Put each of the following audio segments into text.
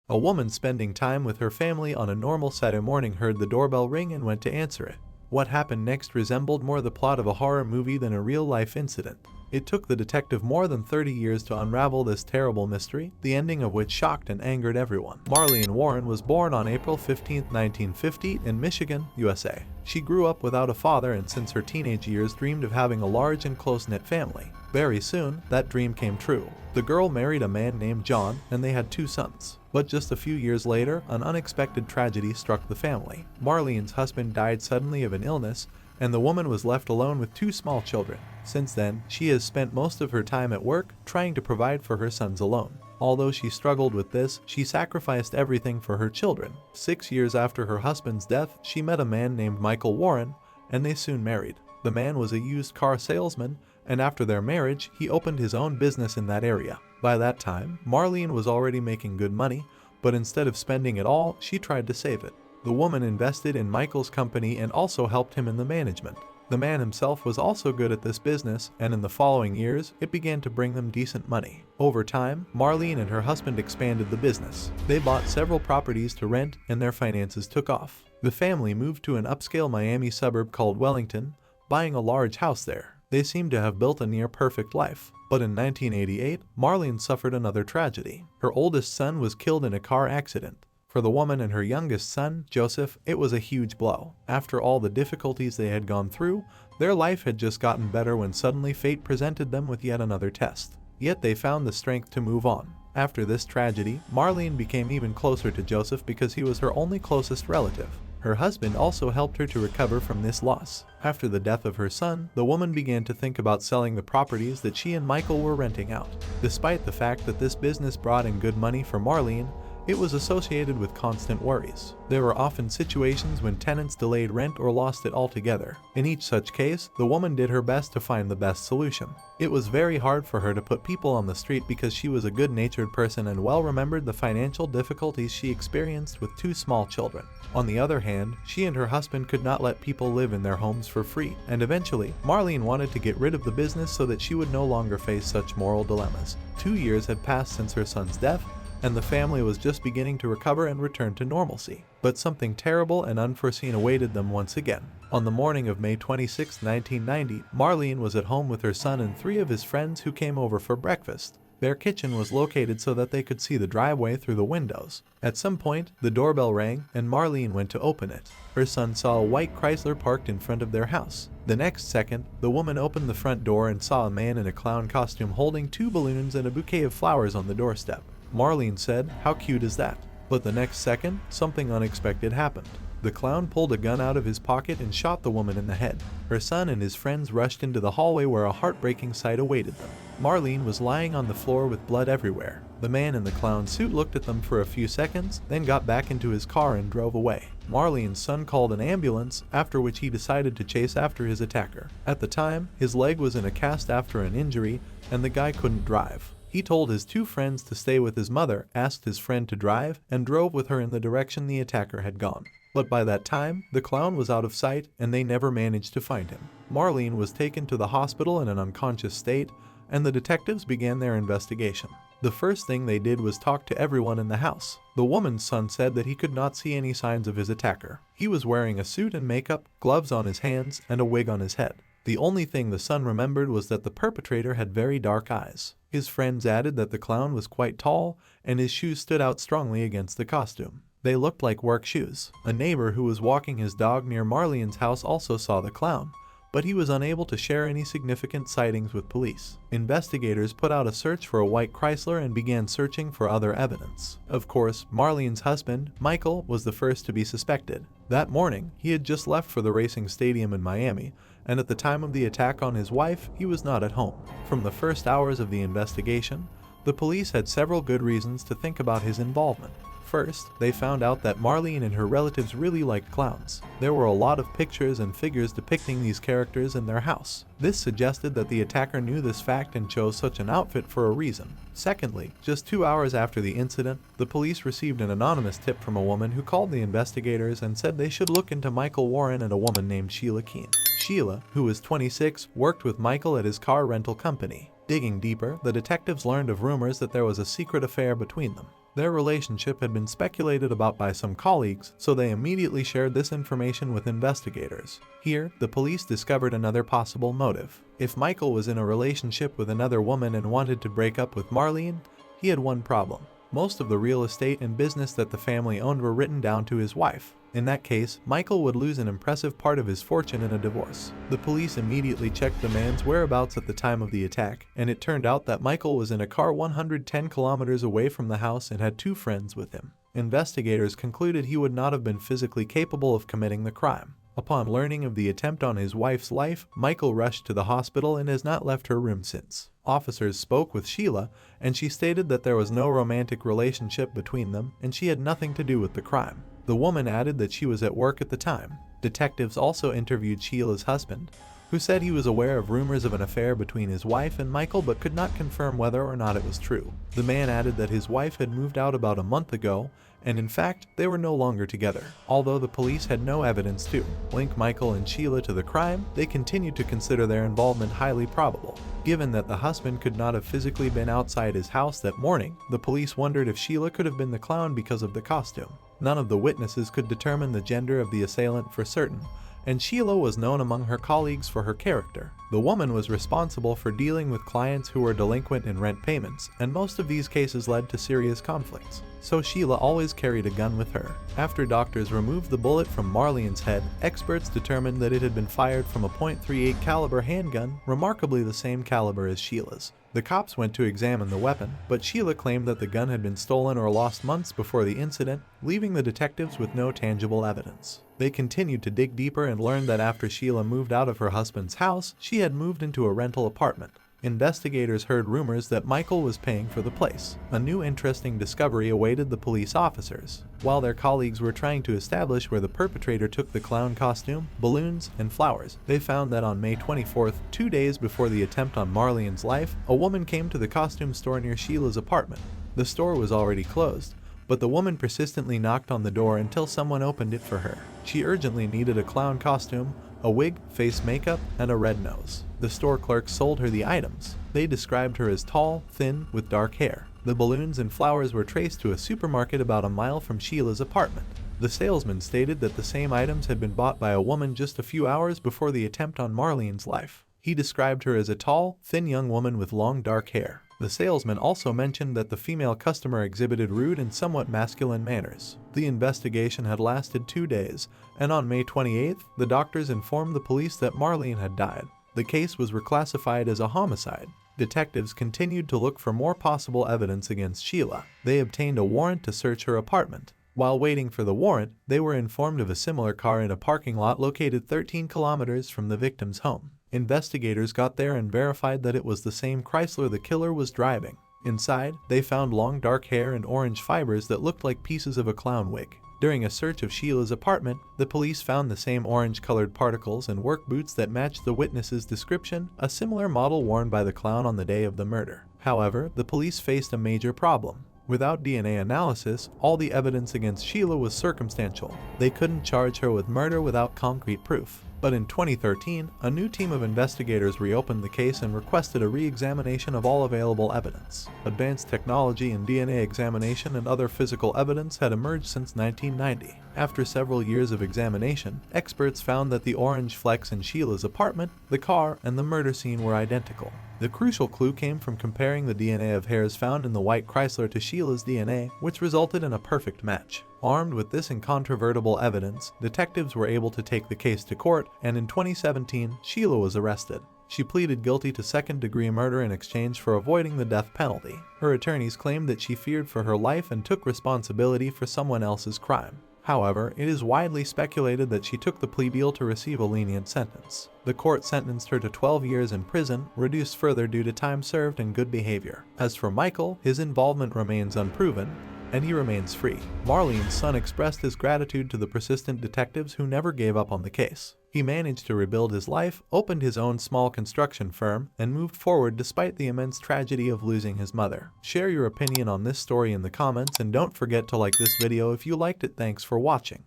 A woman spending time with her family on a normal Saturday morning heard the doorbell ring and went to answer it. What happened next resembled more the plot of a horror movie than a real-life incident. It took the detective more than 30 years to unravel this terrible mystery, the ending of which shocked and angered everyone. Marlene Warren was born on April 15, 1950 in Michigan, USA. She grew up without a father and since her teenage years dreamed of having a large and close-knit family. Very soon, that dream came true. The girl married a man named John and they had 2 sons. But just a few years later, an unexpected tragedy struck the family. Marlene's husband died suddenly of an illness, and the woman was left alone with 2 small children. Since then, she has spent most of her time at work trying to provide for her sons alone. Although she struggled with this, she sacrificed everything for her children. 6 years after her husband's death, she met a man named Michael Warren, and they soon married. The man was a used car salesman, and after their marriage, he opened his own business in that area. By that time, Marlene was already making good money, but instead of spending it all, she tried to save it. The woman invested in Michael's company and also helped him in the management. The man himself was also good at this business, and in the following years, it began to bring them decent money. Over time, Marlene and her husband expanded the business. They bought several properties to rent, and their finances took off. The family moved to an upscale Miami suburb called Wellington, buying a large house there. They seemed to have built a near-perfect life. But in 1988, Marlene suffered another tragedy. Her oldest son was killed in a car accident. For the woman and her youngest son, Joseph, it was a huge blow. After all the difficulties they had gone through, their life had just gotten better when suddenly fate presented them with yet another test. Yet they found the strength to move on. After this tragedy, Marlene became even closer to Joseph because he was her only closest relative. Her husband also helped her to recover from this loss. After the death of her son, the woman began to think about selling the properties that she and Michael were renting out. Despite the fact that this business brought in good money for Marlene, it was associated with constant worries. There were often situations when tenants delayed rent or lost it altogether. In each such case, the woman did her best to find the best solution. It was very hard for her to put people on the street because she was a good-natured person and well remembered the financial difficulties she experienced with 2 small children. On the other hand, she and her husband could not let people live in their homes for free, and eventually, Marlene wanted to get rid of the business so that she would no longer face such moral dilemmas. 2 years had passed since her son's death, and the family was just beginning to recover and return to normalcy. But something terrible and unforeseen awaited them once again. On the morning of May 26, 1990, Marlene was at home with her son and 3 of his friends who came over for breakfast. Their kitchen was located so that they could see the driveway through the windows. At some point, the doorbell rang and Marlene went to open it. Her son saw a white Chrysler parked in front of their house. The next second, the woman opened the front door and saw a man in a clown costume holding 2 balloons and a bouquet of flowers on the doorstep. Marlene said, "How cute is that?" But the next second, something unexpected happened. The clown pulled a gun out of his pocket and shot the woman in the head. Her son and his friends rushed into the hallway where a heartbreaking sight awaited them. Marlene was lying on the floor with blood everywhere. The man in the clown suit looked at them for a few seconds, then got back into his car and drove away. Marlene's son called an ambulance, after which he decided to chase after his attacker. At the time, his leg was in a cast after an injury, and the guy couldn't drive. He told his 2 friends to stay with his mother, asked his friend to drive, and drove with her in the direction the attacker had gone. But by that time, the clown was out of sight and they never managed to find him. Marlene was taken to the hospital in an unconscious state, and the detectives began their investigation. The first thing they did was talk to everyone in the house. The woman's son said that he could not see any signs of his attacker. He was wearing a suit and makeup, gloves on his hands, and a wig on his head. The only thing the son remembered was that the perpetrator had very dark eyes. His friends added that the clown was quite tall, and his shoes stood out strongly against the costume. They looked like work shoes. A neighbor who was walking his dog near Marlene's house also saw the clown, but he was unable to share any significant sightings with police. Investigators put out a search for a white Chrysler and began searching for other evidence. Of course, Marlene's husband, Michael, was the first to be suspected. That morning, he had just left for the racing stadium in Miami, and at the time of the attack on his wife, he was not at home. From the first hours of the investigation, the police had several good reasons to think about his involvement. First, they found out that Marlene and her relatives really liked clowns. There were a lot of pictures and figures depicting these characters in their house. This suggested that the attacker knew this fact and chose such an outfit for a reason. Secondly, just 2 hours after the incident, the police received an anonymous tip from a woman who called the investigators and said they should look into Michael Warren and a woman named Sheila Keene. Sheila, who was 26, worked with Michael at his car rental company. Digging deeper, the detectives learned of rumors that there was a secret affair between them. Their relationship had been speculated about by some colleagues, so they immediately shared this information with investigators. Here, the police discovered another possible motive. If Michael was in a relationship with another woman and wanted to break up with Marlene, he had one problem. Most of the real estate and business that the family owned were written down to his wife. In that case, Michael would lose an impressive part of his fortune in a divorce. The police immediately checked the man's whereabouts at the time of the attack, and it turned out that Michael was in a car 110 kilometers away from the house and had 2 friends with him. Investigators concluded he would not have been physically capable of committing the crime. Upon learning of the attempt on his wife's life, Michael rushed to the hospital and has not left her room since. Officers spoke with Sheila, and she stated that there was no romantic relationship between them and she had nothing to do with the crime. The woman added that she was at work at the time. Detectives also interviewed Sheila's husband, who said he was aware of rumors of an affair between his wife and Michael but could not confirm whether or not it was true. The man added that his wife had moved out about a month ago, and in fact, they were no longer together. Although the police had no evidence to link Michael and Sheila to the crime, they continued to consider their involvement highly probable. Given that the husband could not have physically been outside his house that morning, the police wondered if Sheila could have been the clown because of the costume. None of the witnesses could determine the gender of the assailant for certain, and Sheila was known among her colleagues for her character. The woman was responsible for dealing with clients who were delinquent in rent payments, and most of these cases led to serious conflicts. So Sheila always carried a gun with her. After doctors removed the bullet from Marlene's head, experts determined that it had been fired from a .38 caliber handgun, remarkably the same caliber as Sheila's. The cops went to examine the weapon, but Sheila claimed that the gun had been stolen or lost months before the incident, leaving the detectives with no tangible evidence. They continued to dig deeper and learned that after Sheila moved out of her husband's house, she had moved into a rental apartment. Investigators heard rumors that Michael was paying for the place. A new interesting discovery awaited the police officers. While their colleagues were trying to establish where the perpetrator took the clown costume, balloons, and flowers, they found that on May 24th, 2 days before the attempt on Marlene's life, a woman came to the costume store near Sheila's apartment. The store was already closed, but the woman persistently knocked on the door until someone opened it for her. She urgently needed a clown costume, a wig, face makeup, and a red nose. The store clerks sold her the items. They described her as tall, thin, with dark hair. The balloons and flowers were traced to a supermarket about a mile from Sheila's apartment. The salesman stated that the same items had been bought by a woman just a few hours before the attempt on Marlene's life. He described her as a tall, thin young woman with long dark hair. The salesman also mentioned that the female customer exhibited rude and somewhat masculine manners. The investigation had lasted 2 days, and on May 28th, the doctors informed the police that Marlene had died. The case was reclassified as a homicide. Detectives continued to look for more possible evidence against Sheila. They obtained a warrant to search her apartment. While waiting for the warrant, they were informed of a similar car in a parking lot located 13 kilometers from the victim's home. Investigators got there and verified that it was the same Chrysler the killer was driving. Inside, they found long dark hair and orange fibers that looked like pieces of a clown wig. During a search of Sheila's apartment, the police found the same orange-colored particles and work boots that matched the witness's description, a similar model worn by the clown on the day of the murder. However, the police faced a major problem. Without DNA analysis, all the evidence against Sheila was circumstantial. They couldn't charge her with murder without concrete proof. But in 2013, a new team of investigators reopened the case and requested a re-examination of all available evidence. Advanced technology in DNA examination and other physical evidence had emerged since 1990. After several years of examination, experts found that the orange flecks in Sheila's apartment, the car, and the murder scene were identical. The crucial clue came from comparing the DNA of hairs found in the white Chrysler to Sheila's DNA, which resulted in a perfect match. Armed with this incontrovertible evidence, detectives were able to take the case to court, and in 2017, Sheila was arrested. She pleaded guilty to second-degree murder in exchange for avoiding the death penalty. Her attorneys claimed that she feared for her life and took responsibility for someone else's crime. However, it is widely speculated that she took the plea deal to receive a lenient sentence. The court sentenced her to 12 years in prison, reduced further due to time served and good behavior. As for Michael, his involvement remains unproven, and he remains free. Marlene's son expressed his gratitude to the persistent detectives who never gave up on the case. He managed to rebuild his life, opened his own small construction firm, and moved forward despite the immense tragedy of losing his mother. Share your opinion on this story in the comments and don't forget to like this video if you liked it. Thanks for watching.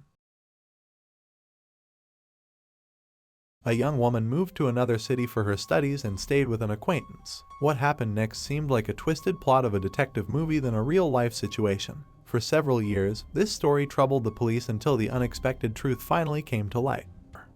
A young woman moved to another city for her studies and stayed with an acquaintance. What happened next seemed like a twisted plot of a detective movie than a real-life situation. For several years, this story troubled the police until the unexpected truth finally came to light.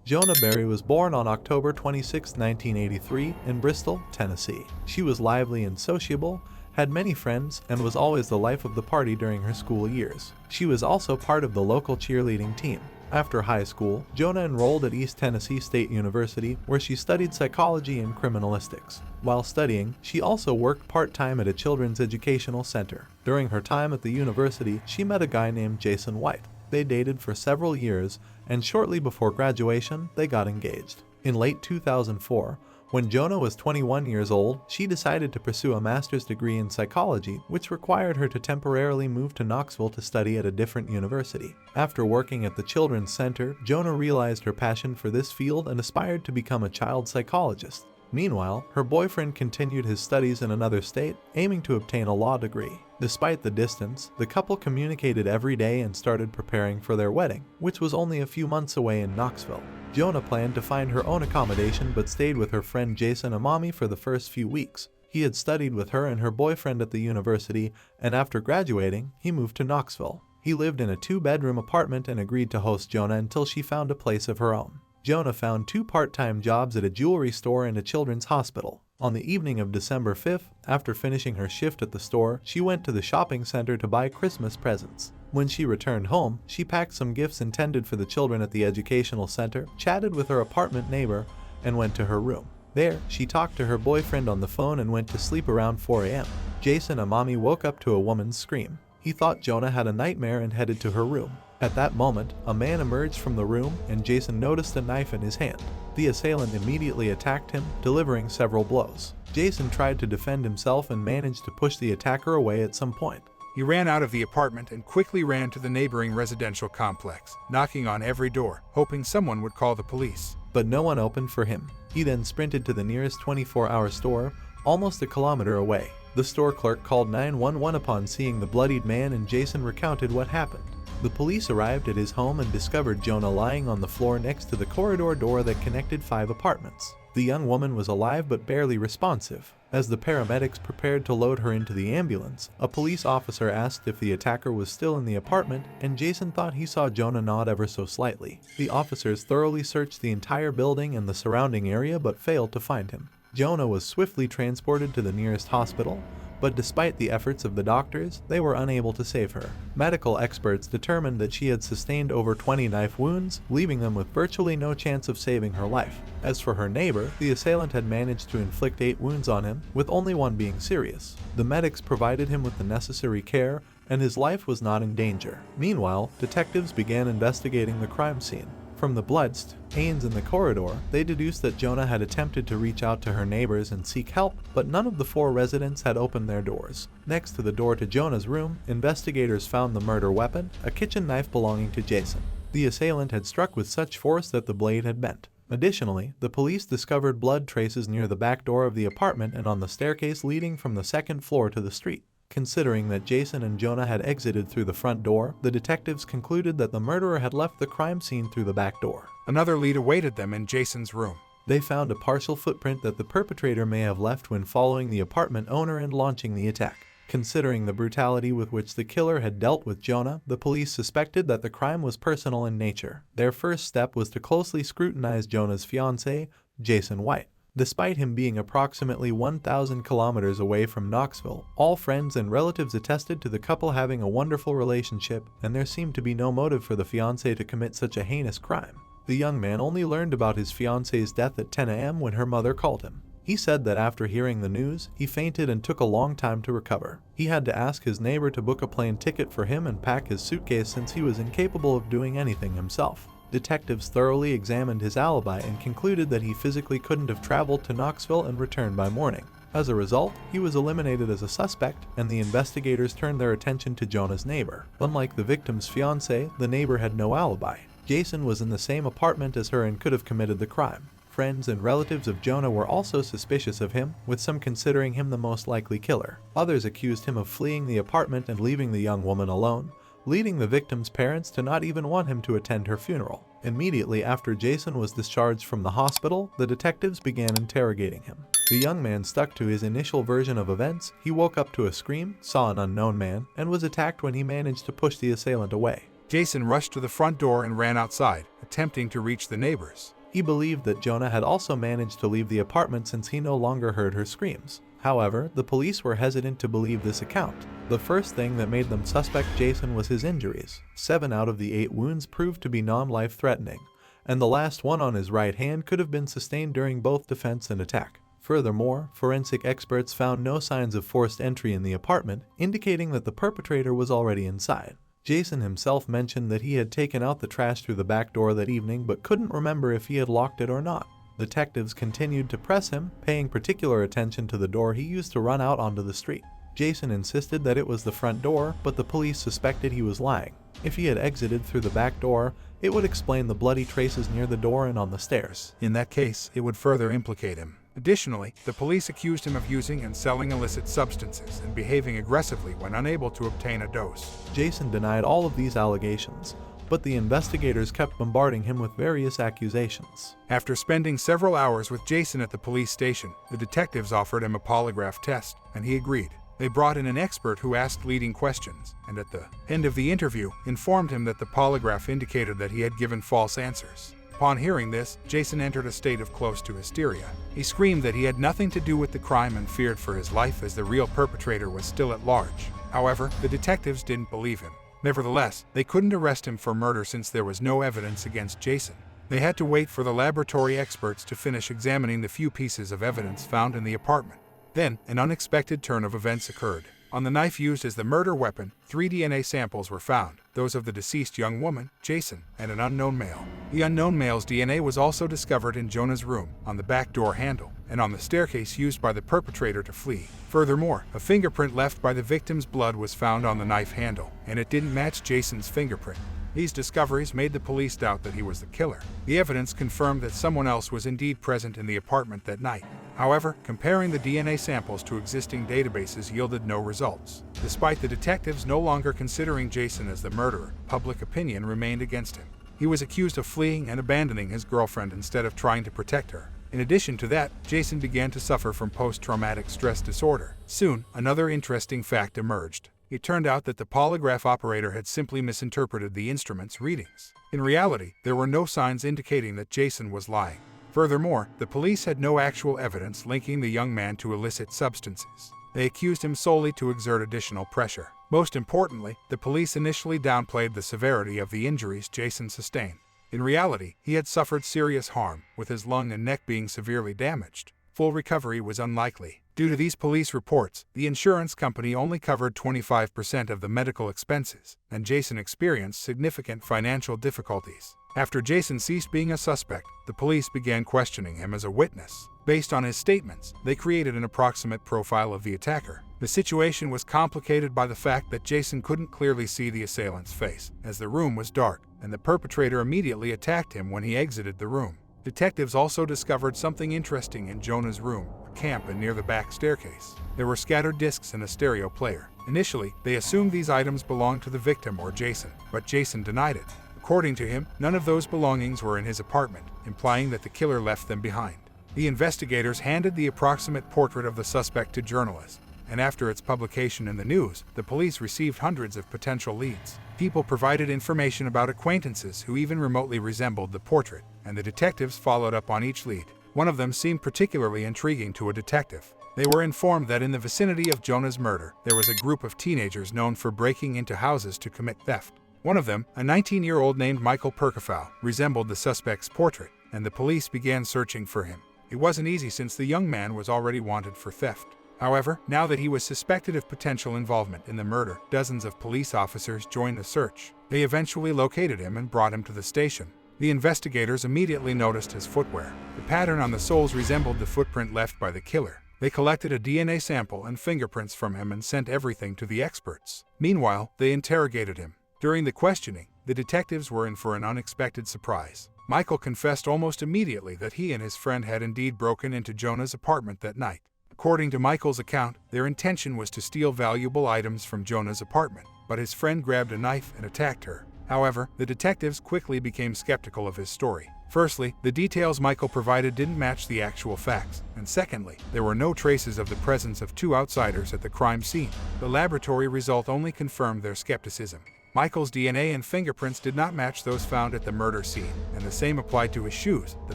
Jonah Berry was born on October 26, 1983, in Bristol, Tennessee. She was lively and sociable, had many friends, and was always the life of the party during her school years. She was also part of the local cheerleading team. After high school, Jonah enrolled at East Tennessee State University, where she studied psychology and criminalistics. While studying, she also worked part-time at a children's educational center. During her time at the university, she met a guy named Jason White. They dated for several years, and shortly before graduation, they got engaged. In late 2004, when Jonah was 21 years old, she decided to pursue a master's degree in psychology, which required her to temporarily move to Knoxville to study at a different university. After working at the Children's Center, Jonah realized her passion for this field and aspired to become a child psychologist. Meanwhile, her boyfriend continued his studies in another state, aiming to obtain a law degree. Despite the distance, the couple communicated every day and started preparing for their wedding, which was only a few months away in Knoxville. Jonah planned to find her own accommodation but stayed with her friend Jason Amami for the first few weeks. He had studied with her and her boyfriend at the university, and after graduating, he moved to Knoxville. He lived in a 2-bedroom apartment and agreed to host Jonah until she found a place of her own. Jonah found 2 part-time jobs at a jewelry store and a children's hospital. On the evening of December 5th, after finishing her shift at the store, she went to the shopping center to buy Christmas presents. When she returned home, she packed some gifts intended for the children at the educational center, chatted with her apartment neighbor, and went to her room. There, she talked to her boyfriend on the phone and went to sleep around 4 a.m. Jason Amami woke up to a woman's scream. He thought Jonah had a nightmare and headed to her room. At that moment, a man emerged from the room and Jason noticed a knife in his hand. The assailant immediately attacked him, delivering several blows. Jason tried to defend himself and managed to push the attacker away at some point. He ran out of the apartment and quickly ran to the neighboring residential complex, knocking on every door, hoping someone would call the police. But no one opened for him. He then sprinted to the nearest 24-hour store, almost a kilometer away. The store clerk called 911 upon seeing the bloodied man, and Jason recounted what happened. The police arrived at his home and discovered Jonah lying on the floor next to the corridor door that connected 5 apartments. The young woman was alive but barely responsive. As the paramedics prepared to load her into the ambulance, a police officer asked if the attacker was still in the apartment, and Jason thought he saw Jonah nod ever so slightly. The officers thoroughly searched the entire building and the surrounding area but failed to find him. Jonah was swiftly transported to the nearest hospital, but despite the efforts of the doctors, they were unable to save her. Medical experts determined that she had sustained over 20 knife wounds, leaving them with virtually no chance of saving her life. As for her neighbor, the assailant had managed to inflict 8 wounds on him, with only one being serious. The medics provided him with the necessary care, and his life was not in danger. Meanwhile, detectives began investigating the crime scene. From the bloodstains in the corridor, they deduced that Jonah had attempted to reach out to her neighbors and seek help, but none of the 4 residents had opened their doors. Next to the door to Jonah's room, investigators found the murder weapon, a kitchen knife belonging to Jason. The assailant had struck with such force that the blade had bent. Additionally, the police discovered blood traces near the back door of the apartment and on the staircase leading from the 2nd floor to the street. Considering that Jason and Jonah had exited through the front door, the detectives concluded that the murderer had left the crime scene through the back door. Another lead awaited them in Jason's room. They found a partial footprint that the perpetrator may have left when following the apartment owner and launching the attack. Considering the brutality with which the killer had dealt with Jonah, the police suspected that the crime was personal in nature. Their first step was to closely scrutinize Jonah's fiancé, Jason White. Despite him being approximately 1,000 kilometers away from Knoxville, all friends and relatives attested to the couple having a wonderful relationship, and there seemed to be no motive for the fiancé to commit such a heinous crime. The young man only learned about his fiancé's death at 10 a.m. when her mother called him. He said that after hearing the news, he fainted and took a long time to recover. He had to ask his neighbor to book a plane ticket for him and pack his suitcase since he was incapable of doing anything himself. Detectives thoroughly examined his alibi and concluded that he physically couldn't have traveled to Knoxville and returned by morning. As a result, he was eliminated as a suspect, and the investigators turned their attention to Jonah's neighbor. Unlike the victim's fiancé, the neighbor had no alibi. Jason was in the same apartment as her and could have committed the crime. Friends and relatives of Jonah were also suspicious of him, with some considering him the most likely killer. Others accused him of fleeing the apartment and leaving the young woman alone, leading the victim's parents to not even want him to attend her funeral. Immediately after Jason was discharged from the hospital, the detectives began interrogating him. The young man stuck to his initial version of events. He woke up to a scream, saw an unknown man, and was attacked when he managed to push the assailant away. Jason rushed to the front door and ran outside, attempting to reach the neighbors. He believed that Jonah had also managed to leave the apartment since he no longer heard her screams. However, the police were hesitant to believe this account. The first thing that made them suspect Jason was his injuries. 7 out of the 8 wounds proved to be non-life-threatening, and the last one on his right hand could have been sustained during both defense and attack. Furthermore, forensic experts found no signs of forced entry in the apartment, indicating that the perpetrator was already inside. Jason himself mentioned that he had taken out the trash through the back door that evening but couldn't remember if he had locked it or not. Detectives continued to press him, paying particular attention to the door he used to run out onto the street. Jason insisted that it was the front door, but the police suspected he was lying. If he had exited through the back door, it would explain the bloody traces near the door and on the stairs. In that case, it would further implicate him. Additionally, the police accused him of using and selling illicit substances and behaving aggressively when unable to obtain a dose. Jason denied all of these allegations, but the investigators kept bombarding him with various accusations. After spending several hours with Jason at the police station, the detectives offered him a polygraph test, and he agreed. They brought in an expert who asked leading questions, and at the end of the interview, informed him that the polygraph indicated that he had given false answers. Upon hearing this, Jason entered a state of close to hysteria. He screamed that he had nothing to do with the crime and feared for his life as the real perpetrator was still at large. However, the detectives didn't believe him. Nevertheless, they couldn't arrest him for murder since there was no evidence against Jason. They had to wait for the laboratory experts to finish examining the few pieces of evidence found in the apartment. Then, an unexpected turn of events occurred. On the knife used as the murder weapon, 3 DNA samples were found, those of the deceased young woman, Jason, and an unknown male. The unknown male's DNA was also discovered in Jonah's room, on the back door handle, and on the staircase used by the perpetrator to flee. Furthermore, a fingerprint left by the victim's blood was found on the knife handle, and it didn't match Jason's fingerprint. These discoveries made the police doubt that he was the killer. The evidence confirmed that someone else was indeed present in the apartment that night. However, comparing the DNA samples to existing databases yielded no results. Despite the detectives no longer considering Jason as the murderer, public opinion remained against him. He was accused of fleeing and abandoning his girlfriend instead of trying to protect her. In addition to that, Jason began to suffer from post-traumatic stress disorder. Soon, another interesting fact emerged. It turned out that the polygraph operator had simply misinterpreted the instrument's readings. In reality, there were no signs indicating that Jason was lying. Furthermore, the police had no actual evidence linking the young man to illicit substances. They accused him solely to exert additional pressure. Most importantly, the police initially downplayed the severity of the injuries Jason sustained. In reality, he had suffered serious harm, with his lung and neck being severely damaged. Full recovery was unlikely. Due to these police reports, the insurance company only covered 25% of the medical expenses, and Jason experienced significant financial difficulties. After Jason ceased being a suspect, the police began questioning him as a witness. Based on his statements, they created an approximate profile of the attacker. The situation was complicated by the fact that Jason couldn't clearly see the assailant's face, as the room was dark, and the perpetrator immediately attacked him when he exited the room. Detectives also discovered something interesting in Jonah's room, a camp and near the back staircase. There were scattered discs and a stereo player. Initially, they assumed these items belonged to the victim or Jason, but Jason denied it. According to him, none of those belongings were in his apartment, implying that the killer left them behind. The investigators handed the approximate portrait of the suspect to journalists, and after its publication in the news, the police received hundreds of potential leads. People provided information about acquaintances who even remotely resembled the portrait, and the detectives followed up on each lead. One of them seemed particularly intriguing to a detective. They were informed that in the vicinity of Jonah's murder, there was a group of teenagers known for breaking into houses to commit theft. One of them, a 19-year-old named Michael Perkafau, resembled the suspect's portrait, and the police began searching for him. It wasn't easy since the young man was already wanted for theft. However, now that he was suspected of potential involvement in the murder, dozens of police officers joined the search. They eventually located him and brought him to the station. The investigators immediately noticed his footwear. The pattern on the soles resembled the footprint left by the killer. They collected a DNA sample and fingerprints from him and sent everything to the experts. Meanwhile, they interrogated him. During the questioning, the detectives were in for an unexpected surprise. Michael confessed almost immediately that he and his friend had indeed broken into Jonah's apartment that night. According to Michael's account, their intention was to steal valuable items from Jonah's apartment, but his friend grabbed a knife and attacked her. However, the detectives quickly became skeptical of his story. Firstly, the details Michael provided didn't match the actual facts, and secondly, there were no traces of the presence of two outsiders at the crime scene. The laboratory result only confirmed their skepticism. Michael's DNA and fingerprints did not match those found at the murder scene, and the same applied to his shoes. The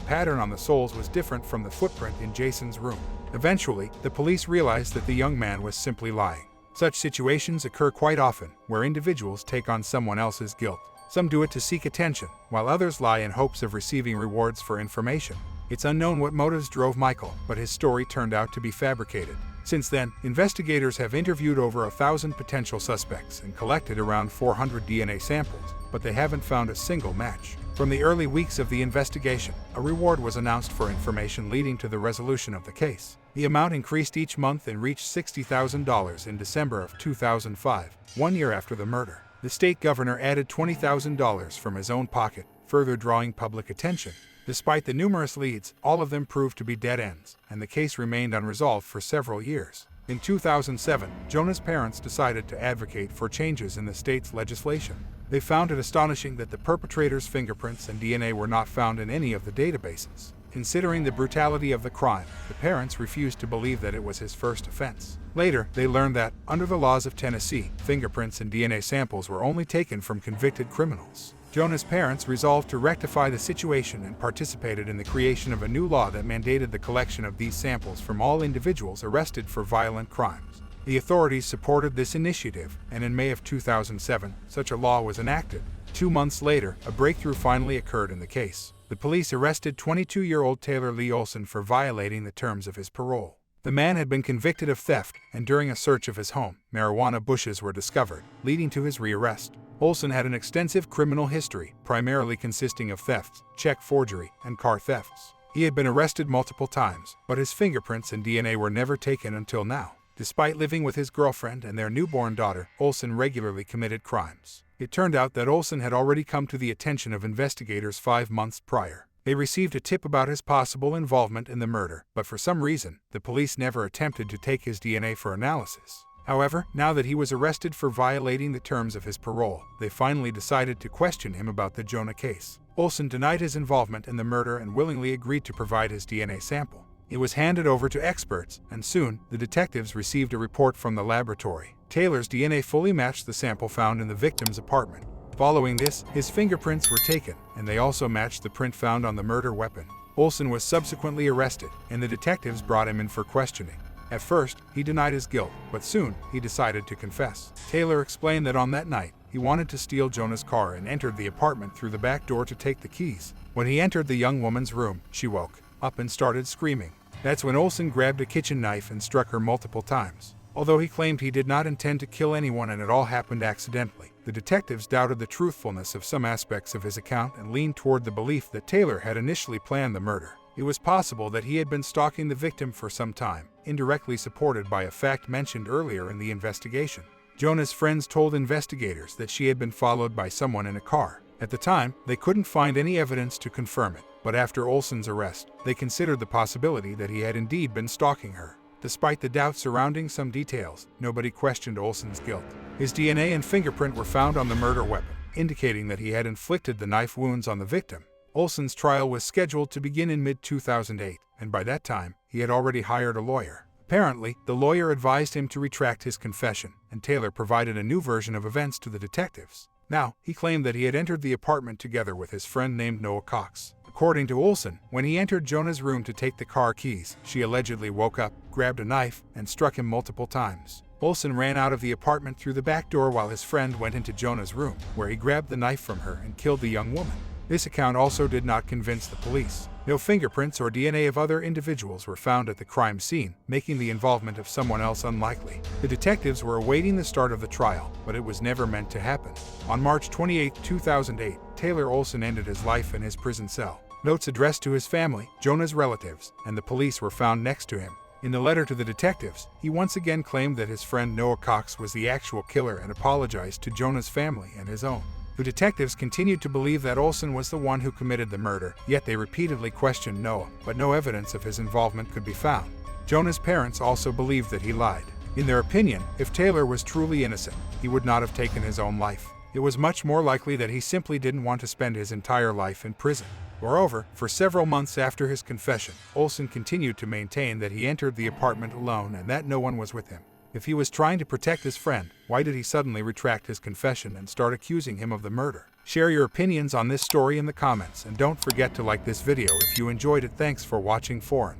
pattern on the soles was different from the footprint in Jason's room. Eventually, the police realized that the young man was simply lying. Such situations occur quite often, where individuals take on someone else's guilt. Some do it to seek attention, while others lie in hopes of receiving rewards for information. It's unknown what motives drove Michael, but his story turned out to be fabricated. Since then, investigators have interviewed over 1,000 potential suspects and collected around 400 DNA samples, but they haven't found a single match. From the early weeks of the investigation, a reward was announced for information leading to the resolution of the case. The amount increased each month and reached $60,000 in December of 2005, 1 year after the murder. The state governor added $20,000 from his own pocket, further drawing public attention. Despite the numerous leads, all of them proved to be dead ends, and the case remained unresolved for several years. In 2007, Jonah's parents decided to advocate for changes in the state's legislation. They found it astonishing that the perpetrator's fingerprints and DNA were not found in any of the databases. Considering the brutality of the crime, the parents refused to believe that it was his first offense. Later, they learned that, under the laws of Tennessee, fingerprints and DNA samples were only taken from convicted criminals. Jonah's parents resolved to rectify the situation and participated in the creation of a new law that mandated the collection of these samples from all individuals arrested for violent crimes. The authorities supported this initiative, and in May of 2007, such a law was enacted. 2 months later, a breakthrough finally occurred in the case. The police arrested 22-year-old Taylor Lee Olson for violating the terms of his parole. The man had been convicted of theft, and during a search of his home, marijuana bushes were discovered, leading to his rearrest. Olson had an extensive criminal history, primarily consisting of thefts, check forgery, and car thefts. He had been arrested multiple times, but his fingerprints and DNA were never taken until now. Despite living with his girlfriend and their newborn daughter, Olson regularly committed crimes. It turned out that Olson had already come to the attention of investigators 5 months prior. They received a tip about his possible involvement in the murder, but for some reason, the police never attempted to take his DNA for analysis. However, now that he was arrested for violating the terms of his parole, they finally decided to question him about the Jonah case. Olson denied his involvement in the murder and willingly agreed to provide his DNA sample. It was handed over to experts, and soon, the detectives received a report from the laboratory. Taylor's DNA fully matched the sample found in the victim's apartment. Following this, his fingerprints were taken, and they also matched the print found on the murder weapon. Olson was subsequently arrested, and the detectives brought him in for questioning. At first, he denied his guilt, but soon, he decided to confess. Taylor explained that on that night, he wanted to steal Jonah's car and entered the apartment through the back door to take the keys. When he entered the young woman's room, she woke up and started screaming. That's when Olson grabbed a kitchen knife and struck her multiple times. Although he claimed he did not intend to kill anyone and it all happened accidentally, the detectives doubted the truthfulness of some aspects of his account and leaned toward the belief that Taylor had initially planned the murder. It was possible that he had been stalking the victim for some time, indirectly supported by a fact mentioned earlier in the investigation. Jonah's friends told investigators that she had been followed by someone in a car. At the time, they couldn't find any evidence to confirm it, but after Olson's arrest, they considered the possibility that he had indeed been stalking her. Despite the doubt surrounding some details, nobody questioned Olson's guilt. His DNA and fingerprint were found on the murder weapon, indicating that he had inflicted the knife wounds on the victim. Olson's trial was scheduled to begin in mid-2008, and by that time, he had already hired a lawyer. Apparently, the lawyer advised him to retract his confession, and Taylor provided a new version of events to the detectives. Now, he claimed that he had entered the apartment together with his friend named Noah Cox. According to Olson, when he entered Jonah's room to take the car keys, she allegedly woke up, grabbed a knife, and struck him multiple times. Olson ran out of the apartment through the back door while his friend went into Jonah's room, where he grabbed the knife from her and killed the young woman. This account also did not convince the police. No fingerprints or DNA of other individuals were found at the crime scene, making the involvement of someone else unlikely. The detectives were awaiting the start of the trial, but it was never meant to happen. On March 28, 2008, Taylor Olson ended his life in his prison cell. Notes addressed to his family, Jonah's relatives, and the police were found next to him. In the letter to the detectives, he once again claimed that his friend Noah Cox was the actual killer and apologized to Jonah's family and his own. The detectives continued to believe that Olson was the one who committed the murder, yet they repeatedly questioned Noah, but no evidence of his involvement could be found. Jonah's parents also believed that he lied. In their opinion, if Taylor was truly innocent, he would not have taken his own life. It was much more likely that he simply didn't want to spend his entire life in prison. Moreover, for several months after his confession, Olsen continued to maintain that he entered the apartment alone and that no one was with him. If he was trying to protect his friend, why did he suddenly retract his confession and start accusing him of the murder? Share your opinions on this story in the comments, and don't forget to like this video if you enjoyed it. Thanks for watching Foreign.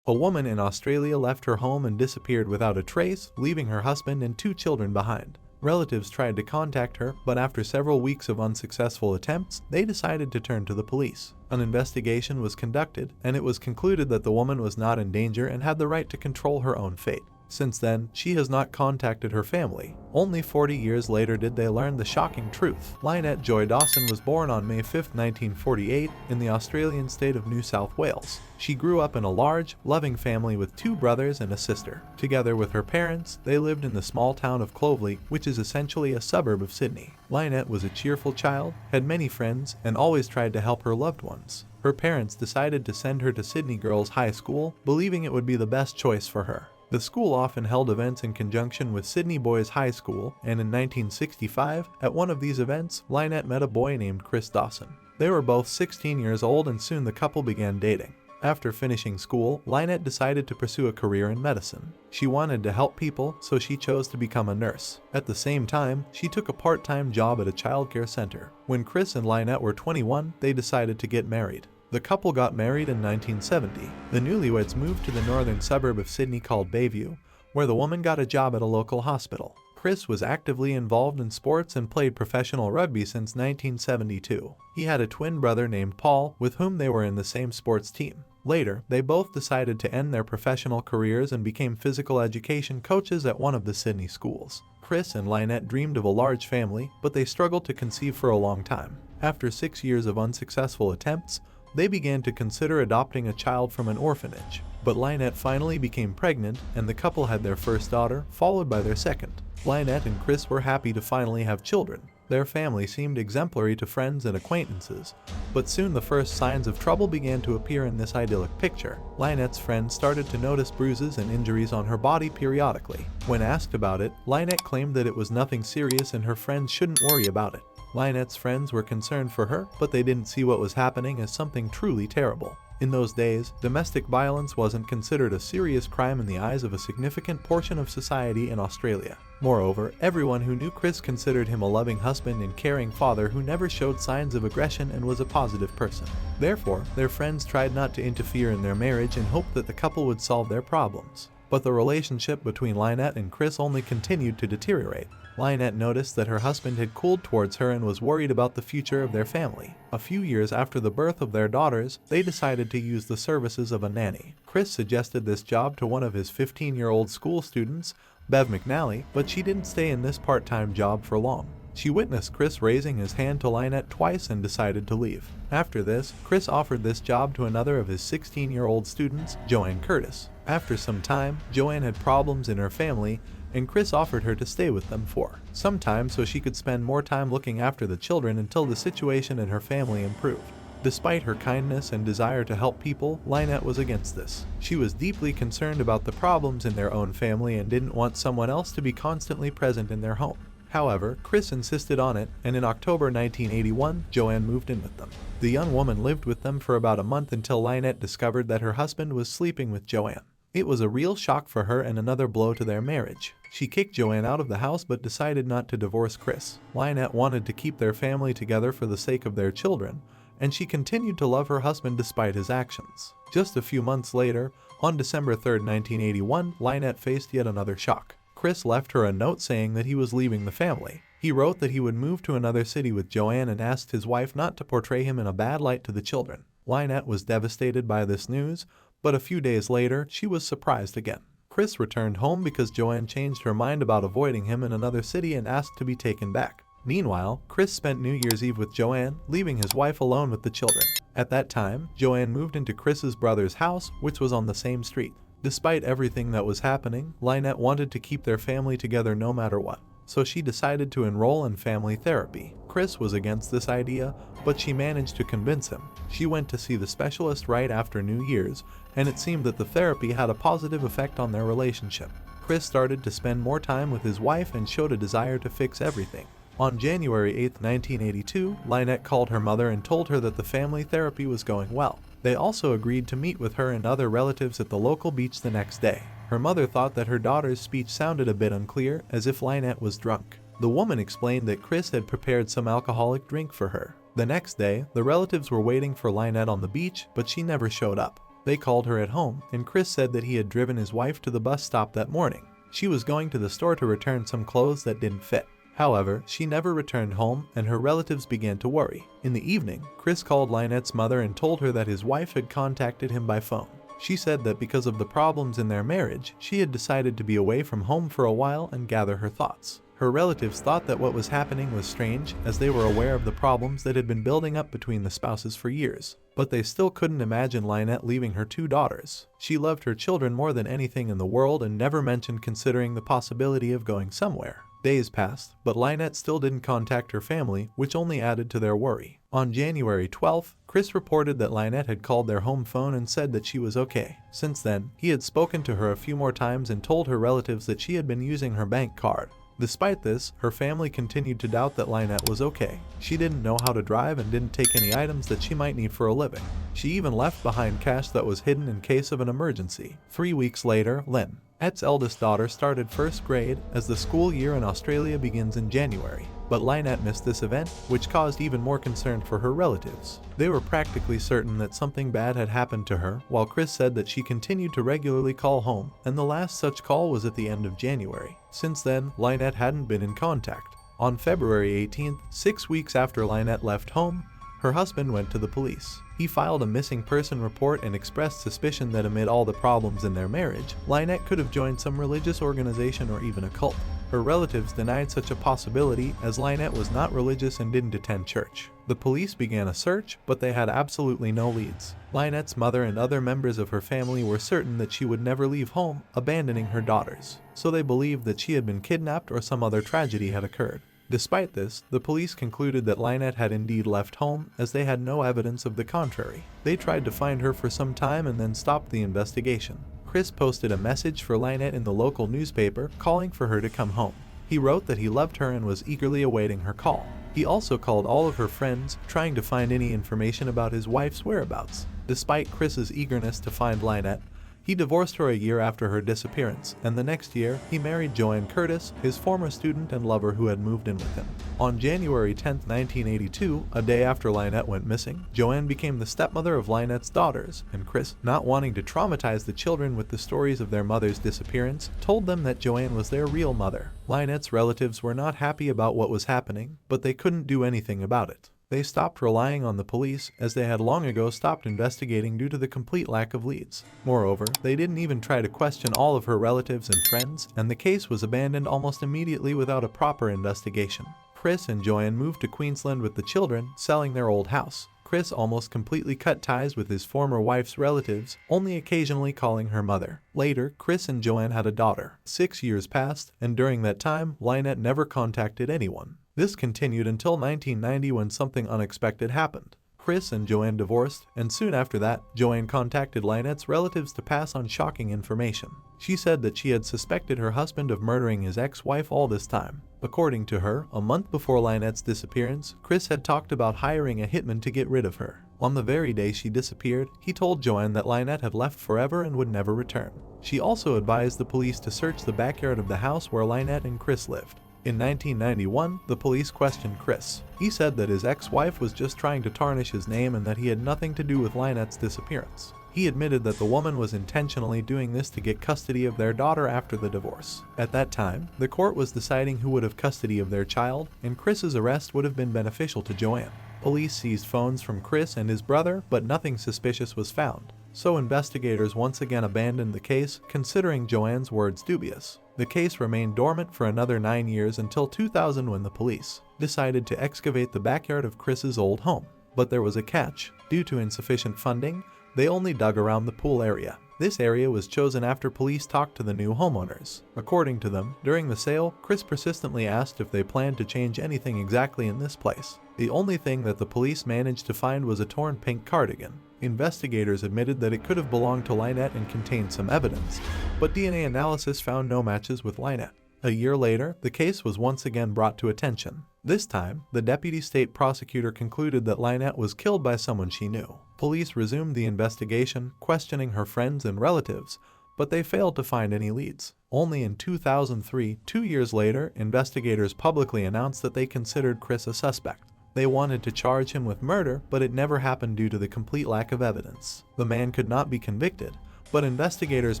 A woman in Australia left her home and disappeared without a trace, leaving her husband and 2 children behind. Relatives tried to contact her, but after several weeks of unsuccessful attempts, they decided to turn to the police. An investigation was conducted, and it was concluded that the woman was not in danger and had the right to control her own fate. Since then, she has not contacted her family. Only 40 years later did they learn the shocking truth. Lynette Joy Dawson was born on May 5, 1948, in the Australian state of New South Wales. She grew up in a large, loving family with 2 brothers and a sister. Together with her parents, they lived in the small town of Clovelly, which is essentially a suburb of Sydney. Lynette was a cheerful child, had many friends, and always tried to help her loved ones. Her parents decided to send her to Sydney Girls High School, believing it would be the best choice for her. The school often held events in conjunction with Sydney Boys High School, and in 1965, at one of these events, Lynette met a boy named Chris Dawson. They were both 16 years old, and soon the couple began dating. After finishing school, Lynette decided to pursue a career in medicine. She wanted to help people, so she chose to become a nurse. At the same time, she took a part-time job at a childcare center. When Chris and Lynette were 21, they decided to get married. The couple got married in 1970. The newlyweds moved to the northern suburb of Sydney called Bayview, where the woman got a job at a local hospital. Chris was actively involved in sports and played professional rugby since 1972. He had a twin brother named Paul, with whom they were in the same sports team. Later, they both decided to end their professional careers and became physical education coaches at one of the Sydney schools. Chris and Lynette dreamed of a large family, but they struggled to conceive for a long time. After 6 years of unsuccessful attempts, they began to consider adopting a child from an orphanage. But Lynette finally became pregnant, and the couple had their first daughter, followed by their second. Lynette and Chris were happy to finally have children. Their family seemed exemplary to friends and acquaintances, but soon the first signs of trouble began to appear in this idyllic picture. Lynette's friends started to notice bruises and injuries on her body periodically. When asked about it, Lynette claimed that it was nothing serious and her friends shouldn't worry about it. Lynette's friends were concerned for her, but they didn't see what was happening as something truly terrible. In those days, domestic violence wasn't considered a serious crime in the eyes of a significant portion of society in Australia. Moreover, everyone who knew Chris considered him a loving husband and caring father who never showed signs of aggression and was a positive person. Therefore, their friends tried not to interfere in their marriage and hoped that the couple would solve their problems. But the relationship between Lynette and Chris only continued to deteriorate. Lynette noticed that her husband had cooled towards her and was worried about the future of their family. A few years after the birth of their daughters, they decided to use the services of a nanny. Chris suggested this job to one of his 15-year-old school students, Bev McNally, but she didn't stay in this part-time job for long. She witnessed Chris raising his hand to Lynette twice and decided to leave. After this, Chris offered this job to another of his 16-year-old students, Joanne Curtis. After some time, Joanne had problems in her family, and Chris offered her to stay with them for some time so she could spend more time looking after the children until the situation in her family improved. Despite her kindness and desire to help people, Lynette was against this. She was deeply concerned about the problems in their own family and didn't want someone else to be constantly present in their home. However, Chris insisted on it, and in October 1981, Joanne moved in with them. The young woman lived with them for about a month until Lynette discovered that her husband was sleeping with Joanne. It was a real shock for her and another blow to their marriage. She kicked Joanne out of the house but decided not to divorce Chris. Lynette wanted to keep their family together for the sake of their children, and she continued to love her husband despite his actions. Just a few months later, on December 3, 1981, Lynette faced yet another shock. Chris left her a note saying that he was leaving the family. He wrote that he would move to another city with Joanne and asked his wife not to portray him in a bad light to the children. Lynette was devastated by this news, but a few days later, she was surprised again. Chris returned home because Joanne changed her mind about avoiding him in another city and asked to be taken back. Meanwhile, Chris spent New Year's Eve with Joanne, leaving his wife alone with the children. At that time, Joanne moved into Chris's brother's house, which was on the same street. Despite everything that was happening, Lynette wanted to keep their family together no matter what, so she decided to enroll in family therapy. Chris was against this idea, but she managed to convince him. She went to see the specialist right after New Year's, and it seemed that the therapy had a positive effect on their relationship. Chris started to spend more time with his wife and showed a desire to fix everything. On January 8, 1982, Lynette called her mother and told her that the family therapy was going well. They also agreed to meet with her and other relatives at the local beach the next day. Her mother thought that her daughter's speech sounded a bit unclear, as if Lynette was drunk. The woman explained that Chris had prepared some alcoholic drink for her. The next day, the relatives were waiting for Lynette on the beach, but she never showed up. They called her at home, and Chris said that he had driven his wife to the bus stop that morning. She was going to the store to return some clothes that didn't fit. However, she never returned home, and her relatives began to worry. In the evening, Chris called Lynette's mother and told her that his wife had contacted him by phone. She said that because of the problems in their marriage, she had decided to be away from home for a while and gather her thoughts. Her relatives thought that what was happening was strange, as they were aware of the problems that had been building up between the spouses for years. But they still couldn't imagine Lynette leaving her 2 daughters. She loved her children more than anything in the world and never mentioned considering the possibility of going somewhere. Days passed, but Lynette still didn't contact her family, which only added to their worry. On January 12th, Chris reported that Lynette had called their home phone and said that she was okay. Since then, he had spoken to her a few more times and told her relatives that she had been using her bank card. Despite this, her family continued to doubt that Lynette was okay. She didn't know how to drive and didn't take any items that she might need for a living. She even left behind cash that was hidden in case of an emergency. 3 weeks later, Lynette's eldest daughter started first grade, as the school year in Australia begins in January. But Lynette missed this event, which caused even more concern for her relatives. They were practically certain that something bad had happened to her, while Chris said that she continued to regularly call home, and the last such call was at the end of January. Since then, Lynette hadn't been in contact. On February 18th, 6 weeks after Lynette left home, her husband went to the police. He filed a missing person report and expressed suspicion that amid all the problems in their marriage, Lynette could have joined some religious organization or even a cult. Her relatives denied such a possibility, as Lynette was not religious and didn't attend church. The police began a search, but they had absolutely no leads. Lynette's mother and other members of her family were certain that she would never leave home, abandoning her daughters. So they believed that she had been kidnapped or some other tragedy had occurred. Despite this, the police concluded that Lynette had indeed left home, as they had no evidence of the contrary. They tried to find her for some time and then stopped the investigation. Chris posted a message for Lynette in the local newspaper, calling for her to come home. He wrote that he loved her and was eagerly awaiting her call. He also called all of her friends, trying to find any information about his wife's whereabouts. Despite Chris's eagerness to find Lynette, he divorced her a year after her disappearance, and the next year, he married Joanne Curtis, his former student and lover who had moved in with him. On January 10, 1982, a day after Lynette went missing, Joanne became the stepmother of Lynette's daughters, and Chris, not wanting to traumatize the children with the stories of their mother's disappearance, told them that Joanne was their real mother. Lynette's relatives were not happy about what was happening, but they couldn't do anything about it. They stopped relying on the police, as they had long ago stopped investigating due to the complete lack of leads. Moreover, they didn't even try to question all of her relatives and friends, and the case was abandoned almost immediately without a proper investigation. Chris and Joanne moved to Queensland with the children, selling their old house. Chris almost completely cut ties with his former wife's relatives, only occasionally calling her mother. Later, Chris and Joanne had a daughter. 6 years passed, and during that time, Lynette never contacted anyone. This continued until 1990, when something unexpected happened. Chris and Joanne divorced, and soon after that, Joanne contacted Lynette's relatives to pass on shocking information. She said that she had suspected her husband of murdering his ex-wife all this time. According to her, a month before Lynette's disappearance, Chris had talked about hiring a hitman to get rid of her. On the very day she disappeared, he told Joanne that Lynette had left forever and would never return. She also advised the police to search the backyard of the house where Lynette and Chris lived. In 1991, the police questioned Chris. He said that his ex-wife was just trying to tarnish his name and that he had nothing to do with Lynette's disappearance. He admitted that the woman was intentionally doing this to get custody of their daughter after the divorce. At that time, the court was deciding who would have custody of their child, and Chris's arrest would have been beneficial to Joanne. Police seized phones from Chris and his brother, but nothing suspicious was found. So investigators once again abandoned the case, considering Joanne's words dubious. The case remained dormant for another 9 years until 2000, when the police decided to excavate the backyard of Chris's old home. But there was a catch. Due to insufficient funding, they only dug around the pool area. This area was chosen after police talked to the new homeowners. According to them, during the sale, Chris persistently asked if they planned to change anything exactly in this place. The only thing that the police managed to find was a torn pink cardigan. Investigators admitted that it could have belonged to Lynette and contained some evidence, but DNA analysis found no matches with Lynette. A year later, the case was once again brought to attention. This time, the deputy state prosecutor concluded that Lynette was killed by someone she knew. Police resumed the investigation, questioning her friends and relatives, but they failed to find any leads. Only in 2003, 2 years later, investigators publicly announced that they considered Chris a suspect. They wanted to charge him with murder, but it never happened due to the complete lack of evidence. The man could not be convicted, but investigators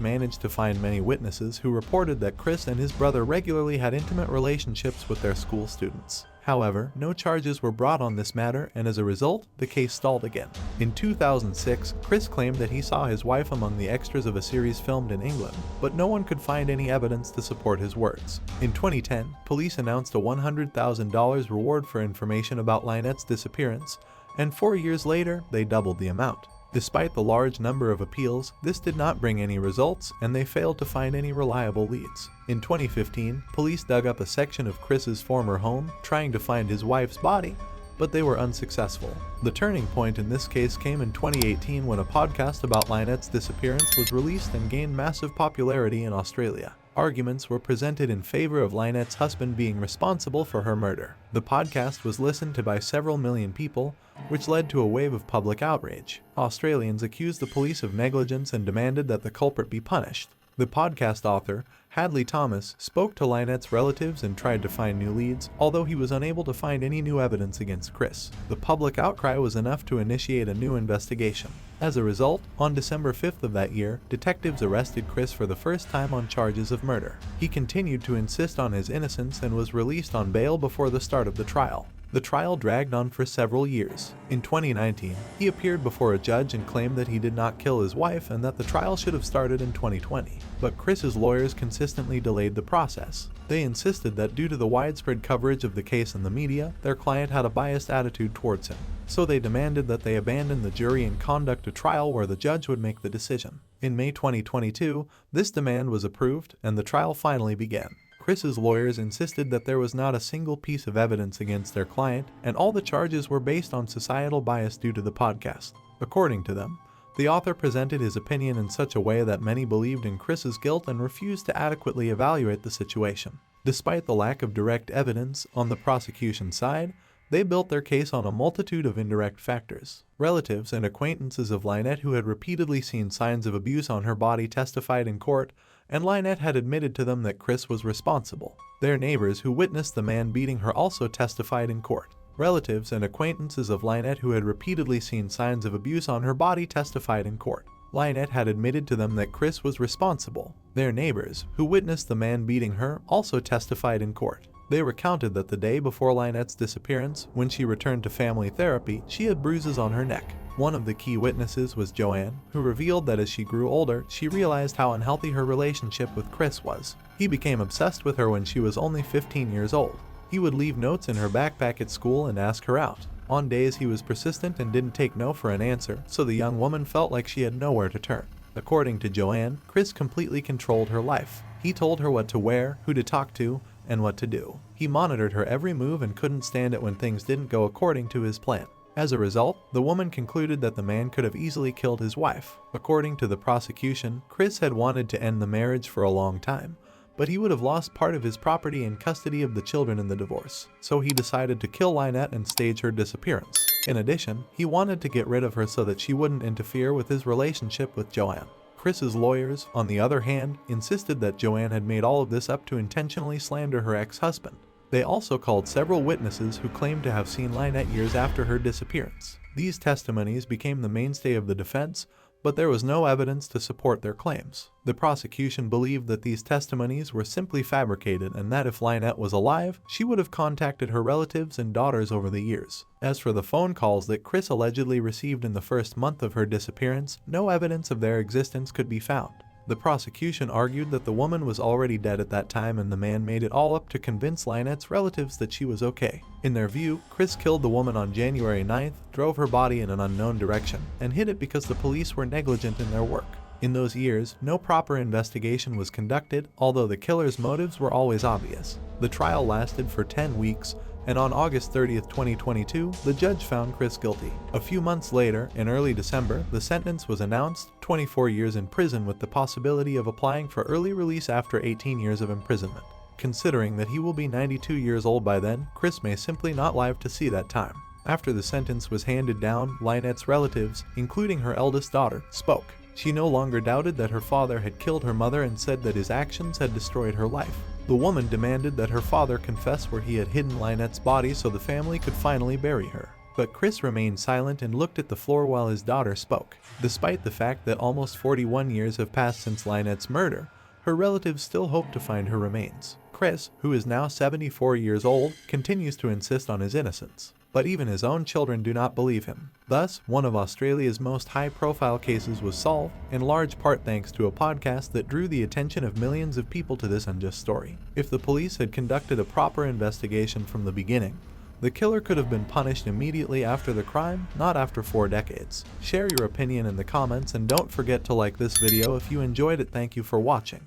managed to find many witnesses who reported that Chris and his brother regularly had intimate relationships with their school students. However, no charges were brought on this matter, and as a result, the case stalled again. In 2006, Chris claimed that he saw his wife among the extras of a series filmed in England, but no one could find any evidence to support his words. In 2010, police announced a $100,000 reward for information about Lynette's disappearance, and 4 years later, they doubled the amount. Despite the large number of appeals, this did not bring any results, and they failed to find any reliable leads. In 2015, police dug up a section of Chris's former home, trying to find his wife's body, but they were unsuccessful. The turning point in this case came in 2018 when a podcast about Lynette's disappearance was released and gained massive popularity in Australia. Arguments were presented in favor of Lynette's husband being responsible for her murder. The podcast was listened to by several million people, which led to a wave of public outrage. Australians accused the police of negligence and demanded that the culprit be punished. The podcast author, Hadley Thomas, spoke to Lynette's relatives and tried to find new leads, although he was unable to find any new evidence against Chris. The public outcry was enough to initiate a new investigation. As a result, on December 5th of that year, detectives arrested Chris for the first time on charges of murder. He continued to insist on his innocence and was released on bail before the start of the trial. The trial dragged on for several years. In 2019, he appeared before a judge and claimed that he did not kill his wife and that the trial should have started in 2020. But Chris's lawyers consistently delayed the process. They insisted that due to the widespread coverage of the case in the media, their client had a biased attitude towards him. So they demanded that they abandon the jury and conduct a trial where the judge would make the decision. In May 2022, this demand was approved and the trial finally began. Chris's lawyers insisted that there was not a single piece of evidence against their client, and all the charges were based on societal bias due to the podcast. According to them, the author presented his opinion in such a way that many believed in Chris's guilt and refused to adequately evaluate the situation. Despite the lack of direct evidence on the prosecution side, they built their case on a multitude of indirect factors. Relatives and acquaintances of Lynette who had repeatedly seen signs of abuse on her body testified in court, and Lynette had admitted to them that Chris was responsible. Their neighbors who witnessed the man beating her also testified in court. Relatives and acquaintances of Lynette who had repeatedly seen signs of abuse on her body testified in court. Lynette had admitted to them that Chris was responsible. Their neighbors who witnessed the man beating her also testified in court. They recounted that the day before Lynette's disappearance, when she returned to family therapy, she had bruises on her neck. One of the key witnesses was Joanne, who revealed that as she grew older, she realized how unhealthy her relationship with Chris was. He became obsessed with her when she was only 15 years old. He would leave notes in her backpack at school and ask her out. On days he was persistent and didn't take no for an answer, so the young woman felt like she had nowhere to turn. According to Joanne, Chris completely controlled her life. He told her what to wear, who to talk to, and what to do. He monitored her every move and couldn't stand it when things didn't go according to his plan. As a result, the woman concluded that the man could have easily killed his wife. According to the prosecution, Chris had wanted to end the marriage for a long time, but he would have lost part of his property and custody of the children in the divorce, so he decided to kill Lynette and stage her disappearance. In addition, he wanted to get rid of her so that she wouldn't interfere with his relationship with Joanne. Chris's lawyers, on the other hand, insisted that Joanne had made all of this up to intentionally slander her ex-husband. They also called several witnesses who claimed to have seen Lynette years after her disappearance. These testimonies became the mainstay of the defense, but there was no evidence to support their claims. The prosecution believed that these testimonies were simply fabricated and that if Lynette was alive, she would have contacted her relatives and daughters over the years. As for the phone calls that Chris allegedly received in the first month of her disappearance, no evidence of their existence could be found. The prosecution argued that the woman was already dead at that time and the man made it all up to convince Lynette's relatives that she was okay. In their view, Chris killed the woman on January 9th, drove her body in an unknown direction, and hid it because the police were negligent in their work. In those years, no proper investigation was conducted, although the killer's motives were always obvious. The trial lasted for 10 weeks, and on August 30, 2022, the judge found Chris guilty. A few months later, in early December, the sentence was announced: 24 years in prison with the possibility of applying for early release after 18 years of imprisonment. Considering that he will be 92 years old by then, Chris may simply not live to see that time. After the sentence was handed down, Lynette's relatives, including her eldest daughter, spoke. She no longer doubted that her father had killed her mother and said that his actions had destroyed her life. The woman demanded that her father confess where he had hidden Lynette's body so the family could finally bury her. But Chris remained silent and looked at the floor while his daughter spoke. Despite the fact that almost 41 years have passed since Lynette's murder, her relatives still hope to find her remains. Chris, who is now 74 years old, continues to insist on his innocence. But even his own children do not believe him. Thus, one of Australia's most high-profile cases was solved, in large part thanks to a podcast that drew the attention of millions of people to this unjust story. If the police had conducted a proper investigation from the beginning, the killer could have been punished immediately after the crime, not after 4 decades. Share your opinion in the comments and don't forget to like this video if you enjoyed it. Thank you for watching.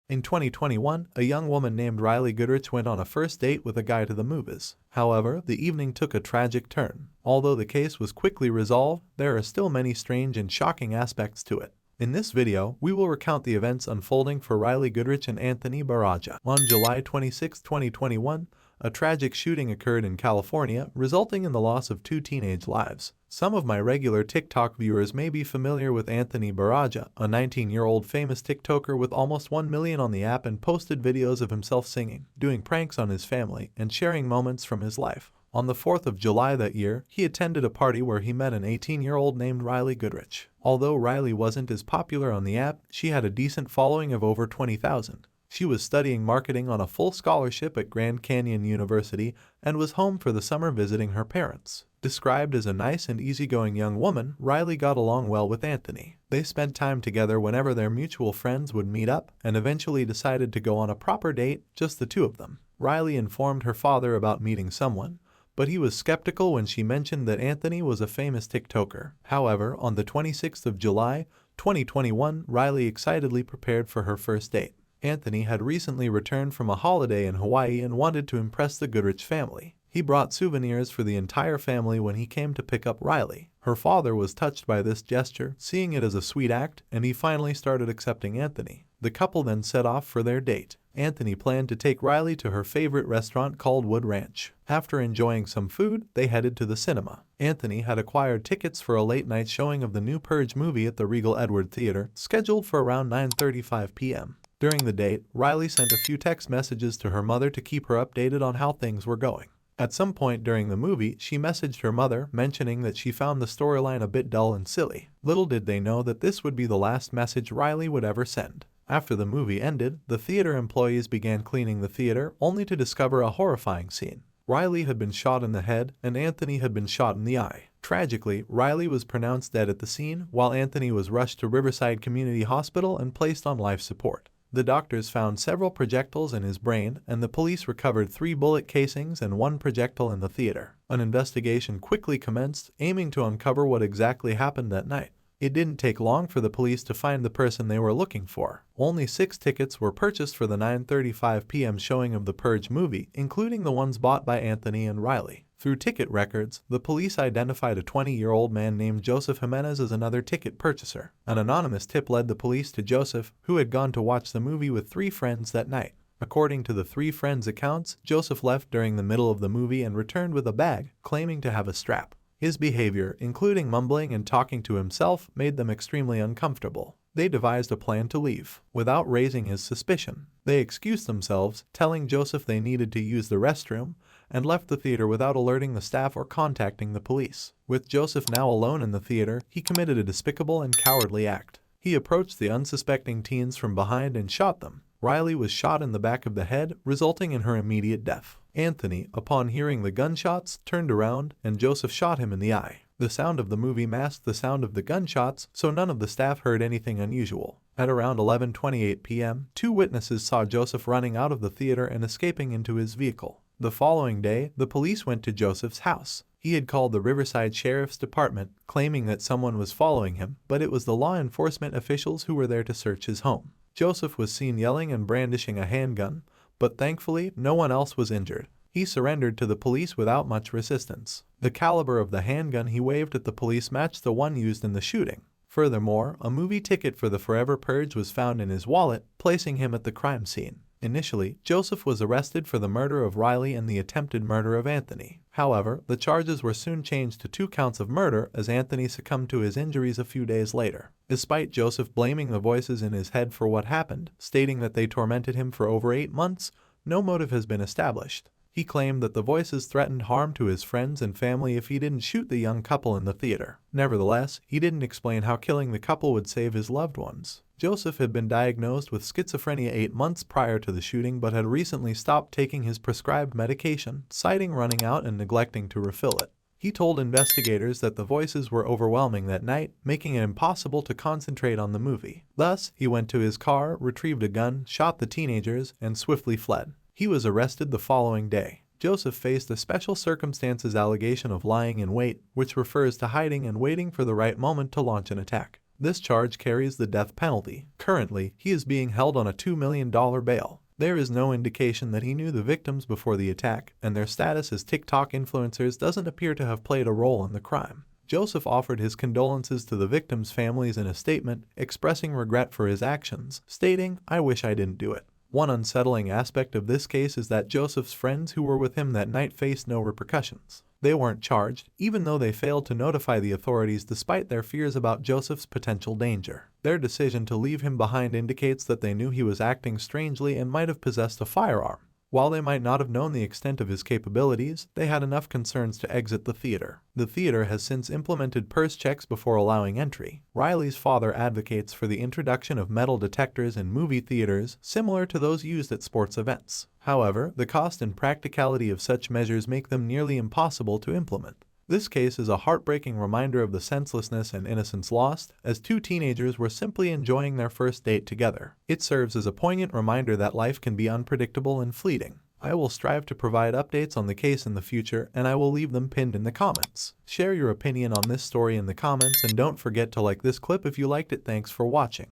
In 2021, a young woman named Riley Goodrich went on a first date with a guy to the movies. However, the evening took a tragic turn. Although the case was quickly resolved, there are still many strange and shocking aspects to it. In this video, we will recount the events unfolding for Riley Goodrich and Anthony Baraja. On July 26, 2021, a tragic shooting occurred in California, resulting in the loss of 2 teenage lives. Some of my regular TikTok viewers may be familiar with Anthony Baraja, a 19-year-old famous TikToker with almost 1 million on the app, and posted videos of himself singing, doing pranks on his family, and sharing moments from his life. On the 4th of July that year, he attended a party where he met an 18-year-old named Riley Goodrich. Although Riley wasn't as popular on the app, she had a decent following of over 20,000. She was studying marketing on a full scholarship at Grand Canyon University and was home for the summer visiting her parents. Described as a nice and easygoing young woman, Riley got along well with Anthony. They spent time together whenever their mutual friends would meet up and eventually decided to go on a proper date, just the two of them. Riley informed her father about meeting someone, but he was skeptical when she mentioned that Anthony was a famous TikToker. However, on the 26th of July, 2021, Riley excitedly prepared for her first date. Anthony had recently returned from a holiday in Hawaii and wanted to impress the Goodrich family. He brought souvenirs for the entire family when he came to pick up Riley. Her father was touched by this gesture, seeing it as a sweet act, and he finally started accepting Anthony. The couple then set off for their date. Anthony planned to take Riley to her favorite restaurant called Wood Ranch. After enjoying some food, they headed to the cinema. Anthony had acquired tickets for a late-night showing of the new Purge movie at the Regal Edward Theater, scheduled for around 9:35 p.m. During the date, Riley sent a few text messages to her mother to keep her updated on how things were going. At some point during the movie, she messaged her mother, mentioning that she found the storyline a bit dull and silly. Little did they know that this would be the last message Riley would ever send. After the movie ended, the theater employees began cleaning the theater, only to discover a horrifying scene. Riley had been shot in the head, and Anthony had been shot in the eye. Tragically, Riley was pronounced dead at the scene, while Anthony was rushed to Riverside Community Hospital and placed on life support. The doctors found several projectiles in his brain, and the police recovered 3 bullet casings and 1 projectile in the theater. An investigation quickly commenced, aiming to uncover what exactly happened that night. It didn't take long for the police to find the person they were looking for. Only 6 tickets were purchased for the 9:35 p.m. showing of the Purge movie, including the ones bought by Anthony and Riley. Through ticket records, the police identified a 20-year-old man named Joseph Jimenez as another ticket purchaser. An anonymous tip led the police to Joseph, who had gone to watch the movie with 3 friends that night. According to the 3 friends' accounts, Joseph left during the middle of the movie and returned with a bag, claiming to have a strap. His behavior, including mumbling and talking to himself, made them extremely uncomfortable. They devised a plan to leave, without raising his suspicion. They excused themselves, telling Joseph they needed to use the restroom, and left the theater without alerting the staff or contacting the police. With Joseph now alone in the theater, he committed a despicable and cowardly act. He approached the unsuspecting teens from behind and shot them. Riley was shot in the back of the head, resulting in her immediate death. Anthony, upon hearing the gunshots, turned around, and Joseph shot him in the eye. The sound of the movie masked the sound of the gunshots, so none of the staff heard anything unusual. At around 11:28 p.m., 2 witnesses saw Joseph running out of the theater and escaping into his vehicle. The following day, the police went to Joseph's house. He had called the Riverside Sheriff's Department, claiming that someone was following him, but it was the law enforcement officials who were there to search his home. Joseph was seen yelling and brandishing a handgun, but thankfully no one else was injured. He surrendered to the police without much resistance. The caliber of the handgun he waved at the police matched the one used in the shooting. Furthermore, a movie ticket for the Forever Purge was found in his wallet, placing him at the crime scene. Initially, Joseph was arrested for the murder of Riley and the attempted murder of Anthony. However, the charges were soon changed to 2 counts of murder as Anthony succumbed to his injuries a few days later. Despite Joseph blaming the voices in his head for what happened, stating that they tormented him for over 8 months, no motive has been established. He claimed that the voices threatened harm to his friends and family if he didn't shoot the young couple in the theater. Nevertheless, he didn't explain how killing the couple would save his loved ones. Joseph had been diagnosed with schizophrenia 8 months prior to the shooting but had recently stopped taking his prescribed medication, citing running out and neglecting to refill it. He told investigators that the voices were overwhelming that night, making it impossible to concentrate on the movie. Thus, he went to his car, retrieved a gun, shot the teenagers, and swiftly fled. He was arrested the following day. Joseph faced a special circumstances allegation of lying in wait, which refers to hiding and waiting for the right moment to launch an attack. This charge carries the death penalty. Currently, he is being held on a $2 million bail. There is no indication that he knew the victims before the attack, and their status as TikTok influencers doesn't appear to have played a role in the crime. Joseph offered his condolences to the victims' families in a statement, expressing regret for his actions, stating, "I wish I didn't do it." One unsettling aspect of this case is that Joseph's friends who were with him that night faced no repercussions. They weren't charged, even though they failed to notify the authorities despite their fears about Joseph's potential danger. Their decision to leave him behind indicates that they knew he was acting strangely and might have possessed a firearm. While they might not have known the extent of his capabilities, they had enough concerns to exit the theater. The theater has since implemented purse checks before allowing entry. Riley's father advocates for the introduction of metal detectors in movie theaters, similar to those used at sports events. However, the cost and practicality of such measures make them nearly impossible to implement. This case is a heartbreaking reminder of the senselessness and innocence lost, as 2 teenagers were simply enjoying their first date together. It serves as a poignant reminder that life can be unpredictable and fleeting. I will strive to provide updates on the case in the future, and I will leave them pinned in the comments. Share your opinion on this story in the comments, and don't forget to like this clip if you liked it. Thanks for watching.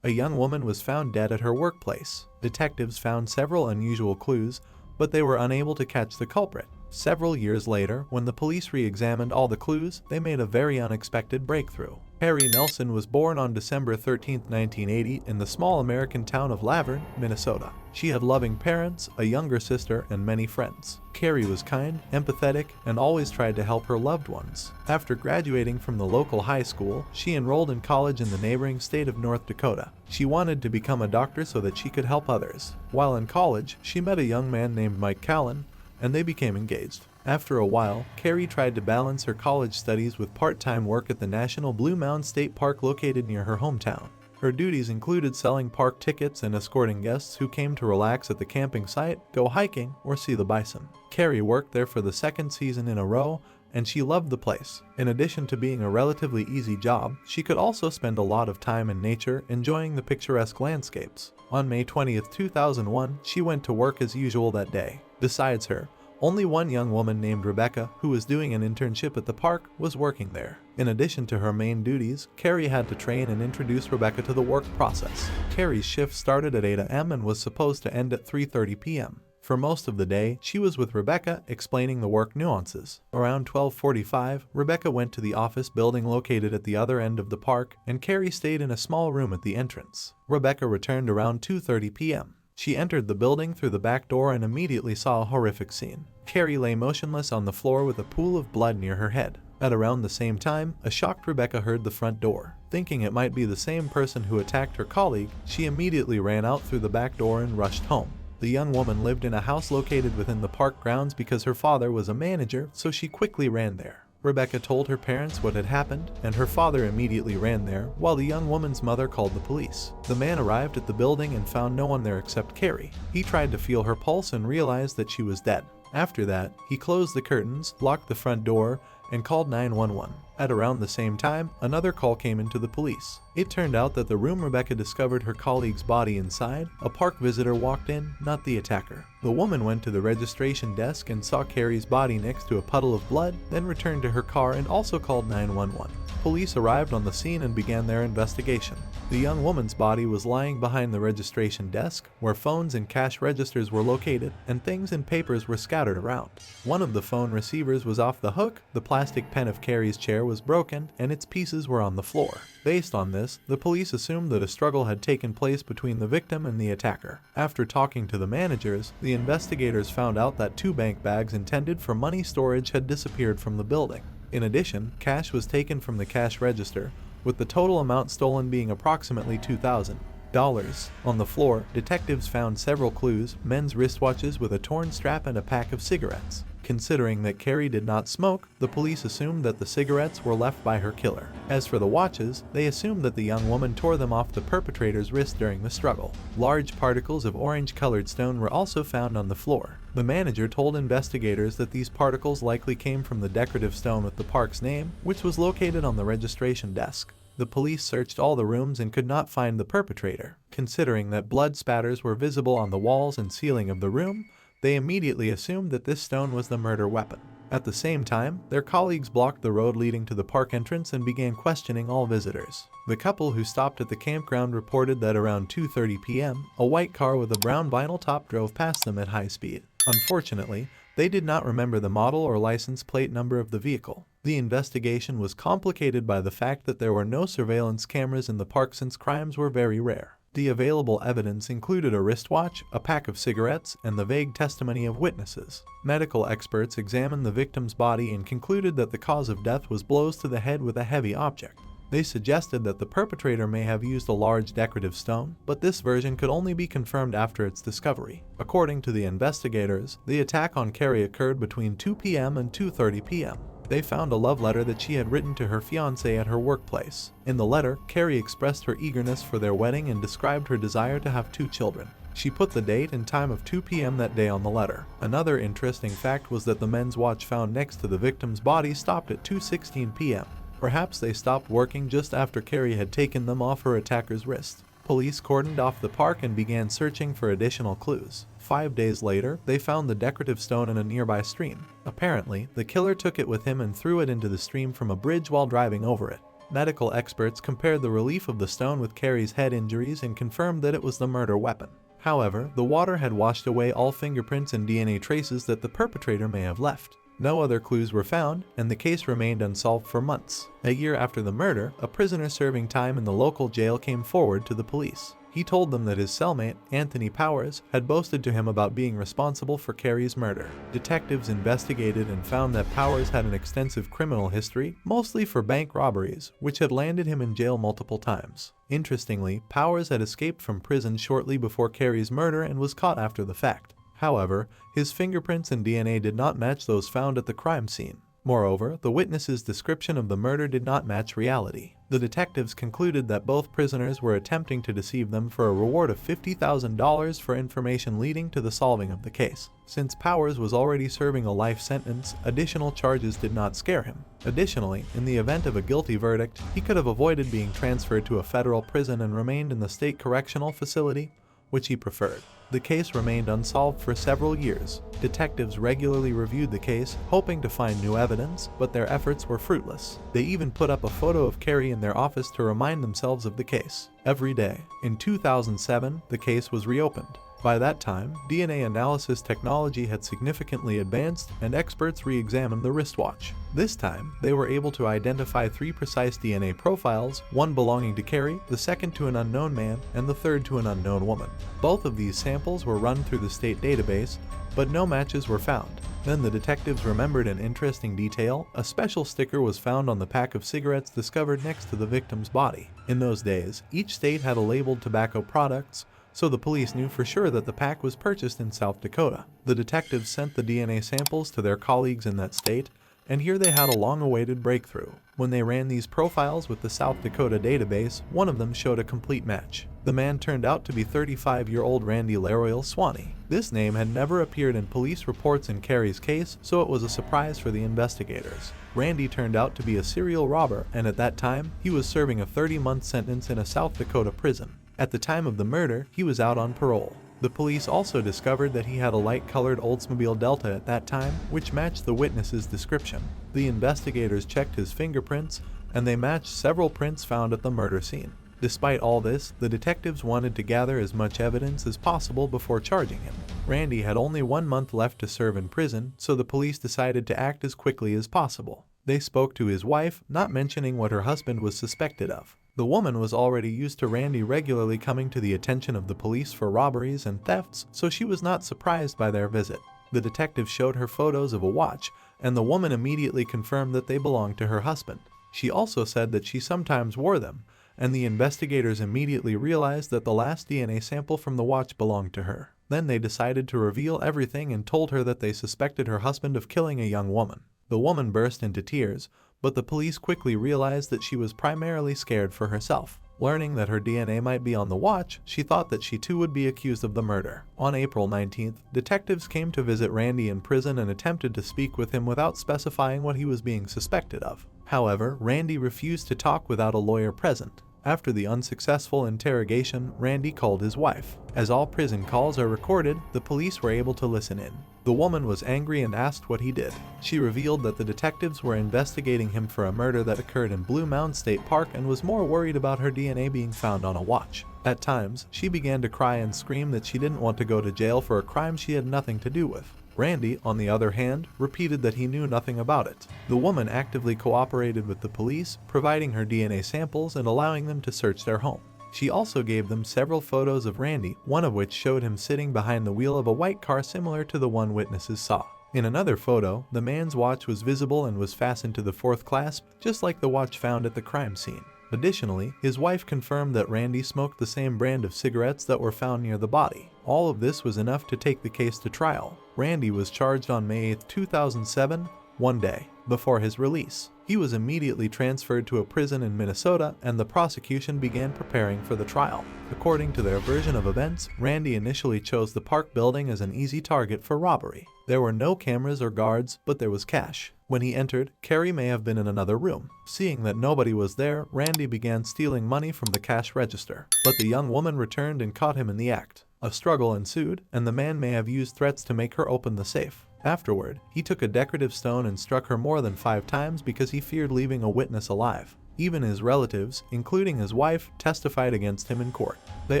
A young woman was found dead at her workplace. Detectives found several unusual clues, but they were unable to catch the culprit. Several years later, when the police re-examined all the clues, they made a very unexpected breakthrough. Harry Nelson was born on December 13, 1980 in the small American town of Laverne, Minnesota. She had loving parents, a younger sister, and many friends. Carrie was kind, empathetic, and always tried to help her loved ones. After graduating from the local high school, she enrolled in college in the neighboring state of North Dakota. She wanted to become a doctor so that she could help others. While in college, she met a young man named Mike Callan, and they became engaged. After a while, Carrie tried to balance her college studies with part-time work at the National Blue Mound State Park located near her hometown. Her duties included selling park tickets and escorting guests who came to relax at the camping site, go hiking, or see the bison. Carrie worked there for the 2nd season in a row, and she loved the place. In addition to being a relatively easy job, she could also spend a lot of time in nature, enjoying the picturesque landscapes. On May 20, 2001, she went to work as usual that day. Besides her, only one young woman named Rebecca, who was doing an internship at the park, was working there. In addition to her main duties, Carrie had to train and introduce Rebecca to the work process. Carrie's shift started at 8 a.m. and was supposed to end at 3:30 p.m. For most of the day, she was with Rebecca, explaining the work nuances. Around 12:45, Rebecca went to the office building located at the other end of the park, and Carrie stayed in a small room at the entrance. Rebecca returned around 2:30 p.m. She entered the building through the back door and immediately saw a horrific scene. Carrie lay motionless on the floor with a pool of blood near her head. At around the same time, a shocked Rebecca heard the front door. Thinking it might be the same person who attacked her colleague, she immediately ran out through the back door and rushed home. The young woman lived in a house located within the park grounds because her father was a manager, so she quickly ran there. Rebecca told her parents what had happened, and her father immediately ran there, while the young woman's mother called the police. The man arrived at the building and found no one there except Carrie. He tried to feel her pulse and realized that she was dead. After that, he closed the curtains, locked the front door, and called 911. At around the same time, another call came into the police. It turned out that the room Rebecca discovered her colleague's body inside, a park visitor walked in, not the attacker. The woman went to the registration desk and saw Carrie's body next to a puddle of blood, then returned to her car and also called 911. Police arrived on the scene and began their investigation. The young woman's body was lying behind the registration desk, where phones and cash registers were located, and things and papers were scattered around. One of the phone receivers was off the hook, the plastic pen of Carrie's chair was broken, and its pieces were on the floor. Based on this, the police assumed that a struggle had taken place between the victim and the attacker. After talking to the managers, the investigators found out that 2 bank bags intended for money storage had disappeared from the building. In addition, cash was taken from the cash register, with the total amount stolen being approximately $2,000. On the floor, detectives found several clues: men's wristwatches with a torn strap and a pack of cigarettes. Considering that Carrie did not smoke, the police assumed that the cigarettes were left by her killer. As for the watches, they assumed that the young woman tore them off the perpetrator's wrist during the struggle. Large particles of orange-colored stone were also found on the floor. The manager told investigators that these particles likely came from the decorative stone with the park's name, which was located on the registration desk. The police searched all the rooms and could not find the perpetrator. Considering that blood spatters were visible on the walls and ceiling of the room, they immediately assumed that this stone was the murder weapon. At the same time, their colleagues blocked the road leading to the park entrance and began questioning all visitors. The couple who stopped at the campground reported that around 2:30 p.m., a white car with a brown vinyl top drove past them at high speed. Unfortunately, they did not remember the model or license plate number of the vehicle. The investigation was complicated by the fact that there were no surveillance cameras in the park since crimes were very rare. The available evidence included a wristwatch, a pack of cigarettes, and the vague testimony of witnesses. Medical experts examined the victim's body and concluded that the cause of death was blows to the head with a heavy object. They suggested that the perpetrator may have used a large decorative stone, but this version could only be confirmed after its discovery. According to the investigators, the attack on Carrie occurred between 2 p.m. and 2:30 p.m. They found a love letter that she had written to her fiancé at her workplace. In the letter, Carrie expressed her eagerness for their wedding and described her desire to have 2 children. She put the date and time of 2 p.m. that day on the letter. Another interesting fact was that the men's watch found next to the victim's body stopped at 2:16 p.m. Perhaps they stopped working just after Carrie had taken them off her attacker's wrist. Police cordoned off the park and began searching for additional clues. 5 days later, they found the decorative stone in a nearby stream. Apparently, the killer took it with him and threw it into the stream from a bridge while driving over it. Medical experts compared the relief of the stone with Carrie's head injuries and confirmed that it was the murder weapon. However, the water had washed away all fingerprints and DNA traces that the perpetrator may have left. No other clues were found, and the case remained unsolved for months. A year after the murder, a prisoner serving time in the local jail came forward to the police. He told them that his cellmate, Anthony Powers, had boasted to him about being responsible for Carrie's murder. Detectives investigated and found that Powers had an extensive criminal history, mostly for bank robberies, which had landed him in jail multiple times. Interestingly, Powers had escaped from prison shortly before Carrie's murder and was caught after the fact. However, his fingerprints and DNA did not match those found at the crime scene. Moreover, the witness's description of the murder did not match reality. The detectives concluded that both prisoners were attempting to deceive them for a reward of $50,000 for information leading to the solving of the case. Since Powers was already serving a life sentence, additional charges did not scare him. Additionally, in the event of a guilty verdict, he could have avoided being transferred to a federal prison and remained in the state correctional facility, which he preferred. The case remained unsolved for several years. Detectives regularly reviewed the case, hoping to find new evidence, but their efforts were fruitless. They even put up a photo of Carrie in their office to remind themselves of the case. Every day. In 2007, the case was reopened. By that time, DNA analysis technology had significantly advanced, and experts re-examined the wristwatch. This time, they were able to identify 3 precise DNA profiles, one belonging to Carrie, the second to an unknown man, and the third to an unknown woman. Both of these samples were run through the state database, but no matches were found. Then the detectives remembered an interesting detail: a special sticker was found on the pack of cigarettes discovered next to the victim's body. In those days, each state had a labeled tobacco products, so the police knew for sure that the pack was purchased in South Dakota. The detectives sent the DNA samples to their colleagues in that state, And here they had a long-awaited breakthrough. When they ran these profiles with the South Dakota database, one of them showed a complete match. The man turned out to be 35-year-old Randy Laroyal Swanee. This name had never appeared in police reports in Carey's case, so it was a surprise for the investigators. Randy turned out to be a serial robber, and at that time, he was serving a 30-month sentence in a South Dakota prison. At the time of the murder, he was out on parole. The police also discovered that he had a light-colored Oldsmobile Delta at that time, which matched the witness's description. The investigators checked his fingerprints, and they matched several prints found at the murder scene. Despite all this, the detectives wanted to gather as much evidence as possible before charging him. Randy had only 1 month left to serve in prison, so the police decided to act as quickly as possible. They spoke to his wife, not mentioning what her husband was suspected of. The woman was already used to Randy regularly coming to the attention of the police for robberies and thefts, so she was not surprised by their visit. The detective showed her photos of a watch, and the woman immediately confirmed that they belonged to her husband. She also said that she sometimes wore them, and the investigators immediately realized that the last DNA sample from the watch belonged to her. Then they decided to reveal everything and told her that they suspected her husband of killing a young woman. The woman burst into tears, but the police quickly realized that she was primarily scared for herself. Learning that her DNA might be on the watch, she thought that she too would be accused of the murder. On April 19th, detectives came to visit Randy in prison and attempted to speak with him without specifying what he was being suspected of. However, Randy refused to talk without a lawyer present. After the unsuccessful interrogation, Randy called his wife. As all prison calls are recorded, the police were able to listen in. The woman was angry and asked what he did. She revealed that the detectives were investigating him for a murder that occurred in Blue Mound State Park and was more worried about her DNA being found on a watch. At times, she began to cry and scream that she didn't want to go to jail for a crime she had nothing to do with. Randy, on the other hand, repeated that he knew nothing about it. The woman actively cooperated with the police, providing her DNA samples and allowing them to search their home. She also gave them several photos of Randy, one of which showed him sitting behind the wheel of a white car similar to the one witnesses saw. In another photo, the man's watch was visible and was fastened to the fourth clasp, just like the watch found at the crime scene. Additionally, his wife confirmed that Randy smoked the same brand of cigarettes that were found near the body. All of this was enough to take the case to trial. Randy was charged on May 8, 2007, one day before his release. He was immediately transferred to a prison in Minnesota, and the prosecution began preparing for the trial. According to their version of events, Randy initially chose the park building as an easy target for robbery. There were no cameras or guards, but there was cash. When he entered, Carey may have been in another room. Seeing that nobody was there, Randy began stealing money from the cash register. But the young woman returned and caught him in the act. A struggle ensued, and the man may have used threats to make her open the safe. Afterward, he took a decorative stone and struck her more than 5 times because he feared leaving a witness alive. Even his relatives, including his wife, testified against him in court. They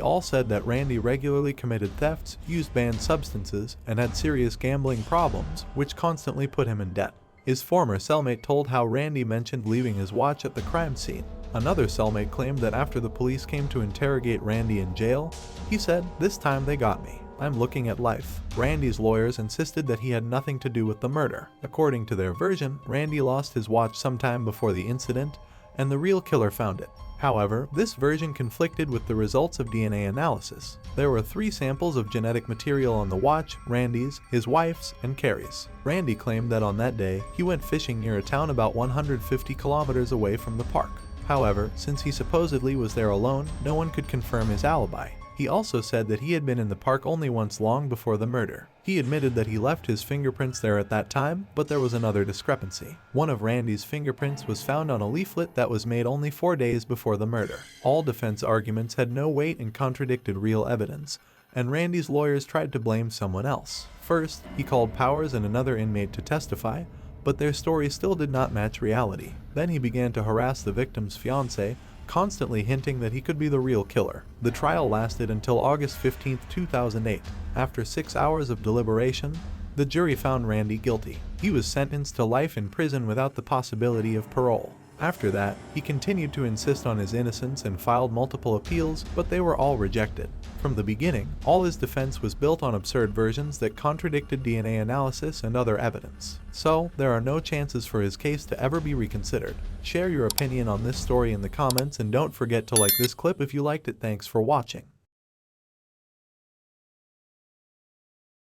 all said that Randy regularly committed thefts, used banned substances, and had serious gambling problems, which constantly put him in debt. His former cellmate told how Randy mentioned leaving his watch at the crime scene. Another cellmate claimed that after the police came to interrogate Randy in jail, he said, "This time they got me. I'm looking at life." Randy's lawyers insisted that he had nothing to do with the murder. According to their version, Randy lost his watch sometime before the incident, and the real killer found it. However, this version conflicted with the results of DNA analysis. There were 3 samples of genetic material on the watch: Randy's, his wife's, and Carey's. Randy claimed that on that day, he went fishing near a town about 150 kilometers away from the park. However, since he supposedly was there alone, no one could confirm his alibi. He also said that he had been in the park only once long before the murder. He admitted that he left his fingerprints there at that time, but there was another discrepancy. One of Randy's fingerprints was found on a leaflet that was made only 4 days before the murder. All defense arguments had no weight and contradicted real evidence, and Randy's lawyers tried to blame someone else. First, he called Powers and another inmate to testify, but their stories still did not match reality. Then he began to harass the victim's fiancée, constantly hinting that he could be the real killer. The trial lasted until August 15, 2008. After 6 hours of deliberation, the jury found Randy guilty. He was sentenced to life in prison without the possibility of parole. After that, he continued to insist on his innocence and filed multiple appeals, but they were all rejected. From the beginning, all his defense was built on absurd versions that contradicted DNA analysis and other evidence. So, there are no chances for his case to ever be reconsidered. Share your opinion on this story in the comments, and don't forget to like this clip if you liked it. Thanks for watching.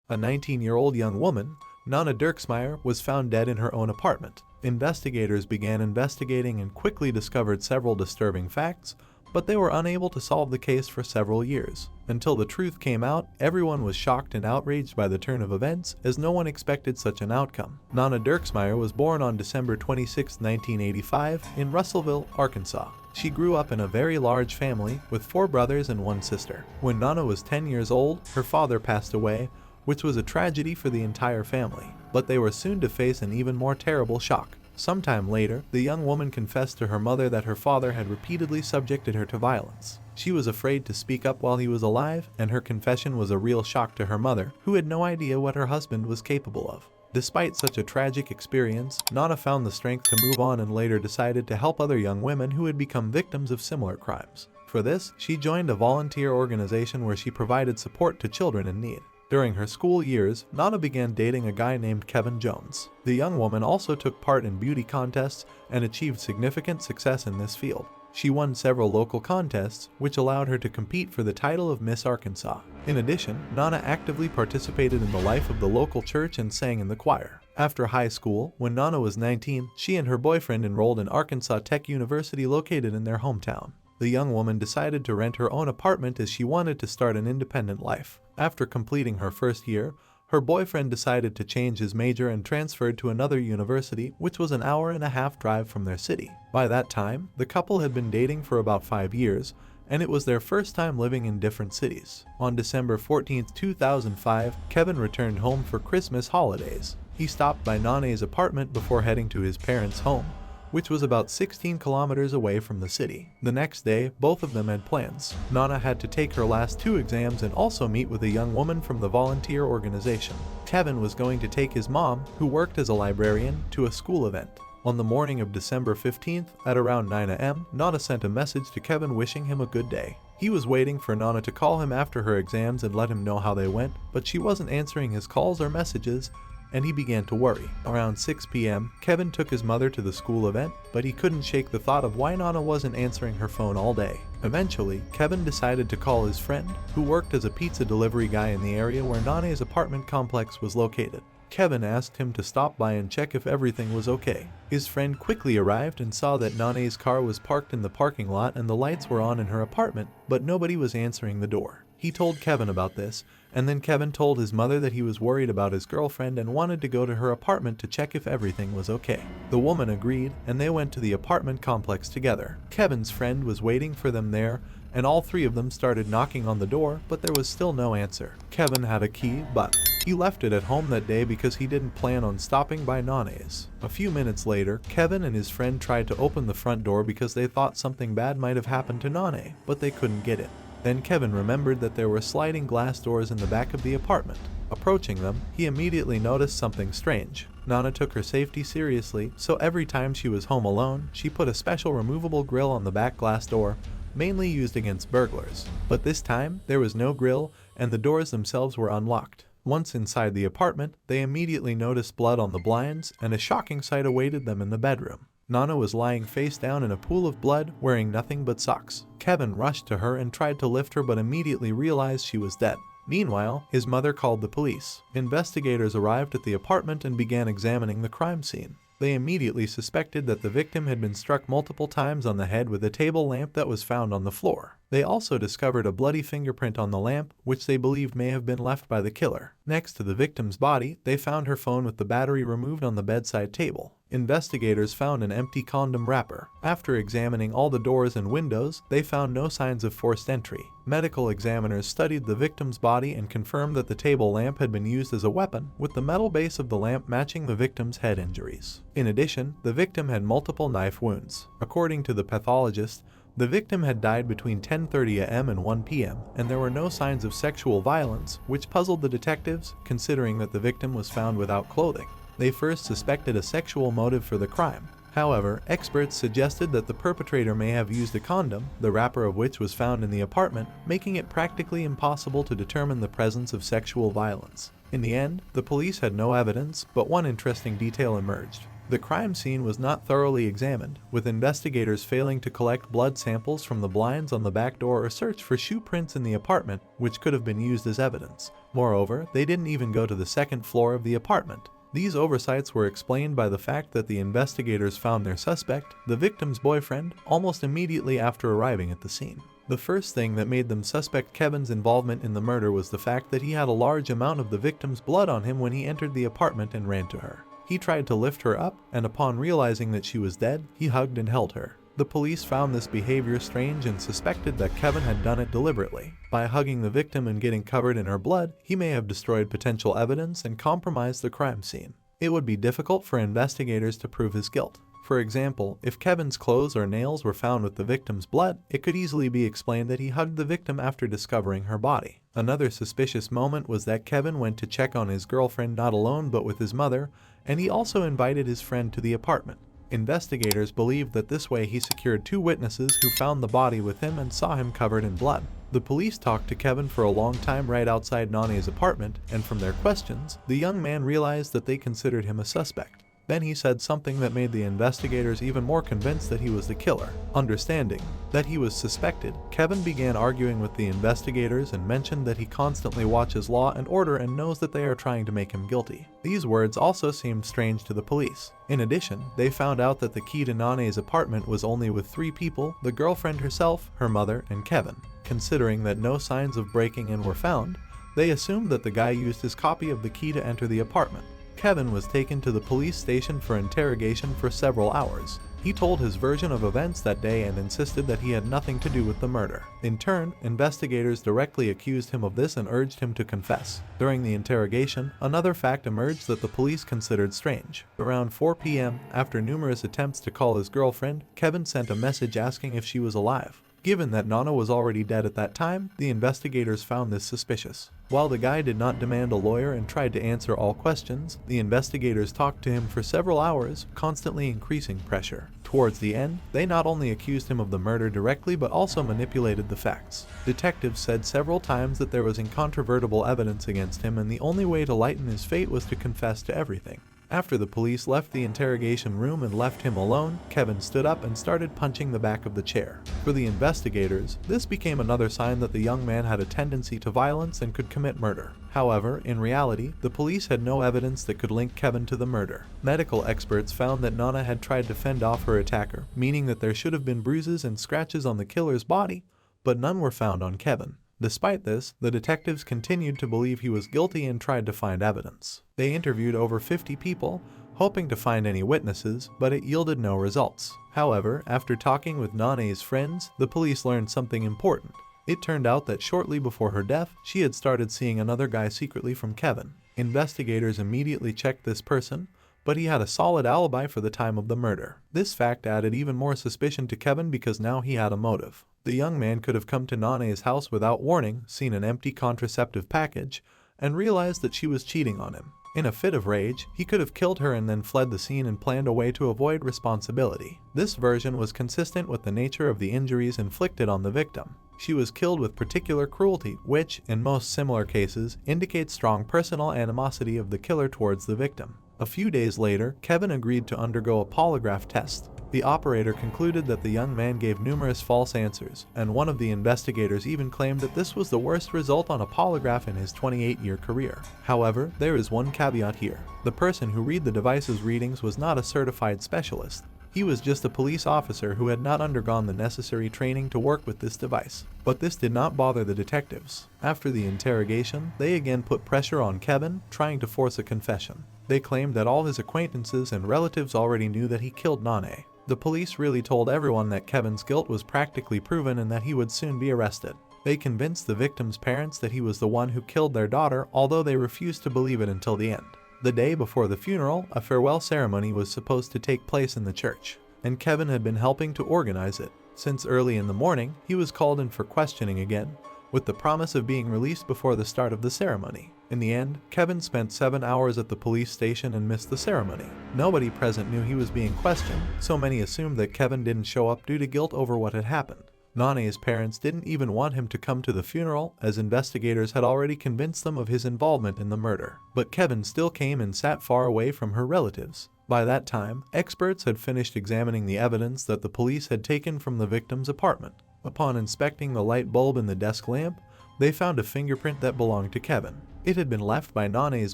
A 19-year-old young woman, Nana Dirksmeyer, was found dead in her own apartment. Investigators began investigating and quickly discovered several disturbing facts, but they were unable to solve the case for several years. Until the truth came out, everyone was shocked and outraged by the turn of events, as no one expected such an outcome. Nana Dirksmeyer was born on December 26, 1985, in Russellville, Arkansas. She grew up in a very large family with 4 brothers and 1 sister. When Nana was 10 years old, her father passed away, which was a tragedy for the entire family. But they were soon to face an even more terrible shock. Sometime later, the young woman confessed to her mother that her father had repeatedly subjected her to violence. She was afraid to speak up while he was alive, and her confession was a real shock to her mother, who had no idea what her husband was capable of. Despite such a tragic experience, Nana found the strength to move on and later decided to help other young women who had become victims of similar crimes. For this, she joined a volunteer organization where she provided support to children in need. During her school years, Nana began dating a guy named Kevin Jones. The young woman also took part in beauty contests and achieved significant success in this field. She won several local contests, which allowed her to compete for the title of Miss Arkansas. In addition, Nana actively participated in the life of the local church and sang in the choir. After high school, when Nana was 19, she and her boyfriend enrolled in Arkansas Tech University located in their hometown. The young woman decided to rent her own apartment as she wanted to start an independent life. After completing her first year, her boyfriend decided to change his major and transferred to another university, which was an hour-and-a-half drive from their city. By that time, the couple had been dating for about 5 years, and it was their first time living in different cities. On December 14, 2005, Kevin returned home for Christmas holidays. He stopped by Nana's apartment before heading to his parents' home, which was about 16 kilometers away from the city. The next day, both of them had plans. Nana had to take her last 2 exams and also meet with a young woman from the volunteer organization. Kevin was going to take his mom, who worked as a librarian, to a school event. On the morning of December 15th, at around 9 a.m., Nana sent a message to Kevin wishing him a good day. He was waiting for Nana to call him after her exams and let him know how they went, but she wasn't answering his calls or messages, and he began to worry. Around 6 p.m., Kevin took his mother to the school event, but he couldn't shake the thought of why Nana wasn't answering her phone all day. Eventually, Kevin decided to call his friend, who worked as a pizza delivery guy in the area where Nana's apartment complex was located. Kevin asked him to stop by and check if everything was okay. His friend quickly arrived and saw that Nana's car was parked in the parking lot and the lights were on in her apartment, but nobody was answering the door. He told Kevin about this, and then Kevin told his mother that he was worried about his girlfriend and wanted to go to her apartment to check if everything was okay. The woman agreed, and they went to the apartment complex together. Kevin's friend was waiting for them there, and all 3 of them started knocking on the door, but there was still no answer. Kevin had a key, but he left it at home that day because he didn't plan on stopping by Nana's. A few minutes later, Kevin and his friend tried to open the front door because they thought something bad might have happened to Nana, but they couldn't get in. Then Kevin remembered that there were sliding glass doors in the back of the apartment. Approaching them, he immediately noticed something strange. Nana took her safety seriously, so every time she was home alone, she put a special removable grill on the back glass door, mainly used against burglars. But this time, there was no grill, and the doors themselves were unlocked. Once inside the apartment, they immediately noticed blood on the blinds, and a shocking sight awaited them in the bedroom. Nana was lying face down in a pool of blood, wearing nothing but socks. Kevin rushed to her and tried to lift her but immediately realized she was dead. Meanwhile, his mother called the police. Investigators arrived at the apartment and began examining the crime scene. They immediately suspected that the victim had been struck multiple times on the head with a table lamp that was found on the floor. They also discovered a bloody fingerprint on the lamp, which they believed may have been left by the killer. Next to the victim's body, they found her phone with the battery removed on the bedside table. Investigators found an empty condom wrapper. After examining all the doors and windows, they found no signs of forced entry. Medical examiners studied the victim's body and confirmed that the table lamp had been used as a weapon, with the metal base of the lamp matching the victim's head injuries. In addition, the victim had multiple knife wounds. According to the pathologist, the victim had died between 10:30 a.m. and 1 p.m., and there were no signs of sexual violence, which puzzled the detectives, considering that the victim was found without clothing. They first suspected a sexual motive for the crime. However, experts suggested that the perpetrator may have used a condom, the wrapper of which was found in the apartment, making it practically impossible to determine the presence of sexual violence. In the end, the police had no evidence, but one interesting detail emerged. The crime scene was not thoroughly examined, with investigators failing to collect blood samples from the blinds on the back door or search for shoe prints in the apartment, which could have been used as evidence. Moreover, they didn't even go to the second floor of the apartment. These oversights were explained by the fact that the investigators found their suspect, the victim's boyfriend, almost immediately after arriving at the scene. The first thing that made them suspect Kevin's involvement in the murder was the fact that he had a large amount of the victim's blood on him when he entered the apartment and ran to her. He tried to lift her up, and upon realizing that she was dead, he hugged and held her. The police found this behavior strange and suspected that Kevin had done it deliberately. By hugging the victim and getting covered in her blood, he may have destroyed potential evidence and compromised the crime scene. It would be difficult for investigators to prove his guilt. For example, if Kevin's clothes or nails were found with the victim's blood, it could easily be explained that he hugged the victim after discovering her body. Another suspicious moment was that Kevin went to check on his girlfriend not alone but with his mother, and he also invited his friend to the apartment. Investigators believe that this way he secured 2 witnesses who found the body with him and saw him covered in blood. The police talked to Kevin for a long time right outside Nane's apartment, and from their questions, the young man realized that they considered him a suspect. Then he said something that made the investigators even more convinced that he was the killer. Understanding that he was suspected, Kevin began arguing with the investigators and mentioned that he constantly watches law and order and knows that they are trying to make him guilty. These words also seemed strange to the police. In addition, they found out that the key to Nane's apartment was only with 3 people: the girlfriend herself, her mother, and Kevin. Considering that no signs of breaking in were found, they assumed that the guy used his copy of the key to enter the apartment. Kevin was taken to the police station for interrogation for several hours. He told his version of events that day and insisted that he had nothing to do with the murder. In turn, investigators directly accused him of this and urged him to confess. During the interrogation, another fact emerged that the police considered strange. Around 4 p.m., after numerous attempts to call his girlfriend, Kevin sent a message asking if she was alive. Given that Nana was already dead at that time, the investigators found this suspicious. While the guy did not demand a lawyer and tried to answer all questions, the investigators talked to him for several hours, constantly increasing pressure. Towards the end, they not only accused him of the murder directly but also manipulated the facts. Detectives said several times that there was incontrovertible evidence against him and the only way to lighten his fate was to confess to everything. After the police left the interrogation room and left him alone, Kevin stood up and started punching the back of the chair. For the investigators, this became another sign that the young man had a tendency to violence and could commit murder. However, in reality, the police had no evidence that could link Kevin to the murder. Medical experts found that Nana had tried to fend off her attacker, meaning that there should have been bruises and scratches on the killer's body, but none were found on Kevin. Despite this, the detectives continued to believe he was guilty and tried to find evidence. They interviewed over 50 people, hoping to find any witnesses, but it yielded no results. However, after talking with Nane's friends, the police learned something important. It turned out that shortly before her death, she had started seeing another guy secretly from Kevin. Investigators immediately checked this person, but he had a solid alibi for the time of the murder. This fact added even more suspicion to Kevin because now he had a motive. The young man could have come to Nane's house without warning, seen an empty contraceptive package, and realized that she was cheating on him. In a fit of rage, he could have killed her and then fled the scene and planned a way to avoid responsibility. This version was consistent with the nature of the injuries inflicted on the victim. She was killed with particular cruelty, which, in most similar cases, indicates strong personal animosity of the killer towards the victim. A few days later, Kevin agreed to undergo a polygraph test. The operator concluded that the young man gave numerous false answers, and one of the investigators even claimed that this was the worst result on a polygraph in his 28-year career. However, there is one caveat here. The person who read the device's readings was not a certified specialist. He was just a police officer who had not undergone the necessary training to work with this device. But this did not bother the detectives. After the interrogation, they again put pressure on Kevin, trying to force a confession. They claimed that all his acquaintances and relatives already knew that he killed Nane. The police really told everyone that Kevin's guilt was practically proven and that he would soon be arrested. They convinced the victim's parents that he was the one who killed their daughter, although they refused to believe it until the end. The day before the funeral, a farewell ceremony was supposed to take place in the church, and Kevin had been helping to organize it. Since early in the morning, he was called in for questioning again, with the promise of being released before the start of the ceremony. In the end, Kevin spent 7 hours at the police station and missed the ceremony. Nobody present knew he was being questioned, so many assumed that Kevin didn't show up due to guilt over what had happened. Nane's parents didn't even want him to come to the funeral, as investigators had already convinced them of his involvement in the murder. But Kevin still came and sat far away from her relatives. By that time, experts had finished examining the evidence that the police had taken from the victim's apartment. Upon inspecting the light bulb in the desk lamp, they found a fingerprint that belonged to Kevin. It had been left by Nane's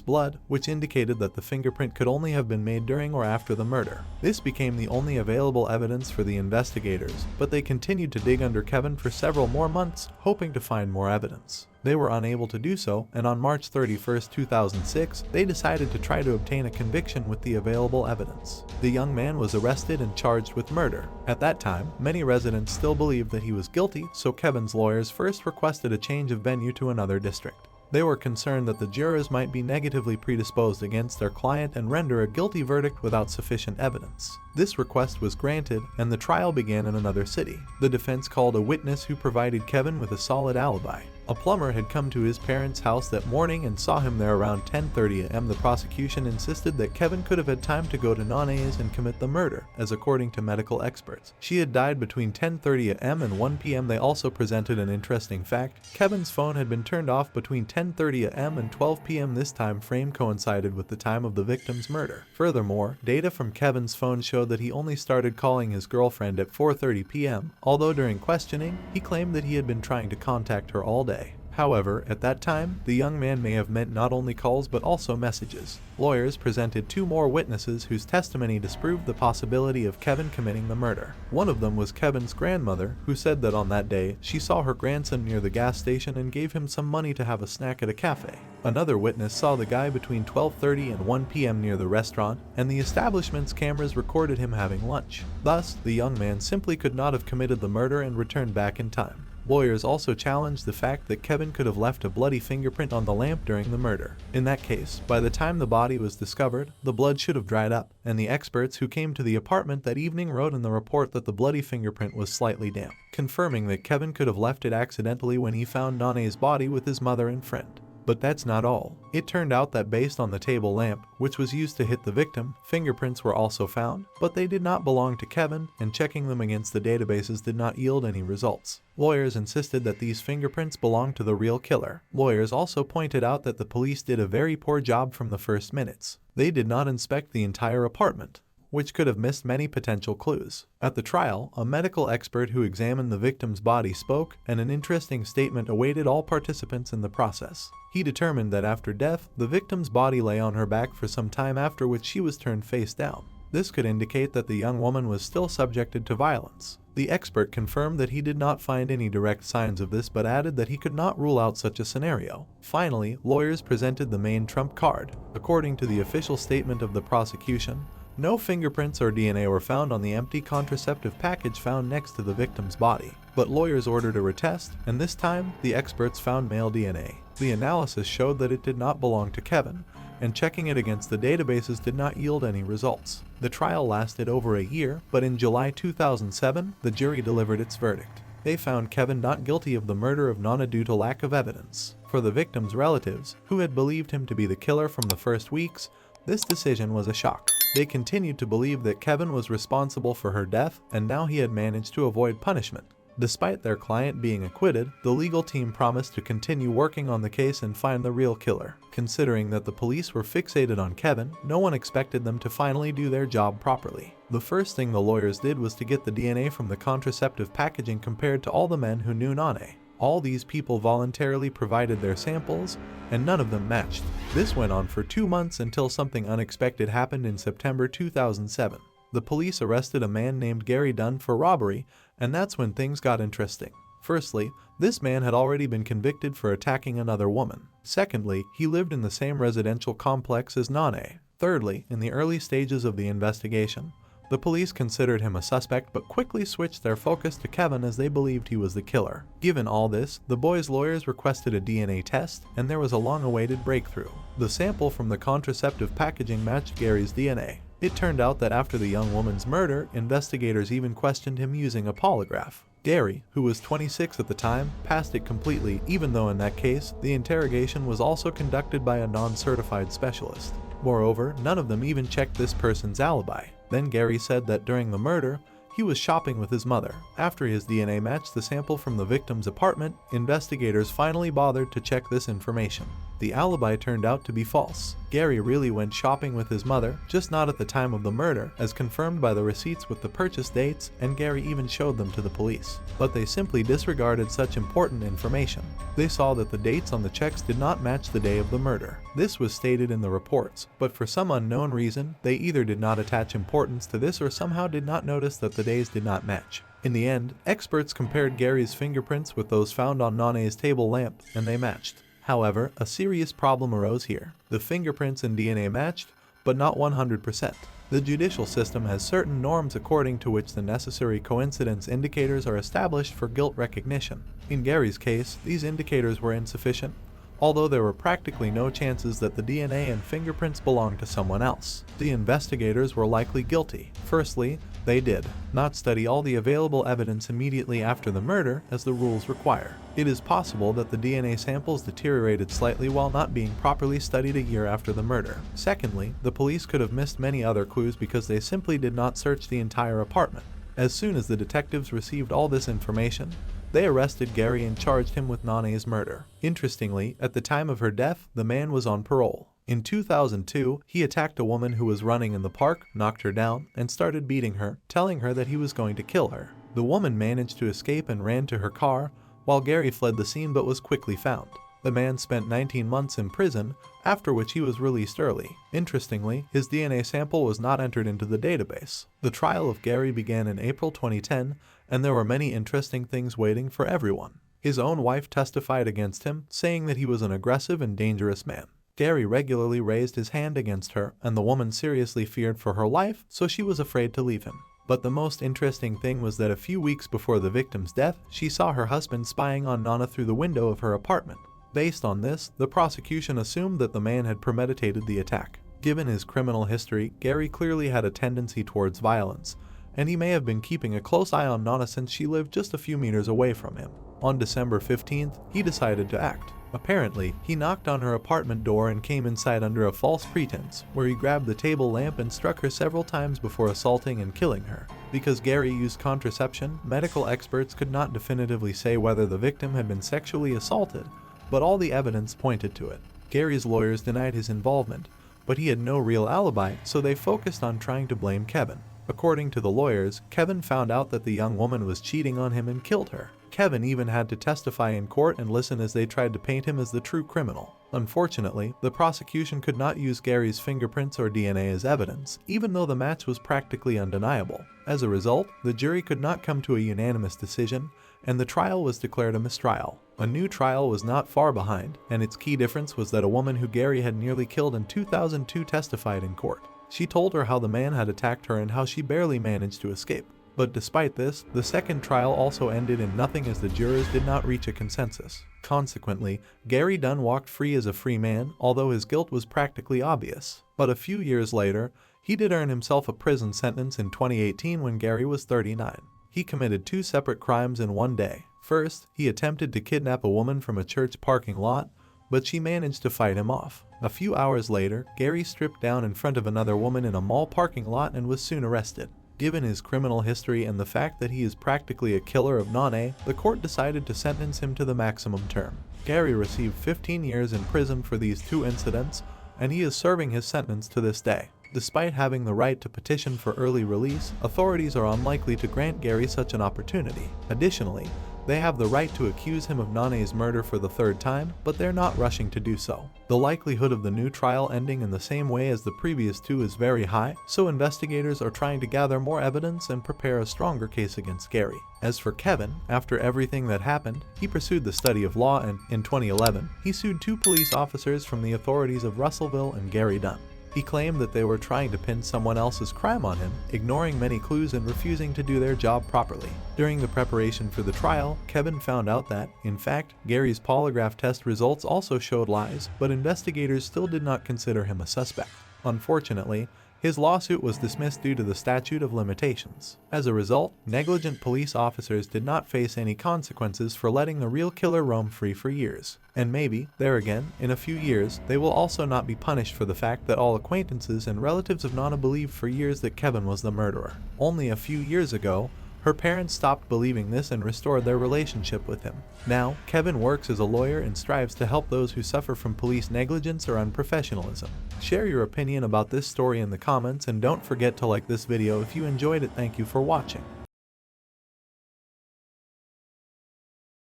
blood, which indicated that the fingerprint could only have been made during or after the murder. This became the only available evidence for the investigators, but they continued to dig under Kevin for several more months, hoping to find more evidence. They were unable to do so, and on March 31, 2006, they decided to try to obtain a conviction with the available evidence. The young man was arrested and charged with murder. At that time, many residents still believed that he was guilty, so Kevin's lawyers first requested a change of venue to another district. They were concerned that the jurors might be negatively predisposed against their client and render a guilty verdict without sufficient evidence. This request was granted, and the trial began in another city. The defense called a witness who provided Kevin with a solid alibi. A plumber had come to his parents' house that morning and saw him there around 10:30 a.m. The prosecution insisted that Kevin could have had time to go to Nane's and commit the murder, as according to medical experts, she had died between 10:30 a.m. and 1 p.m. They also presented an interesting fact. Kevin's phone had been turned off between 10:30 a.m. and 12 p.m. This time frame coincided with the time of the victim's murder. Furthermore, data from Kevin's phone showed that he only started calling his girlfriend at 4:30 p.m., although during questioning, he claimed that he had been trying to contact her all day. However, at that time, the young man may have meant not only calls but also messages. Lawyers presented two more witnesses whose testimony disproved the possibility of Kevin committing the murder. One of them was Kevin's grandmother, who said that on that day, she saw her grandson near the gas station and gave him some money to have a snack at a cafe. Another witness saw the guy between 12:30 and 1 p.m. near the restaurant, and the establishment's cameras recorded him having lunch. Thus, the young man simply could not have committed the murder and returned back in time. Lawyers also challenged the fact that Kevin could have left a bloody fingerprint on the lamp during the murder. In that case, by the time the body was discovered, the blood should have dried up, and the experts who came to the apartment that evening wrote in the report that the bloody fingerprint was slightly damp, confirming that Kevin could have left it accidentally when he found Nane's body with his mother and friend. But that's not all. It turned out that based on the table lamp, which was used to hit the victim, fingerprints were also found, but they did not belong to Kevin, and checking them against the databases did not yield any results. Lawyers insisted that these fingerprints belonged to the real killer. Lawyers also pointed out that the police did a very poor job from the first minutes. They did not inspect the entire apartment, which could have missed many potential clues. At the trial, a medical expert who examined the victim's body spoke, and an interesting statement awaited all participants in the process. He determined that after death, the victim's body lay on her back for some time, after which she was turned face down. This could indicate that the young woman was still subjected to violence. The expert confirmed that he did not find any direct signs of this, but added that he could not rule out such a scenario. Finally, lawyers presented the main trump card. According to the official statement of the prosecution, no fingerprints or DNA were found on the empty contraceptive package found next to the victim's body. But lawyers ordered a retest, and this time, the experts found male DNA. The analysis showed that it did not belong to Kevin, and checking it against the databases did not yield any results. The trial lasted over a year, but in July 2007, the jury delivered its verdict. They found Kevin not guilty of the murder of Nana due to lack of evidence. For the victim's relatives, who had believed him to be the killer from the first weeks, this decision was a shock. They continued to believe that Kevin was responsible for her death, and now he had managed to avoid punishment. Despite their client being acquitted, the legal team promised to continue working on the case and find the real killer. Considering that the police were fixated on Kevin, no one expected them to finally do their job properly. The first thing the lawyers did was to get the DNA from the contraceptive packaging compared to all the men who knew Nane. All these people voluntarily provided their samples, and none of them matched. This went on for 2 months until something unexpected happened in September 2007. The police arrested a man named Gary Dunn for robbery, and that's when things got interesting. Firstly, this man had already been convicted for attacking another woman. Secondly, he lived in the same residential complex as Nane. Thirdly, in the early stages of the investigation, the police considered him a suspect but quickly switched their focus to Kevin as they believed he was the killer. Given all this, the boys' lawyers requested a DNA test, and there was a long-awaited breakthrough. The sample from the contraceptive packaging matched Gary's DNA. It turned out that after the young woman's murder, investigators even questioned him using a polygraph. Gary, who was 26 at the time, passed it completely, even though in that case, the interrogation was also conducted by a non-certified specialist. Moreover, none of them even checked this person's alibi. Then Gary said that during the murder, he was shopping with his mother. After his DNA matched the sample from the victim's apartment, investigators finally bothered to check this information. The alibi turned out to be false. Gary really went shopping with his mother, just not at the time of the murder, as confirmed by the receipts with the purchase dates, and Gary even showed them to the police. But they simply disregarded such important information. They saw that the dates on the checks did not match the day of the murder. This was stated in the reports, but for some unknown reason, they either did not attach importance to this or somehow did not notice that the days did not match. In the end, experts compared Gary's fingerprints with those found on Nana's table lamp, and they matched. However, a serious problem arose here. The fingerprints and DNA matched, but not 100%. The judicial system has certain norms according to which the necessary coincidence indicators are established for guilt recognition. In Gary's case, these indicators were insufficient, although there were practically no chances that the DNA and fingerprints belonged to someone else. The investigators were likely guilty. Firstly, they did not study all the available evidence immediately after the murder as the rules require. It is possible that the DNA samples deteriorated slightly while not being properly studied a year after the murder. Secondly, the police could have missed many other clues because they simply did not search the entire apartment. As soon as the detectives received all this information, they arrested Gary and charged him with Nana's murder. Interestingly, at the time of her death, the man was on parole. In 2002, he attacked a woman who was running in the park, knocked her down, and started beating her, telling her that he was going to kill her. The woman managed to escape and ran to her car, while Gary fled the scene but was quickly found. The man spent 19 months in prison, after which he was released early. Interestingly, his DNA sample was not entered into the database. The trial of Gary began in April 2010, and there were many interesting things waiting for everyone. His own wife testified against him, saying that he was an aggressive and dangerous man. Gary regularly raised his hand against her, and the woman seriously feared for her life, so she was afraid to leave him. But the most interesting thing was that a few weeks before the victim's death, she saw her husband spying on Nana through the window of her apartment. Based on this, the prosecution assumed that the man had premeditated the attack. Given his criminal history, Gary clearly had a tendency towards violence, and he may have been keeping a close eye on Nana since she lived just a few meters away from him. On December 15th, he decided to act. Apparently, he knocked on her apartment door and came inside under a false pretense, where he grabbed the table lamp and struck her several times before assaulting and killing her. Because Gary used contraception, medical experts could not definitively say whether the victim had been sexually assaulted, but all the evidence pointed to it. Gary's lawyers denied his involvement, but he had no real alibi, so they focused on trying to blame Kevin. According to the lawyers, Kevin found out that the young woman was cheating on him and killed her. Kevin even had to testify in court and listen as they tried to paint him as the true criminal. Unfortunately, the prosecution could not use Gary's fingerprints or DNA as evidence, even though the match was practically undeniable. As a result, the jury could not come to a unanimous decision, and the trial was declared a mistrial. A new trial was not far behind, and its key difference was that a woman who Gary had nearly killed in 2002 testified in court. She told her how the man had attacked her and how she barely managed to escape. But despite this, the second trial also ended in nothing as the jurors did not reach a consensus. Consequently, Gary Dunn walked free as a free man, although his guilt was practically obvious. But a few years later, he did earn himself a prison sentence in 2018 when Gary was 39. He committed 2 separate crimes in one day. First, he attempted to kidnap a woman from a church parking lot, but she managed to fight him off. A few hours later, Gary stripped down in front of another woman in a mall parking lot and was soon arrested. Given his criminal history and the fact that he is practically a killer of Nana, the court decided to sentence him to the maximum term. Gary received 15 years in prison for these 2 incidents, and he is serving his sentence to this day. Despite having the right to petition for early release, authorities are unlikely to grant Gary such an opportunity. Additionally, they have the right to accuse him of Nana's murder for the 3rd time, but they're not rushing to do so. The likelihood of the new trial ending in the same way as the previous 2 is very high, so investigators are trying to gather more evidence and prepare a stronger case against Gary. As for Kevin, after everything that happened, he pursued the study of law and, in 2011, he sued 2 police officers from the authorities of Russellville and Gary Dunn. He claimed that they were trying to pin someone else's crime on him, ignoring many clues and refusing to do their job properly. During the preparation for the trial, Kevin found out that, in fact, Gary's polygraph test results also showed lies, but investigators still did not consider him a suspect. Unfortunately, his lawsuit was dismissed due to the statute of limitations. As a result, negligent police officers did not face any consequences for letting the real killer roam free for years. And maybe, there again, in a few years, they will also not be punished for the fact that all acquaintances and relatives of Nana believed for years that Kevin was the murderer. Only a few years ago, Her parents stopped believing this and restored their relationship with him. Now, Kevin works as a lawyer and strives to help those who suffer from police negligence or unprofessionalism. Share your opinion about this story in the comments and don't forget to like this video if you enjoyed it. Thank you for watching.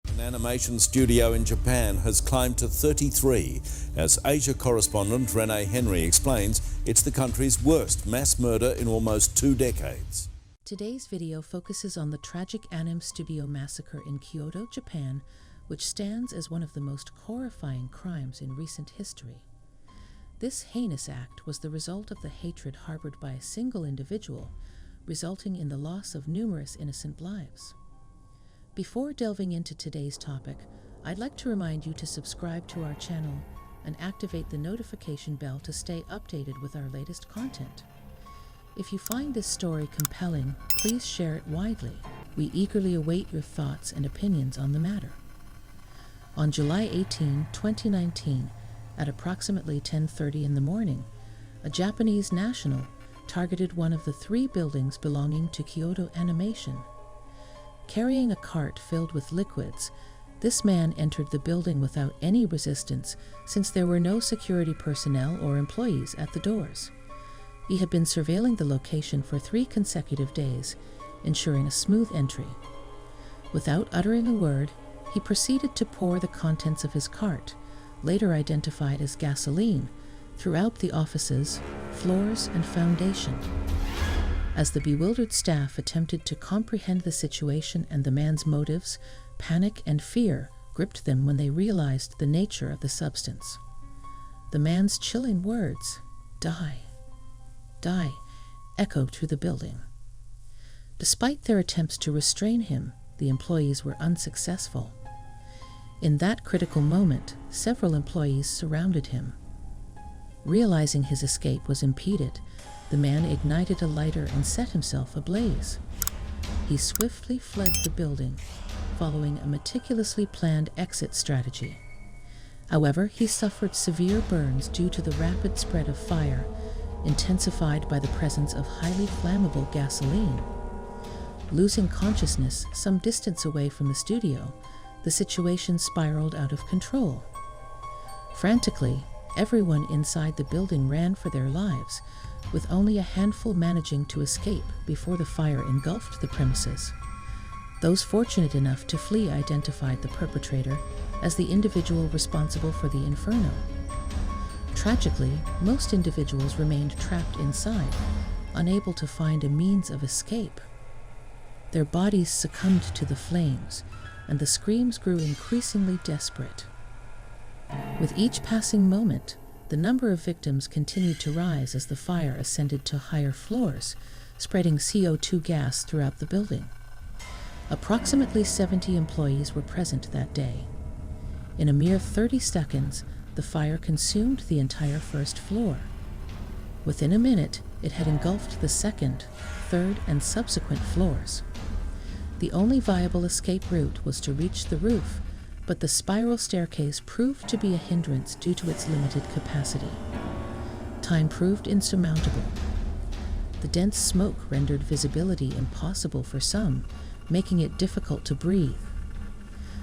An animation studio in Japan has climbed to 33. As Asia correspondent Renee Henry explains, it's the country's worst mass murder in almost 2 decades. Today's video focuses on the tragic anime studio massacre in Kyoto, Japan, which stands as one of the most horrifying crimes in recent history. This heinous act was the result of the hatred harbored by a single individual, resulting in the loss of numerous innocent lives. Before delving into today's topic, I'd like to remind you to subscribe to our channel and activate the notification bell to stay updated with our latest content. If you find this story compelling, please share it widely. We eagerly await your thoughts and opinions on the matter. On July 18, 2019, at approximately 10:30 in the morning, a Japanese national targeted one of the 3 buildings belonging to Kyoto Animation. Carrying a cart filled with liquids, this man entered the building without any resistance since there were no security personnel or employees at the doors. He had been surveilling the location for 3 consecutive days, ensuring a smooth entry. Without uttering a word, he proceeded to pour the contents of his cart, later identified as gasoline, throughout the offices, floors, and foundation. As the bewildered staff attempted to comprehend the situation and the man's motives, panic and fear gripped them when they realized the nature of the substance. The man's chilling words, "Die, die," echoed through the building. Despite their attempts to restrain him, the employees were unsuccessful. In that critical moment, several employees surrounded him. Realizing his escape was impeded, the man ignited a lighter and set himself ablaze. He swiftly fled the building, following a meticulously planned exit strategy. However, he suffered severe burns due to the rapid spread of fire, intensified by the presence of highly flammable gasoline. Losing consciousness some distance away from the studio, the situation spiraled out of control. Frantically, everyone inside the building ran for their lives, with only a handful managing to escape before the fire engulfed the premises. Those fortunate enough to flee identified the perpetrator as the individual responsible for the inferno. Tragically, most individuals remained trapped inside, unable to find a means of escape. Their bodies succumbed to the flames, and the screams grew increasingly desperate. With each passing moment, the number of victims continued to rise as the fire ascended to higher floors, spreading CO2 gas throughout the building. Approximately 70 employees were present that day. In a mere 30 seconds, the fire consumed the entire first floor. Within a minute, it had engulfed the second, third, and subsequent floors. The only viable escape route was to reach the roof, but the spiral staircase proved to be a hindrance due to its limited capacity. Time proved insurmountable. The dense smoke rendered visibility impossible for some, making it difficult to breathe.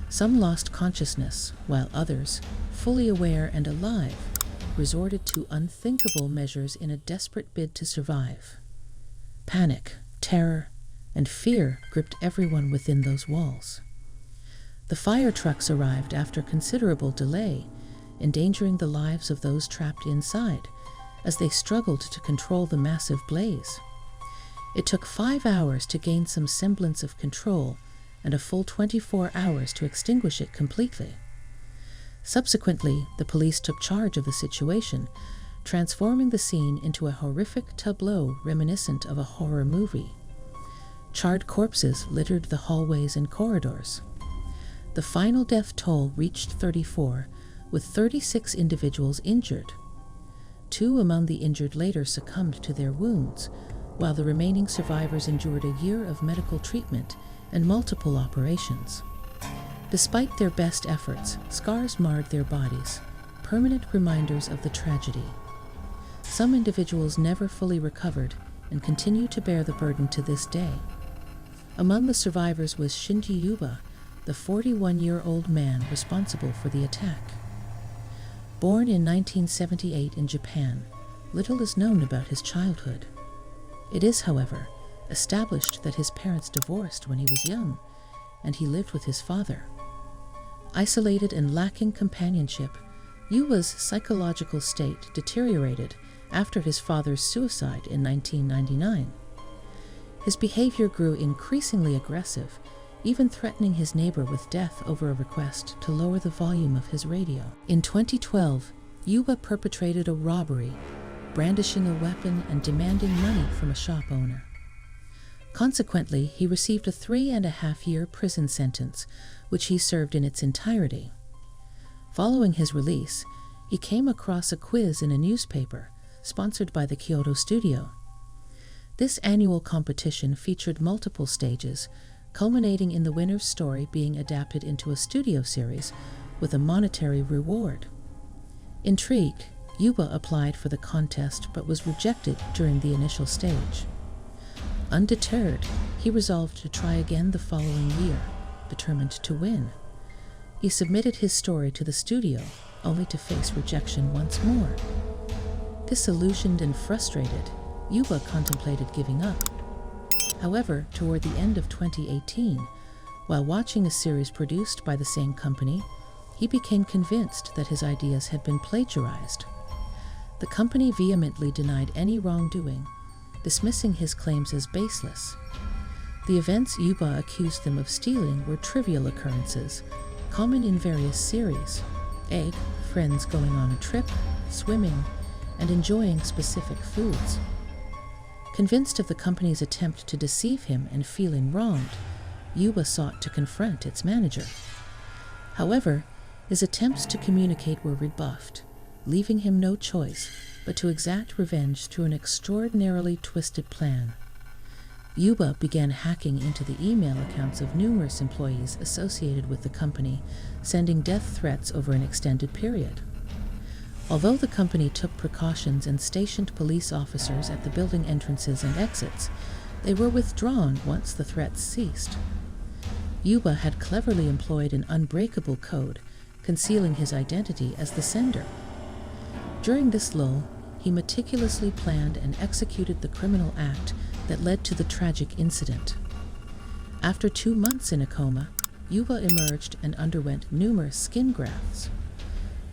Some lost consciousness, while others, fully aware and alive, resorted to unthinkable measures in a desperate bid to survive. Panic, terror, and fear gripped everyone within those walls. The fire trucks arrived after considerable delay, endangering the lives of those trapped inside, as they struggled to control the massive blaze. It took 5 hours to gain some semblance of control, and a full 24 hours to extinguish it completely. Subsequently, the police took charge of the situation, transforming the scene into a horrific tableau reminiscent of a horror movie. Charred corpses littered the hallways and corridors. The final death toll reached 34, with 36 individuals injured. 2 among the injured later succumbed to their wounds, while the remaining survivors endured a year of medical treatment and multiple operations. Despite their best efforts, scars marred their bodies, permanent reminders of the tragedy. Some individuals never fully recovered and continue to bear the burden to this day. Among the survivors was Shinji Yuba, the 41-year-old man responsible for the attack. Born in 1978 in Japan, little is known about his childhood. It is, however, established that his parents divorced when he was young, and he lived with his father. Isolated and lacking companionship, Yuba's psychological state deteriorated after his father's suicide in 1999. His behavior grew increasingly aggressive, even threatening his neighbor with death over a request to lower the volume of his radio. In 2012, Yuba perpetrated a robbery, brandishing a weapon and demanding money from a shop owner. Consequently, he received a 3.5-year prison sentence, which he served in its entirety. Following his release, he came across a quiz in a newspaper, sponsored by the Kyoto studio. This annual competition featured multiple stages, culminating in the winner's story being adapted into a studio series with a monetary reward. Intrigued, Yuba applied for the contest but was rejected during the initial stage. Undeterred, he resolved to try again the following year, determined to win. He submitted his story to the studio, only to face rejection once more. Disillusioned and frustrated, Yuba contemplated giving up. However, toward the end of 2018, while watching a series produced by the same company, he became convinced that his ideas had been plagiarized. The company vehemently denied any wrongdoing, dismissing his claims as baseless. The events Yuba accused them of stealing were trivial occurrences, common in various series: egg, friends going on a trip, swimming, and enjoying specific foods. Convinced of the company's attempt to deceive him and feeling wronged, Yuba sought to confront its manager. However, his attempts to communicate were rebuffed, leaving him no choice but to exact revenge through an extraordinarily twisted plan. Yuba began hacking into the email accounts of numerous employees associated with the company, sending death threats over an extended period. Although the company took precautions and stationed police officers at the building entrances and exits, they were withdrawn once the threats ceased. Yuba had cleverly employed an unbreakable code, concealing his identity as the sender. During this lull, he meticulously planned and executed the criminal act that led to the tragic incident. After 2 months in a coma, Yuba emerged and underwent numerous skin grafts.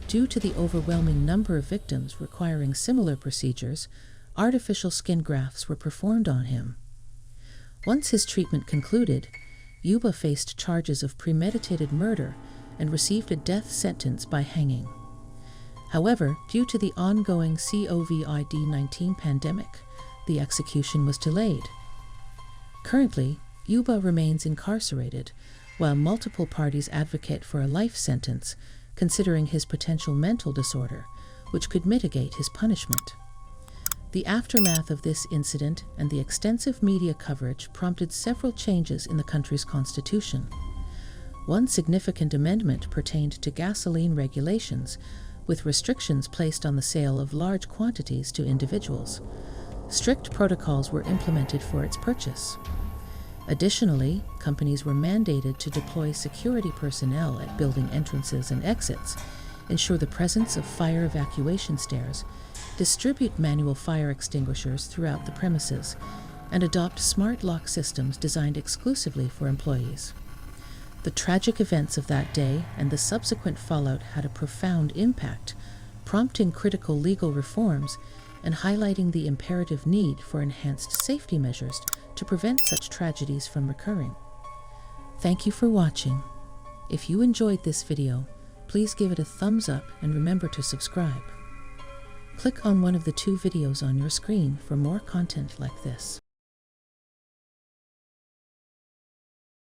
Due to the overwhelming number of victims requiring similar procedures, artificial skin grafts were performed on him. Once his treatment concluded, Yuba faced charges of premeditated murder and received a death sentence by hanging. However, due to the ongoing COVID-19 pandemic, the execution was delayed. Currently, Yuba remains incarcerated, while multiple parties advocate for a life sentence, considering his potential mental disorder, which could mitigate his punishment. The aftermath of this incident and the extensive media coverage prompted several changes in the country's constitution. One significant amendment pertained to gasoline regulations, with restrictions placed on the sale of large quantities to individuals. Strict protocols were implemented for its purchase. Additionally, companies were mandated to deploy security personnel at building entrances and exits, ensure the presence of fire evacuation stairs, distribute manual fire extinguishers throughout the premises, and adopt smart lock systems designed exclusively for employees. The tragic events of that day and the subsequent fallout had a profound impact, prompting critical legal reforms and highlighting the imperative need for enhanced safety measures to prevent such tragedies from recurring. Thank you for watching. If you enjoyed this video, please give it a thumbs up and remember to subscribe. Click on one of the 2 videos on your screen for more content like this.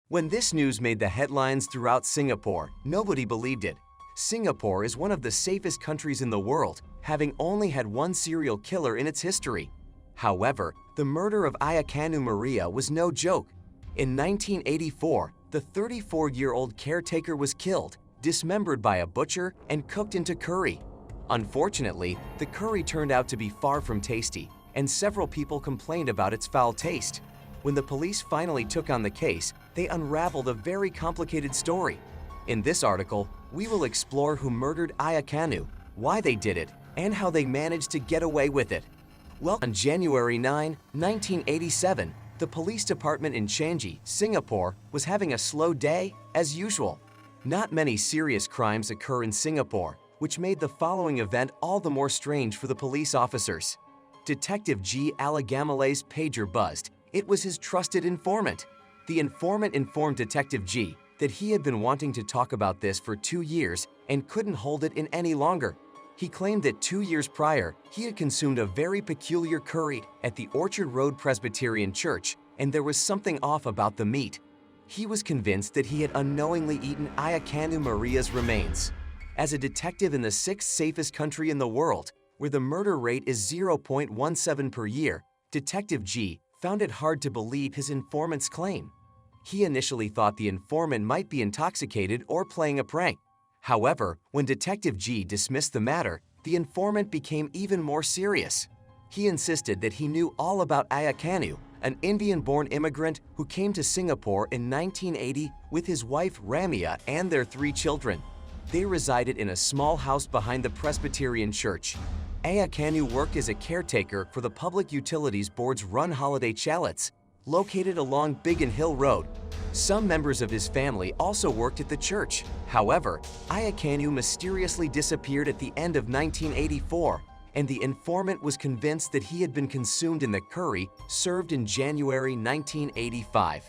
When this news made the headlines throughout Singapore, nobody believed it. Singapore is one of the safest countries in the world, having only had one serial killer in its history. However, the murder of Ayakanu Maria was no joke. In 1984, the 34-year-old caretaker was killed, dismembered by a butcher, and cooked into curry. Unfortunately, the curry turned out to be far from tasty, and several people complained about its foul taste. when the police finally took on the case, they unraveled a very complicated story. In this article, we will explore who murdered Aya Kanu, why they did it, and how they managed to get away with it. Well, on January 9, 1987, the police department in Changi, Singapore, was having a slow day as usual. Not many serious crimes occur in Singapore, which made the following event all the more strange for the police officers. Detective G. Alagamale's pager buzzed. It was his trusted informant. The informant informed Detective G that he had been wanting to talk about this for 2 years and couldn't hold it in any longer. He claimed that 2 years prior, he had consumed a very peculiar curry at the Orchard Road Presbyterian Church, and there was something off about the meat. He was convinced that he had unknowingly eaten Aya Kanu Maria's remains. As a detective in the 6th safest country in the world, where the murder rate is 0.17 per year, Detective G found it hard to believe his informant's claim. He initially thought the informant might be intoxicated or playing a prank. However, when Detective G dismissed the matter, the informant became even more serious. He insisted that he knew all about Aya Kanu, an Indian-born immigrant who came to Singapore in 1980 with his wife Ramia and their 3 children. They resided in a small house behind the Presbyterian Church. Aya Kanu worked as a caretaker for the Public Utilities Board's run holiday chalets, located along Biggin Hill Road. Some members of his family also worked at the church. However, Aya Kanu mysteriously disappeared at the end of 1984, and the informant was convinced that he had been consumed in the curry served in January 1985.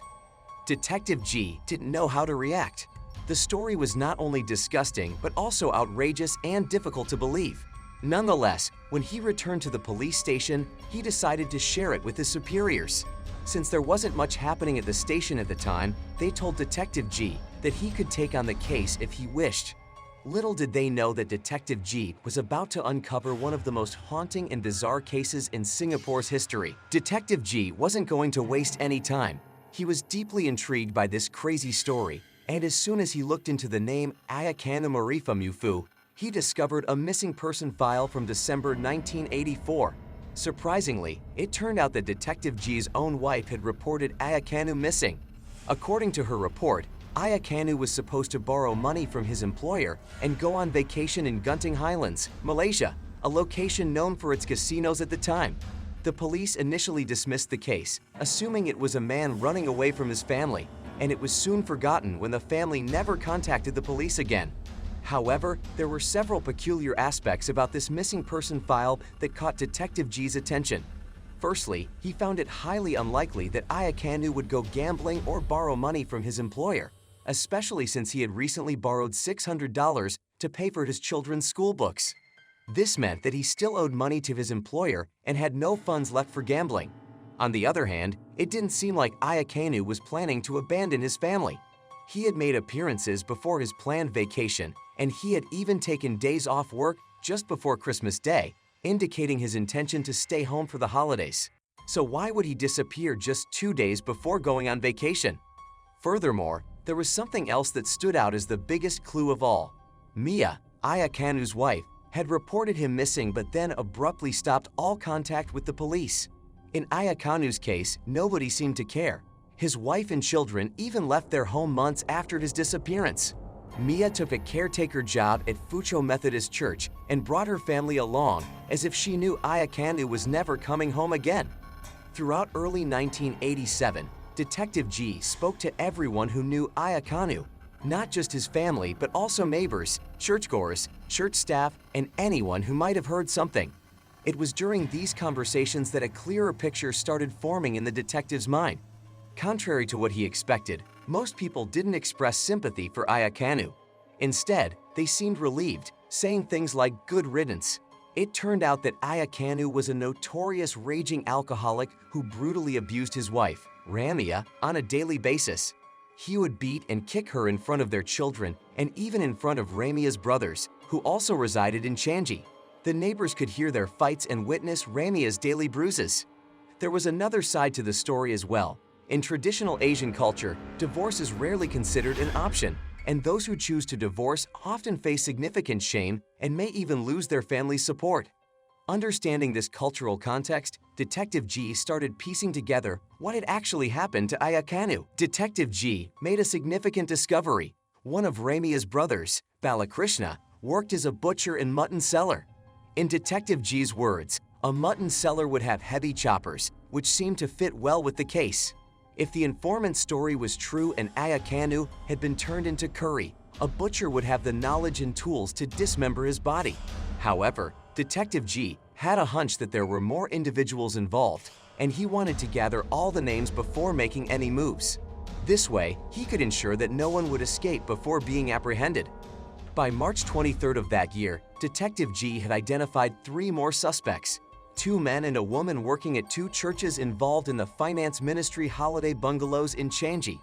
Detective G didn't know how to react. The story was not only disgusting, but also outrageous and difficult to believe. Nonetheless, when he returned to the police station, he decided to share it with his superiors. Since there wasn't much happening at the station at the time, they told Detective G that he could take on the case if he wished. Little did they know that Detective G was about to uncover one of the most haunting and bizarre cases in Singapore's history. Detective G wasn't going to waste any time. He was deeply intrigued by this crazy story, and as soon as he looked into the name Aya Kanu Marifa Mufu, he discovered a missing person file from December 1984. Surprisingly, it turned out that Detective G's own wife had reported Aya Kanu missing. According to her report, Aya Kanu was supposed to borrow money from his employer and go on vacation in Genting Highlands, Malaysia, a location known for its casinos at the time. The police initially dismissed the case, assuming it was a man running away from his family, and it was soon forgotten when the family never contacted the police again. However, there were several peculiar aspects about this missing person file that caught Detective G's attention. Firstly, he found it highly unlikely that Aya Kanu would go gambling or borrow money from his employer, especially since he had recently borrowed $600 to pay for his children's school books. This meant that he still owed money to his employer and had no funds left for gambling. On the other hand, it didn't seem like Aya Kanu was planning to abandon his family. He had made appearances before his planned vacation, and he had even taken days off work just before Christmas Day, indicating his intention to stay home for the holidays. So why would he disappear just 2 days before going on vacation? Furthermore, there was something else that stood out as the biggest clue of all. Mia, Aya Kanu's wife, had reported him missing but then abruptly stopped all contact with the police. In Aya Kanu's case, nobody seemed to care. His wife and children even left their home months after his disappearance. Mia took a caretaker job at Fucho Methodist Church and brought her family along as if she knew Aya Kanu was never coming home again. Throughout early 1987, Detective G spoke to everyone who knew Aya Kanu, not just his family but also neighbors, churchgoers, church staff, and anyone who might have heard something. It was during these conversations that a clearer picture started forming in the detective's mind. Contrary to what he expected, most people didn't express sympathy for Aya Kanu. Instead, they seemed relieved, saying things like "good riddance." It turned out that Aya Kanu was a notorious raging alcoholic who brutally abused his wife, Ramia, on a daily basis. He would beat and kick her in front of their children and even in front of Ramia's brothers, who also resided in Changi. The neighbors could hear their fights and witness Ramia's daily bruises. There was another side to the story as well. In traditional Asian culture, divorce is rarely considered an option, and those who choose to divorce often face significant shame and may even lose their family's support. Understanding this cultural context, Detective G started piecing together what had actually happened to Ayakanu. Detective G made a significant discovery. One of Ramia's brothers, Balakrishna, worked as a butcher and mutton seller. In Detective G's words, a mutton seller would have heavy choppers, which seemed to fit well with the case. If the informant's story was true and Ayakanu had been turned into curry, a butcher would have the knowledge and tools to dismember his body. However, Detective G had a hunch that there were more individuals involved, and he wanted to gather all the names before making any moves. This way, he could ensure that no one would escape before being apprehended. By March 23rd of that year, Detective G had identified 3 more suspects: 2 men and a woman working at 2 churches involved in the finance ministry holiday bungalows in Changi.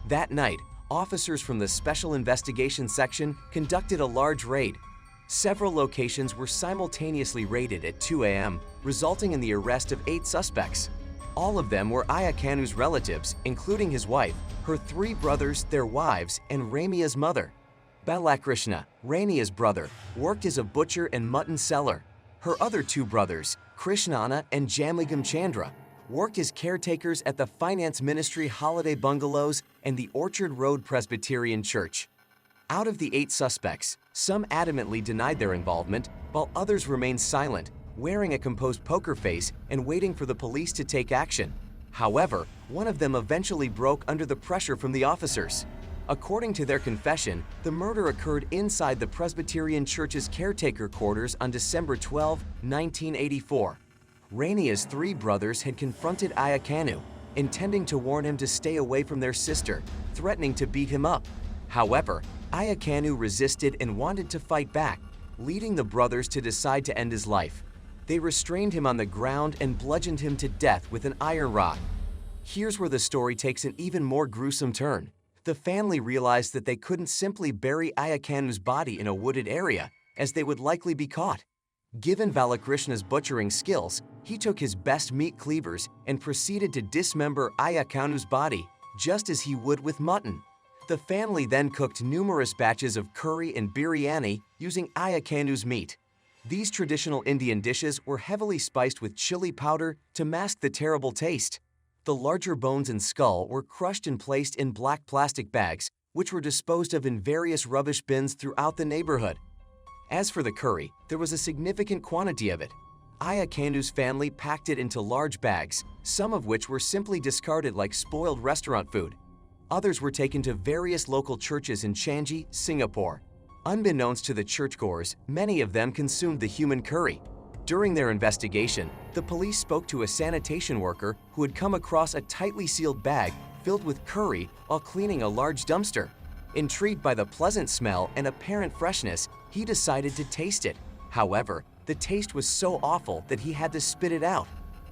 That night, officers from the Special Investigations Section conducted a large raid. Several locations were simultaneously raided at 2 a.m., resulting in the arrest of 8 suspects. All of them were Ayakanu's relatives, including his wife, her 3 brothers, their wives, and Ramia's mother. Balakrishna, Ramia's brother, worked as a butcher and mutton seller. Her other 2 brothers, Krishnana and Jamligam Chandra, worked as caretakers at the Finance Ministry Holiday Bungalows and the Orchard Road Presbyterian Church. Out of the 8 suspects, some adamantly denied their involvement, while others remained silent, wearing a composed poker face and waiting for the police to take action. However, one of them eventually broke under the pressure from the officers. According to their confession, the murder occurred inside the Presbyterian Church's caretaker quarters on December 12, 1984. Ramia's 3 brothers had confronted Ayakanu, intending to warn him to stay away from their sister, threatening to beat him up. However, Ayakanu resisted and wanted to fight back, leading the brothers to decide to end his life. They restrained him on the ground and bludgeoned him to death with an iron rod. Here's where the story takes an even more gruesome turn. The family realized that they couldn't simply bury Ayakanu's body in a wooded area, as they would likely be caught. Given Balakrishna's butchering skills, he took his best meat cleavers and proceeded to dismember Ayakanu's body, just as he would with mutton. The family then cooked numerous batches of curry and biryani using Ayakanu's meat. These traditional Indian dishes were heavily spiced with chili powder to mask the terrible taste. The larger bones and skull were crushed and placed in black plastic bags, which were disposed of in various rubbish bins throughout the neighborhood. As for the curry, there was a significant quantity of it. Ayakanu's family packed it into large bags, some of which were simply discarded like spoiled restaurant food. Others were taken to various local churches in Changi, Singapore. Unbeknownst to the churchgoers, many of them consumed the human curry. During their investigation, the police spoke to a sanitation worker who had come across a tightly sealed bag filled with curry while cleaning a large dumpster. Intrigued by the pleasant smell and apparent freshness, he decided to taste it. However, the taste was so awful that he had to spit it out.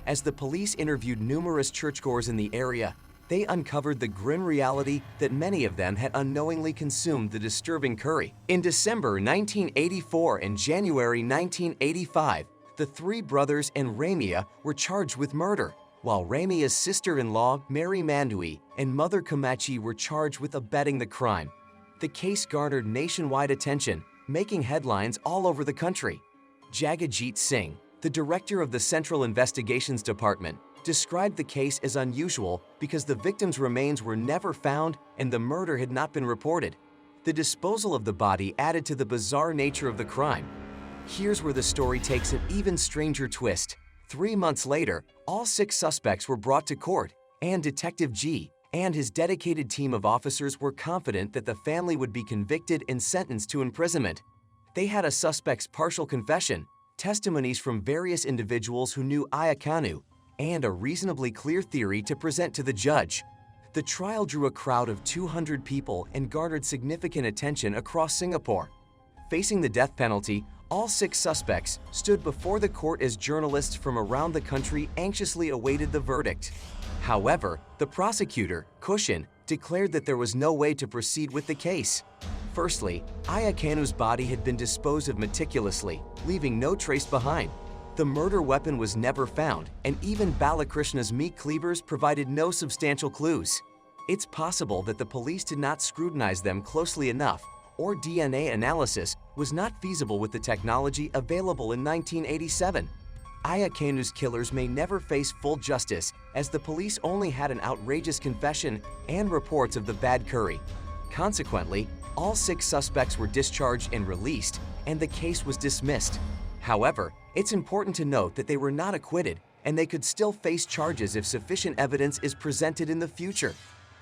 As the police interviewed numerous churchgoers in the area, they uncovered the grim reality that many of them had unknowingly consumed the disturbing curry. In December 1984 and January 1985, the 3 brothers and Ramia were charged with murder, while Ramia's sister-in-law, Mary Mandui, and mother Kamachi were charged with abetting the crime. The case garnered nationwide attention, making headlines all over the country. Jagjit Singh, the director of the Central Investigations Department, described the case as unusual because the victim's remains were never found and the murder had not been reported. The disposal of the body added to the bizarre nature of the crime. Here's where the story takes an even stranger twist. 3 months later, all 6 suspects were brought to court, and Detective G and his dedicated team of officers were confident that the family would be convicted and sentenced to imprisonment. They had a suspect's partial confession, testimonies from various individuals who knew Ayakanu, and a reasonably clear theory to present to the judge. The trial drew a crowd of 200 people and garnered significant attention across Singapore. Facing the death penalty, all 6 suspects stood before the court as journalists from around the country anxiously awaited the verdict. However, the prosecutor, Kushin, declared that there was no way to proceed with the case. Firstly, Ayakanu's body had been disposed of meticulously, leaving no trace behind. The murder weapon was never found, and even Balakrishna's meat cleavers provided no substantial clues. It's possible that the police did not scrutinize them closely enough, or DNA analysis was not feasible with the technology available in 1987. Ayakanu's killers may never face full justice, as the police only had an outrageous confession and reports of the bad curry. Consequently, all 6 suspects were discharged and released, and the case was dismissed. However, it's important to note that they were not acquitted, and they could still face charges if sufficient evidence is presented in the future.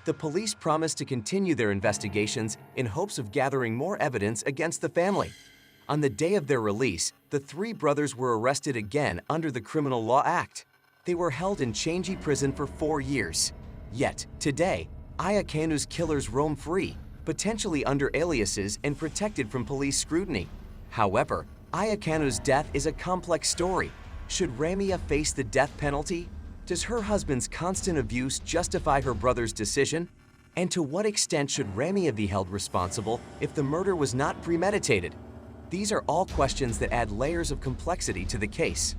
The police promised to continue their investigations in hopes of gathering more evidence against the family. On the day of their release, the 3 brothers were arrested again under the Criminal Law Act. They were held in Changi prison for 4 years. Yet, today, Ayakanu's killers roam free, potentially under aliases and protected from police scrutiny. However, Ayakanu's death is a complex story. Should Ramia face the death penalty? Does her husband's constant abuse justify her brother's decision? And to what extent should Ramia be held responsible if the murder was not premeditated? These are all questions that add layers of complexity to the case.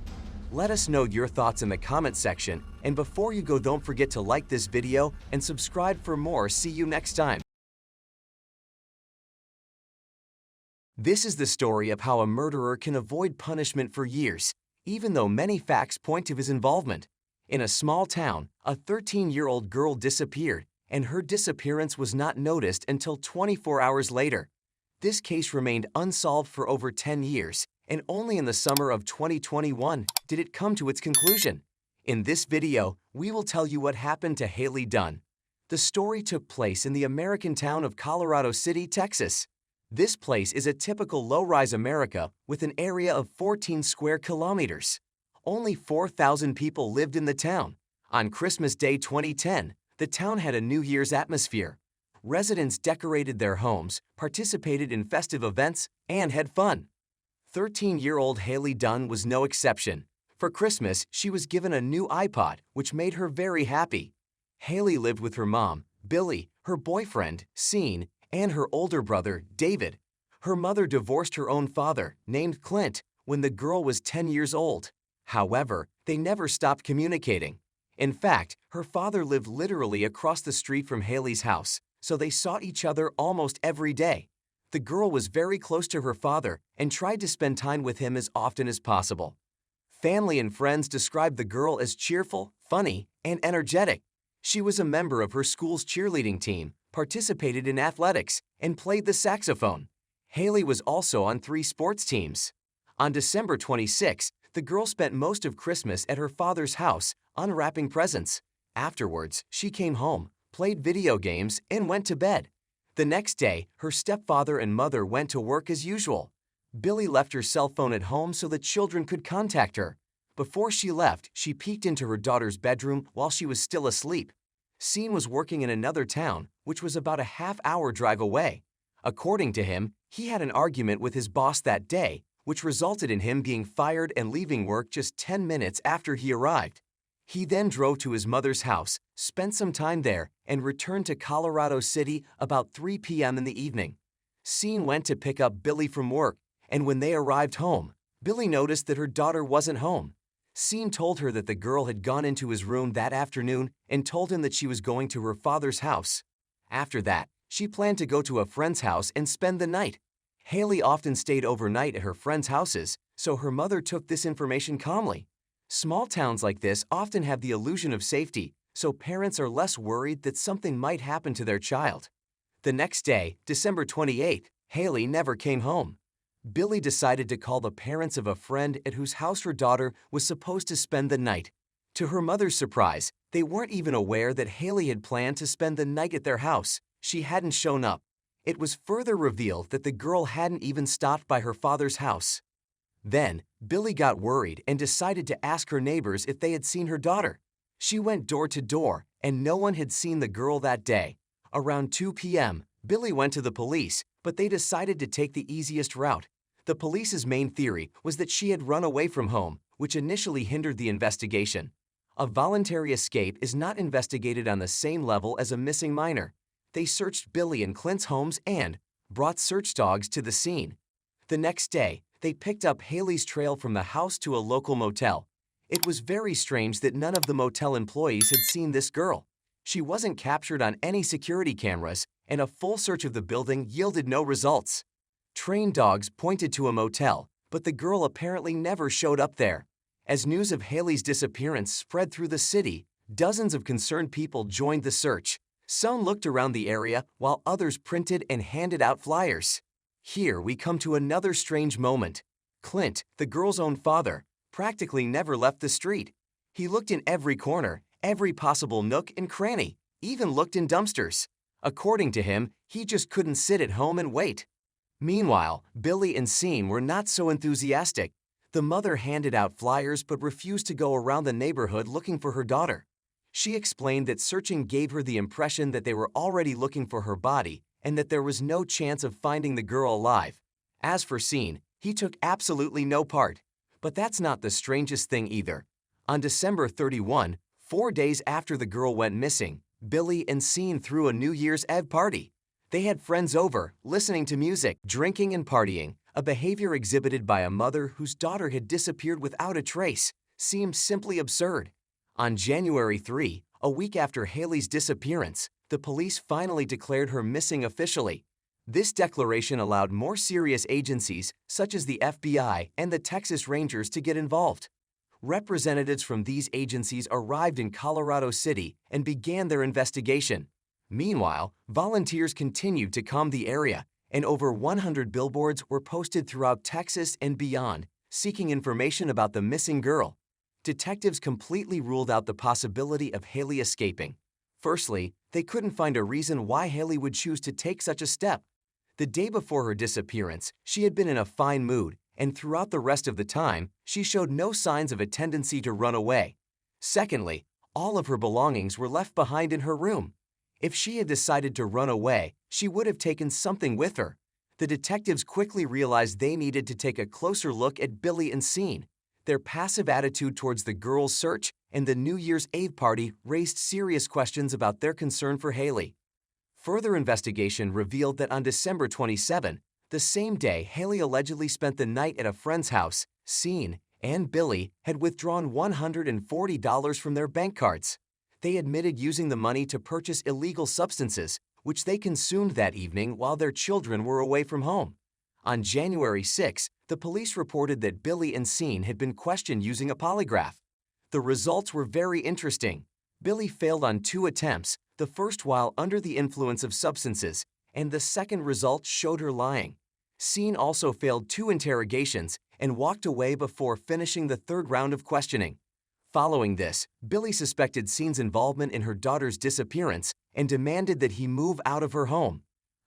Let us know your thoughts in the comment section, and before you go, don't forget to like this video and subscribe for more. See you next time. This is the story of how a murderer can avoid punishment for years, even though many facts point to his involvement. In a small town, a 13-year-old girl disappeared, and her disappearance was not noticed until 24 hours later. This case remained unsolved for over 10 years, and only in the summer of 2021 did it come to its conclusion. In this video, we will tell you what happened to Haley Dunn. The story took place in the American town of Colorado City, Texas. This place is a typical low-rise America with an area of 14 square kilometers. Only 4,000 people lived in the town. On Christmas Day 2010, the town had a New Year's atmosphere. Residents decorated their homes, participated in festive events, and had fun. 13-year-old Haley Dunn was no exception. For Christmas, she was given a new iPod, which made her very happy. Haley lived with her mom, Billy, her boyfriend, Sean, and her older brother, David. Her mother divorced her own father, named Clint, when the girl was 10 years old. However, they never stopped communicating. In fact, her father lived literally across the street from Haley's house, so they saw each other almost every day. The girl was very close to her father and tried to spend time with him as often as possible. Family and friends described the girl as cheerful, funny, and energetic. She was a member of her school's cheerleading team, participated in athletics, and played the saxophone. Haley was also on 3 sports teams. On December 26, the girl spent most of Christmas at her father's house, unwrapping presents. Afterwards, she came home, played video games, and went to bed. The next day, her stepfather and mother went to work as usual. Billy left her cell phone at home so the children could contact her. Before she left, she peeked into her daughter's bedroom while she was still asleep. Sean was working in another town, which was about a half-hour drive away. According to him, he had an argument with his boss that day, which resulted in him being fired and leaving work just 10 minutes after he arrived. He then drove to his mother's house, spent some time there, and returned to Colorado City about 3 p.m. in the evening. Sean went to pick up Billy from work, and when they arrived home, Billy noticed that her daughter wasn't home. Sean told her that the girl had gone into his room that afternoon and told him that she was going to her father's house. After that, she planned to go to a friend's house and spend the night. Haley often stayed overnight at her friends' houses, so her mother took this information calmly. Small towns like this often have the illusion of safety, so parents are less worried that something might happen to their child. The next day, December 28th, Haley never came home. Billy decided to call the parents of a friend at whose house her daughter was supposed to spend the night. To her mother's surprise, they weren't even aware that Haley had planned to spend the night at their house. She hadn't shown up. It was further revealed that the girl hadn't even stopped by her father's house. Then, Billy got worried and decided to ask her neighbors if they had seen her daughter. She went door to door, and no one had seen the girl that day. Around 2 p.m., Billy went to the police, but they decided to take the easiest route. The police's main theory was that she had run away from home, which initially hindered the investigation. A voluntary escape is not investigated on the same level as a missing minor. They searched Billy and Clint's homes and brought search dogs to the scene. The next day, they picked up Haley's trail from the house to a local motel. It was very strange that none of the motel employees had seen this girl. She wasn't captured on any security cameras, and a full search of the building yielded no results. Trained dogs pointed to a motel, but the girl apparently never showed up there. As news of Haley's disappearance spread through the city, dozens of concerned people joined the search. Some looked around the area while others printed and handed out flyers. Here we come to another strange moment. Clint, the girl's own father, practically never left the street. He looked in every corner, every possible nook and cranny, even looked in dumpsters. According to him, he just couldn't sit at home and wait. Meanwhile, Billy and Sean were not so enthusiastic. The mother handed out flyers but refused to go around the neighborhood looking for her daughter. She explained that searching gave her the impression that they were already looking for her body and that there was no chance of finding the girl alive. As for Sean, he took absolutely no part. But that's not the strangest thing either. On December 31, 4 days after the girl went missing, Billy and Sean threw a New Year's Eve party. They had friends over, listening to music, drinking and partying, a behavior exhibited by a mother whose daughter had disappeared without a trace seemed simply absurd. On January 3, a week after Haley's disappearance, the police finally declared her missing officially. This declaration allowed more serious agencies, such as the FBI and the Texas Rangers, to get involved. Representatives from these agencies arrived in Colorado City and began their investigation. Meanwhile, volunteers continued to calm the area, and over 100 billboards were posted throughout Texas and beyond, seeking information about the missing girl. Detectives completely ruled out the possibility of Haley escaping. Firstly, they couldn't find a reason why Haley would choose to take such a step. The day before her disappearance, she had been in a fine mood, and throughout the rest of the time, she showed no signs of a tendency to run away. Secondly, all of her belongings were left behind in her room. If she had decided to run away, she would have taken something with her. The detectives quickly realized they needed to take a closer look at Billy and Sean. Their passive attitude towards the girl's search and the New Year's Eve party raised serious questions about their concern for Haley. Further investigation revealed that on December 27, the same day Haley allegedly spent the night at a friend's house, Sean and Billy had withdrawn $140 from their bank cards. They admitted using the money to purchase illegal substances, which they consumed that evening while their children were away from home. On January 6, the police reported that Billy and Sean had been questioned using a polygraph. The results were very interesting. Billy failed on 2 attempts, the first while under the influence of substances, and the second result showed her lying. Sean also failed 2 interrogations and walked away before finishing the 3rd round of questioning. Following this, Billy suspected Sean's involvement in her daughter's disappearance and demanded that he move out of her home.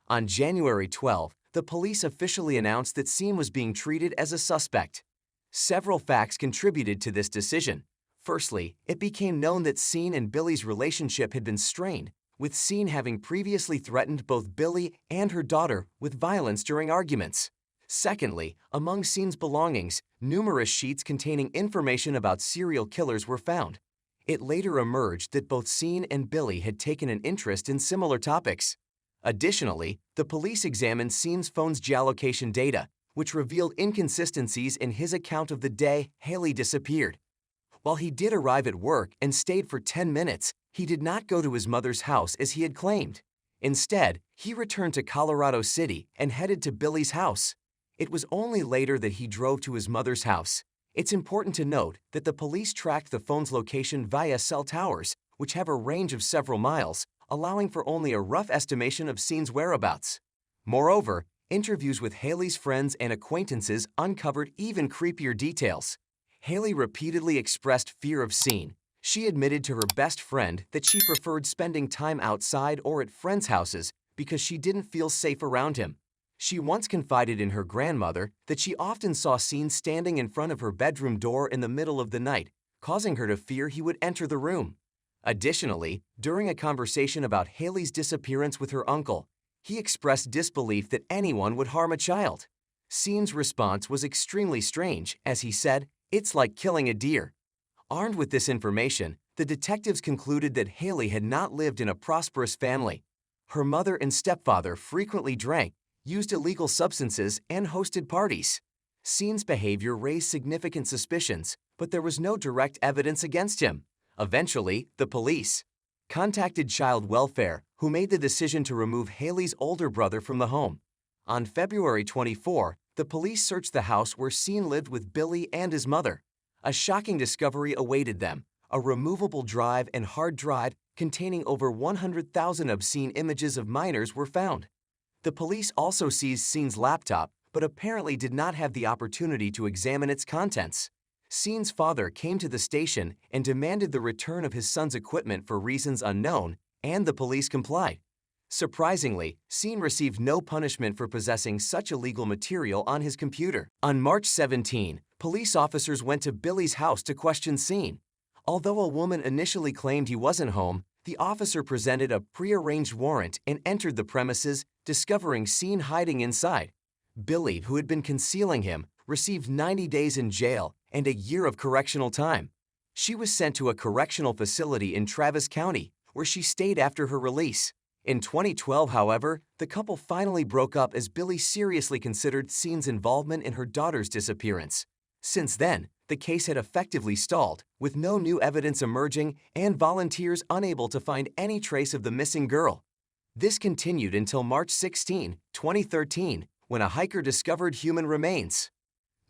On January 12, the police officially announced that Sean was being treated as a suspect. Several facts contributed to this decision. Firstly, it became known that Sean and Billy's relationship had been strained, with Sean having previously threatened both Billy and her daughter with violence during arguments. Secondly, among Sean's belongings, numerous sheets containing information about serial killers were found. It later emerged that both Sean and Billy had taken an interest in similar topics. Additionally, the police examined Sean's phone's geolocation data, which revealed inconsistencies in his account of the day Haley disappeared. While he did arrive at work and stayed for 10 minutes, he did not go to his mother's house as he had claimed. Instead, he returned to Colorado City and headed to Billy's house. It was only later that he drove to his mother's house. It's important to note that the police tracked the phone's location via cell towers, which have a range of several miles, allowing for only a rough estimation of Sean's whereabouts. Moreover, interviews with Haley's friends and acquaintances uncovered even creepier details. Haley repeatedly expressed fear of Sean. She admitted to her best friend that she preferred spending time outside or at friends' houses because she didn't feel safe around him. She once confided in her grandmother that she often saw Sean standing in front of her bedroom door in the middle of the night, causing her to fear he would enter the room. Additionally, during a conversation about Haley's disappearance with her uncle, he expressed disbelief that anyone would harm a child. Sean's response was extremely strange, as he said, "It's like killing a deer." Armed with this information, the detectives concluded that Haley had not lived in a prosperous family. Her mother and stepfather frequently drank, used illegal substances, and hosted parties. Sean's behavior raised significant suspicions, but there was no direct evidence against him. Eventually, the police contacted Child Welfare, who made the decision to remove Haley's older brother from the home. On February 24, the police searched the house where Sean lived with Billy and his mother. A shocking discovery awaited them. A removable drive and hard drive containing over 100,000 obscene images of minors were found. The police also seized Seen's laptop, but apparently did not have the opportunity to examine its contents. Seen's father came to the station and demanded the return of his son's equipment for reasons unknown, and the police complied. Surprisingly, Seen received no punishment for possessing such illegal material on his computer. On March 17, police officers went to Billy's house to question Seen. Although a woman initially claimed he wasn't home, the officer presented a prearranged warrant and entered the premises, discovering Seen hiding inside. Billy, who had been concealing him, received 90 days in jail and a year of correctional time. She was sent to a correctional facility in Travis County, where she stayed after her release. In 2012, however, the couple finally broke up as Billy seriously considered Seen's involvement in her daughter's disappearance. Since then, the case had effectively stalled, with no new evidence emerging and volunteers unable to find any trace of the missing girl. This continued until March 16, 2013, when a hiker discovered human remains.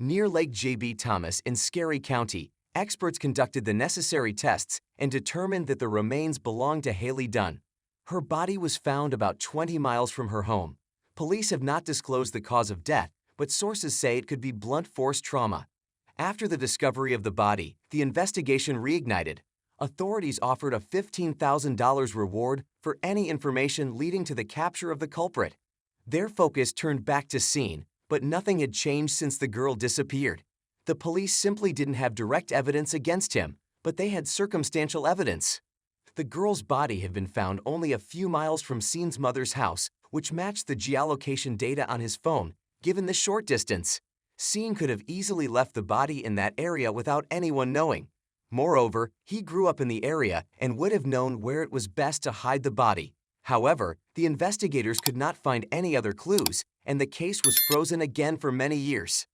Near Lake J.B. Thomas in Scary County, experts conducted the necessary tests and determined that the remains belonged to Haley Dunn. Her body was found about 20 miles from her home. Police have not disclosed the cause of death, but sources say it could be blunt force trauma. After the discovery of the body, the investigation reignited. Authorities offered a $15,000 reward for any information leading to the capture of the culprit. Their focus turned back to Seen, but nothing had changed since the girl disappeared. The police simply didn't have direct evidence against him, but they had circumstantial evidence. The girl's body had been found only a few miles from Seen's mother's house, which matched the geolocation data on his phone, given the short distance. Seen could have easily left the body in that area without anyone knowing. Moreover, he grew up in the area and would have known where it was best to hide the body. However, the investigators could not find any other clues, and the case was frozen again for many years.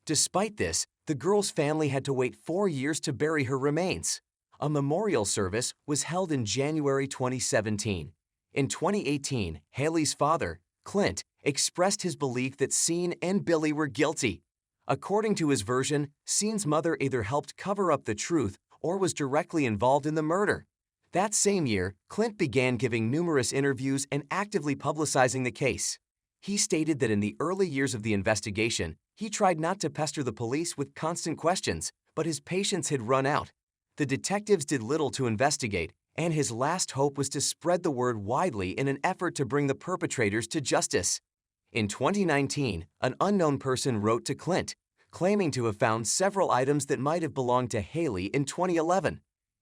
Despite this, the girl's family had to wait 4 years to bury her remains. A memorial service was held in January 2017. In 2018, Haley's father, Clint, expressed his belief that Seen and Billy were guilty. According to his version, Seen's mother either helped cover up the truth or was directly involved in the murder. That same year, Clint began giving numerous interviews and actively publicizing the case. He stated that in the early years of the investigation, he tried not to pester the police with constant questions, but his patience had run out. The detectives did little to investigate, and his last hope was to spread the word widely in an effort to bring the perpetrators to justice. In 2019, an unknown person wrote to Clint, claiming to have found several items that might have belonged to Haley in 2011.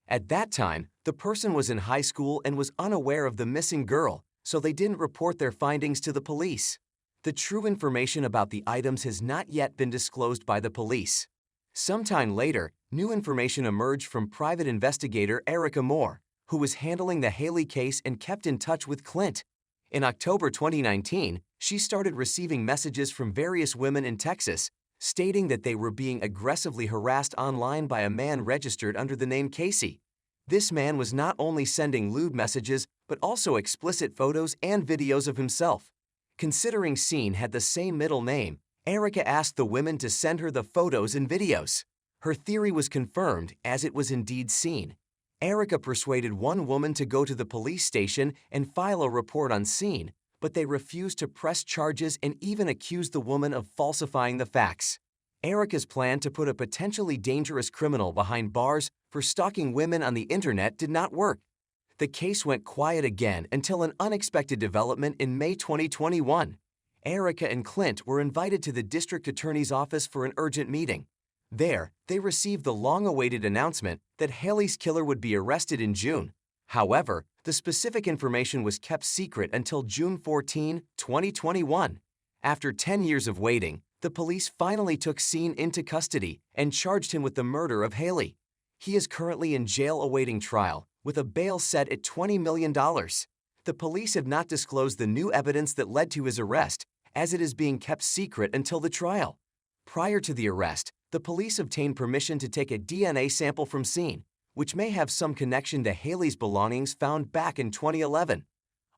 At that time, the person was in high school and was unaware of the missing girl, so they didn't report their findings to the police. The true information about the items has not yet been disclosed by the police. Sometime later, new information emerged from private investigator Erica Moore, who was handling the Haley case and kept in touch with Clint. In October 2019, she started receiving messages from various women in Texas, stating that they were being aggressively harassed online by a man registered under the name Casey. This man was not only sending lewd messages, but also explicit photos and videos of himself. Considering Seen had the same middle name, Erica asked the women to send her the photos and videos. Her theory was confirmed, as it was indeed Seen. Erica persuaded one woman to go to the police station and file a report on Seen, but they refused to press charges and even accused the woman of falsifying the facts. Erica's plan to put a potentially dangerous criminal behind bars for stalking women on the internet did not work. The case went quiet again until an unexpected development in May 2021. Erica and Clint were invited to the district attorney's office for an urgent meeting. There, they received the long-awaited announcement that Haley's killer would be arrested in June. However, the specific information was kept secret until June 14, 2021. After 10 years of waiting, the police finally took Seen into custody and charged him with the murder of Haley. He is currently in jail awaiting trial, with a bail set at $20 million. The police have not disclosed the new evidence that led to his arrest, as it is being kept secret until the trial. Prior to the arrest, the police obtained permission to take a DNA sample from Seen, which may have some connection to Haley's belongings found back in 2011.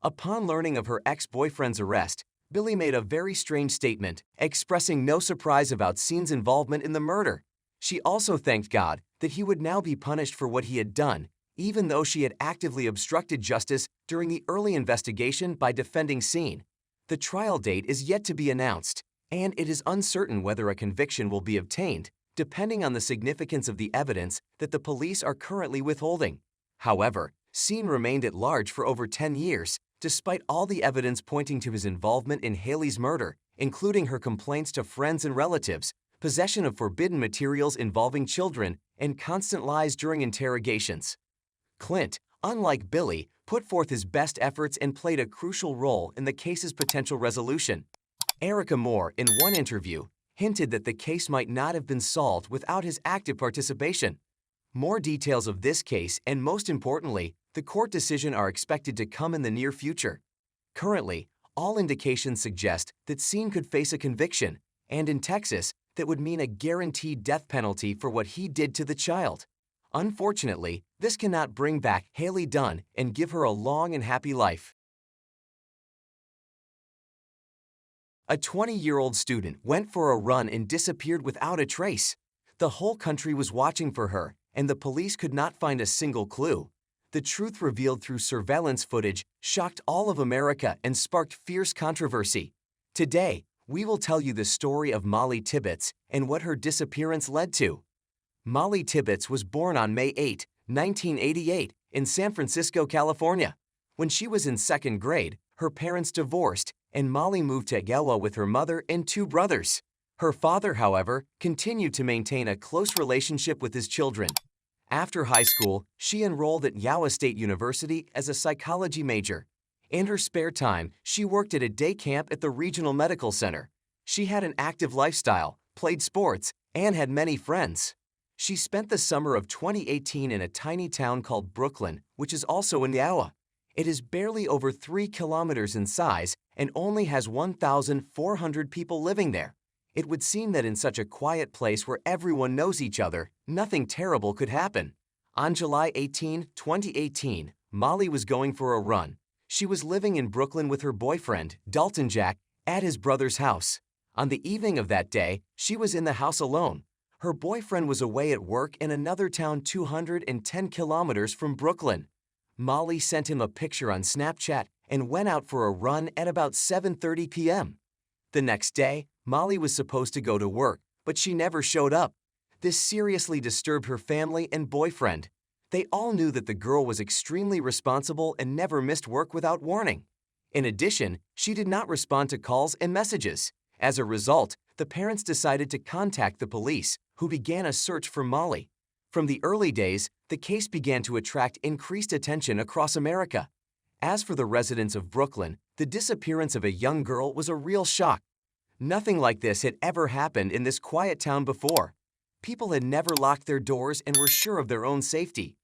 Upon learning of her ex-boyfriend's arrest, Billy made a very strange statement, expressing no surprise about Seen's involvement in the murder. She also thanked God that he would now be punished for what he had done, even though she had actively obstructed justice during the early investigation by defending Scene. The trial date is yet to be announced, and it is uncertain whether a conviction will be obtained, depending on the significance of the evidence that the police are currently withholding. However, Scene remained at large for over 10 years, despite all the evidence pointing to his involvement in Haley's murder, including her complaints to friends and relatives, possession of forbidden materials involving children, and constant lies during interrogations. Clint, unlike Billy, put forth his best efforts and played a crucial role in the case's potential resolution. Erica Moore, in one interview, hinted that the case might not have been solved without his active participation. More details of this case and, most importantly, the court decision are expected to come in the near future. Currently, all indications suggest that Scene could face a conviction, and in Texas, that would mean a guaranteed death penalty for what he did to the child. Unfortunately, this cannot bring back Haley Dunn and give her a long and happy life. A 20-year-old student went for a run and disappeared without a trace. The whole country was watching for her, and the police could not find a single clue. The truth revealed through surveillance footage shocked all of America and sparked fierce controversy. Today, we will tell you the story of Molly Tibbetts and what her disappearance led to. Molly Tibbetts was born on May 8, 1988, in San Francisco, California. When she was in second grade, her parents divorced, and Molly moved to Iowa with her mother and two brothers. Her father, however, continued to maintain a close relationship with his children. After high school, she enrolled at Iowa State University as a psychology major. In her spare time, she worked at a day camp at the Regional Medical Center. She had an active lifestyle, played sports, and had many friends. She spent the summer of 2018 in a tiny town called Brooklyn, which is also in Iowa. It is barely over 3 kilometers in size and only has 1,400 people living there. It would seem that in such a quiet place where everyone knows each other, nothing terrible could happen. On July 18, 2018, Molly was going for a run. She was living in Brooklyn with her boyfriend, Dalton Jack, at his brother's house. On the evening of that day, she was in the house alone. Her boyfriend was away at work in another town 210 kilometers from Brooklyn. Molly sent him a picture on Snapchat and went out for a run at about 7:30 p.m. The next day, Molly was supposed to go to work, but she never showed up. This seriously disturbed her family and boyfriend. They all knew that the girl was extremely responsible and never missed work without warning. In addition, she did not respond to calls and messages. As a result, the parents decided to contact the police, who began a search for Molly. From the early days, the case began to attract increased attention across America. As for the residents of Brooklyn, the disappearance of a young girl was a real shock. Nothing like this had ever happened in this quiet town before. People had never locked their doors and were sure of their own safety.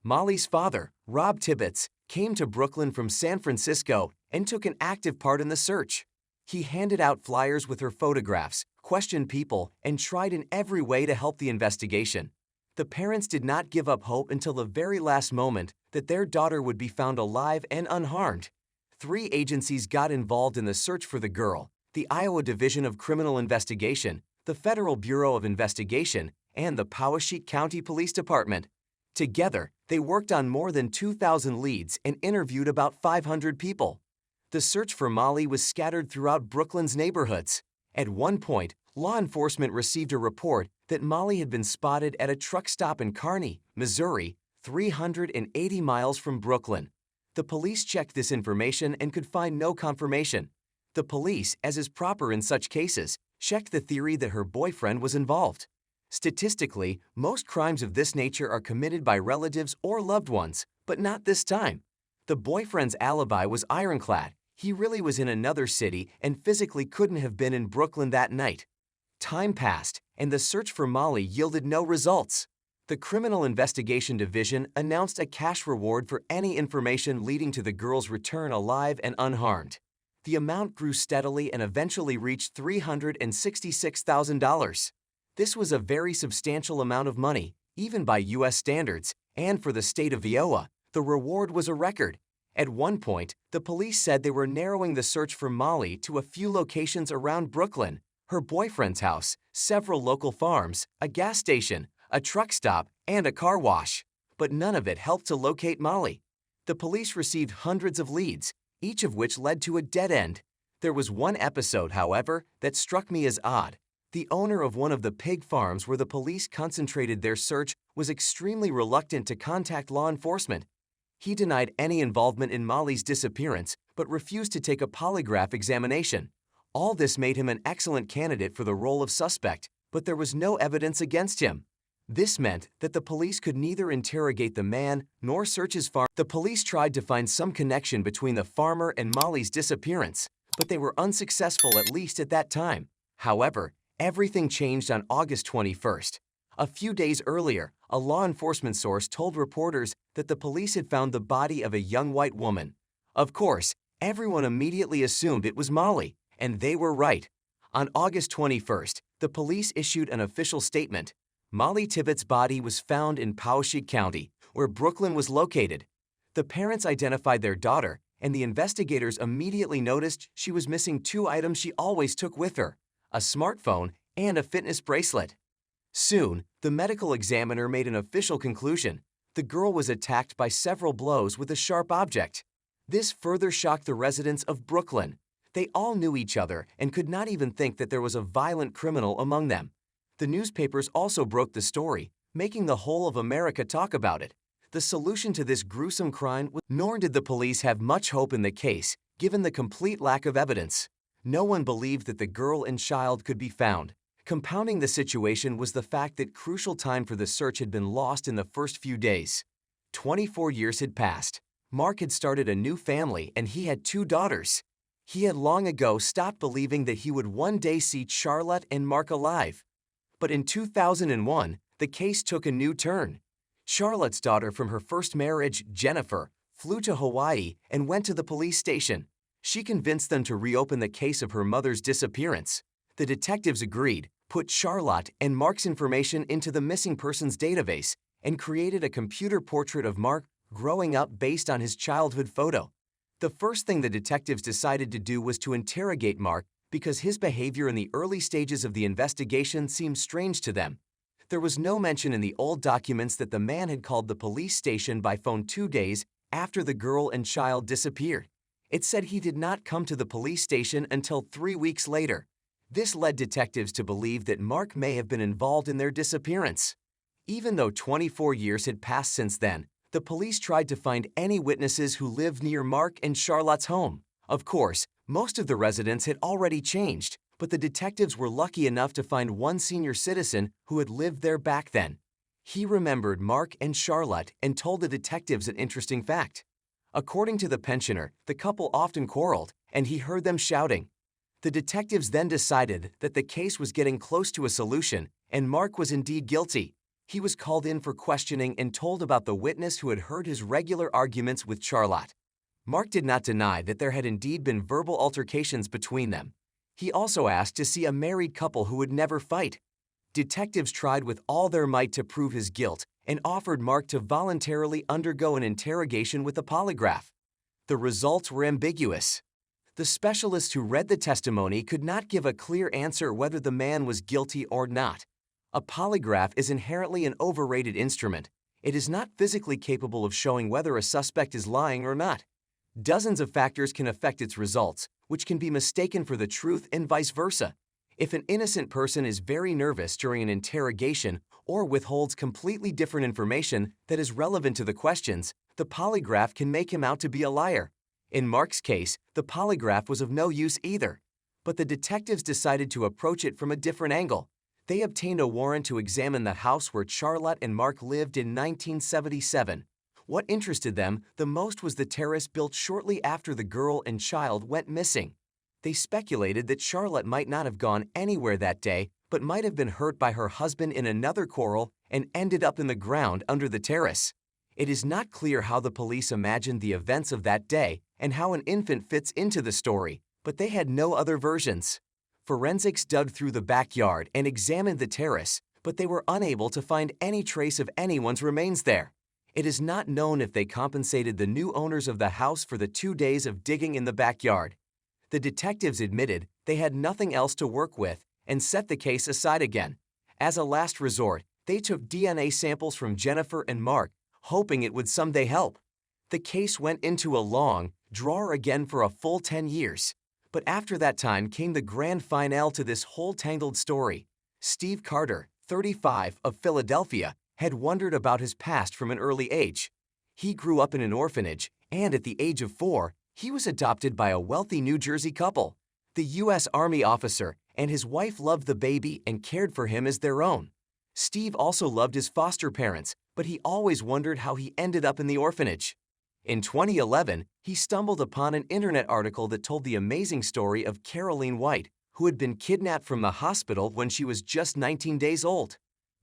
Molly's father, Rob Tibbetts, came to Brooklyn from San Francisco and took an active part in the search. He handed out flyers with her photographs, questioned people, and tried in every way to help the investigation. The parents did not give up hope until the very last moment that their daughter would be found alive and unharmed. 3 agencies got involved in the search for the girl: the Iowa Division of Criminal Investigation, the Federal Bureau of Investigation, and the Poweshiek County Police Department. Together, they worked on more than 2,000 leads and interviewed about 500 people. The search for Molly was scattered throughout Brooklyn's neighborhoods. At one point, law enforcement received a report that Molly had been spotted at a truck stop in Kearney, Missouri, 380 miles from Brooklyn. The police checked this information and could find no confirmation. The police, as is proper in such cases, checked the theory that her boyfriend was involved. Statistically, most crimes of this nature are committed by relatives or loved ones, but not this time. The boyfriend's alibi was ironclad. He really was in another city and physically couldn't have been in Brooklyn that night. Time passed, and the search for Molly yielded no results. The Criminal Investigation Division announced a cash reward for any information leading to the girl's return alive and unharmed. The amount grew steadily and eventually reached $366,000. This was a very substantial amount of money, even by U.S. standards, and for the state of Iowa, the reward was a record. At one point, the police said they were narrowing the search for Molly to a few locations around Brooklyn, her boyfriend's house, several local farms, a gas station, a truck stop, and a car wash. But none of it helped to locate Molly. The police received hundreds of leads, each of which led to a dead end. There was one episode, however, that struck me as odd. The owner of one of the pig farms where the police concentrated their search was extremely reluctant to contact law enforcement. He denied any involvement in Molly's disappearance, but refused to take a polygraph examination. All this made him an excellent candidate for the role of suspect, but there was no evidence against him. This meant that the police could neither interrogate the man nor search his farm. The police tried to find some connection between the farmer and Molly's disappearance, but they were unsuccessful, at least at that time. However, everything changed on August 21st. A few days earlier, a law enforcement source told reporters that the police had found the body of a young white woman. Of course, everyone immediately assumed it was Molly, and they were right. On August 21st, the police issued an official statement. Molly Tibbetts' body was found in Poweshiek County, where Brooklyn was located. The parents identified their daughter, and the investigators immediately noticed she was missing two items she always took with her: a smartphone and a fitness bracelet. Soon, the medical examiner made an official conclusion. The girl was attacked by several blows with a sharp object. This further shocked the residents of Brooklyn. They all knew each other and could not even think that there was a violent criminal among them. The newspapers also broke the story, making the whole of America talk about it. The solution to this gruesome crime was, nor did the police have much hope in the case, given the complete lack of evidence. No one believed that the girl and child could be found. Compounding the situation was the fact that crucial time for the search had been lost in the first few days. 24 years had passed. Mark had started a new family and he had two daughters. He had long ago stopped believing that he would one day see Charlotte and Mark alive. But in 2001, the case took a new turn. Charlotte's daughter from her first marriage, Jennifer, flew to Hawaii and went to the police station. She convinced them to reopen the case of her mother's disappearance. The detectives agreed, put Charlotte and Mark's information into the missing persons database, and created a computer portrait of Mark growing up based on his childhood photo. The first thing the detectives decided to do was to interrogate Mark because his behavior in the early stages of the investigation seemed strange to them. There was no mention in the old documents that the man had called the police station by phone 2 days after the girl and child disappeared. It said he did not come to the police station until 3 weeks later. This led detectives to believe that Mark may have been involved in their disappearance. Even though 24 years had passed since then, the police tried to find any witnesses who lived near Mark and Charlotte's home. Of course, most of the residents had already changed, but the detectives were lucky enough to find one senior citizen who had lived there back then. He remembered Mark and Charlotte and told the detectives an interesting fact. According to the pensioner, the couple often quarreled, and he heard them shouting. The detectives then decided that the case was getting close to a solution, and Mark was indeed guilty. He was called in for questioning and told about the witness who had heard his regular arguments with Charlotte. Mark did not deny that there had indeed been verbal altercations between them. He also asked to see a married couple who would never fight. Detectives tried with all their might to prove his guilt and offered Mark to voluntarily undergo an interrogation with a polygraph. The results were ambiguous. The specialist who read the testimony could not give a clear answer whether the man was guilty or not. A polygraph is inherently an overrated instrument. It is not physically capable of showing whether a suspect is lying or not. Dozens of factors can affect its results, which can be mistaken for the truth and vice versa. If an innocent person is very nervous during an interrogation or withholds completely different information that is relevant to the questions, the polygraph can make him out to be a liar. In Mark's case, the polygraph was of no use either. But the detectives decided to approach it from a different angle. They obtained a warrant to examine the house where Charlotte and Mark lived in 1977. What interested them the most was the terrace built shortly after the girl and child went missing. They speculated that Charlotte might not have gone anywhere that day, but might have been hurt by her husband in another quarrel and ended up in the ground under the terrace. It is not clear how the police imagined the events of that day and how an infant fits into the story, but they had no other versions. Forensics dug through the backyard and examined the terrace, but they were unable to find any trace of anyone's remains there. It is not known if they compensated the new owners of the house for the 2 days of digging in the backyard. The detectives admitted they had nothing else to work with and set the case aside again. As a last resort, they took DNA samples from Jennifer and Mark, hoping it would someday help. The case went into a long drawer again for a full 10 years. But after that time came the grand finale to this whole tangled story. Steve Carter, 35, of Philadelphia, had wondered about his past from an early age. He grew up in an orphanage, and at the age of 4, he was adopted by a wealthy New Jersey couple. The U.S. Army officer and his wife loved the baby and cared for him as their own. Steve also loved his foster parents, but he always wondered how he ended up in the orphanage. In 2011, he stumbled upon an internet article that told the amazing story of Caroline White, who had been kidnapped from the hospital when she was just 19 days old.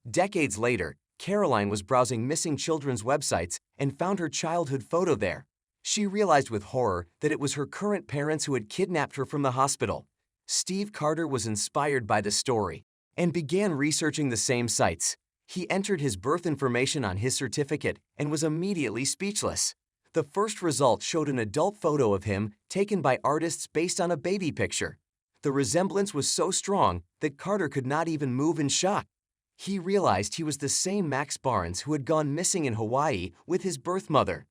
Decades later, Caroline was browsing missing children's websites and found her childhood photo there. She realized with horror that it was her current parents who had kidnapped her from the hospital. Steve Carter was inspired by the story and began researching the same sites. He entered his birth information on his certificate and was immediately speechless. The first result showed an adult photo of him taken by artists based on a baby picture. The resemblance was so strong that Carter could not even move in shock. He realized he was the same Max Barnes who had gone missing in Hawaii with his birth mother.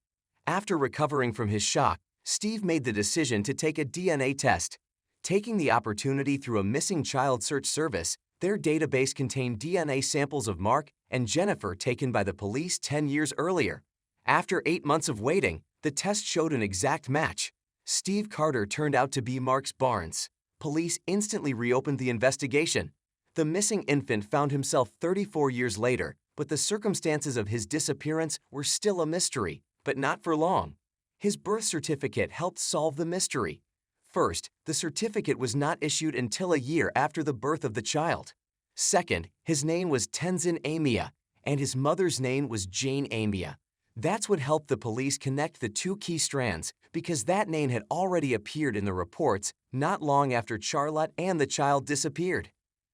After recovering from his shock, Steve made the decision to take a DNA test. Taking the opportunity through a missing child search service, their database contained DNA samples of Mark and Jennifer taken by the police 10 years earlier. After 8 months of waiting, the test showed an exact match. Steve Carter turned out to be Mark Barnes. Police instantly reopened the investigation. The missing infant found himself 34 years later, but the circumstances of his disappearance were still a mystery, but not for long. His birth certificate helped solve the mystery. First, the certificate was not issued until a year after the birth of the child. Second, his name was Tenzin Amia, and his mother's name was Jane Amia. That's what helped the police connect the two key strands, because that name had already appeared in the reports not long after Charlotte and the child disappeared.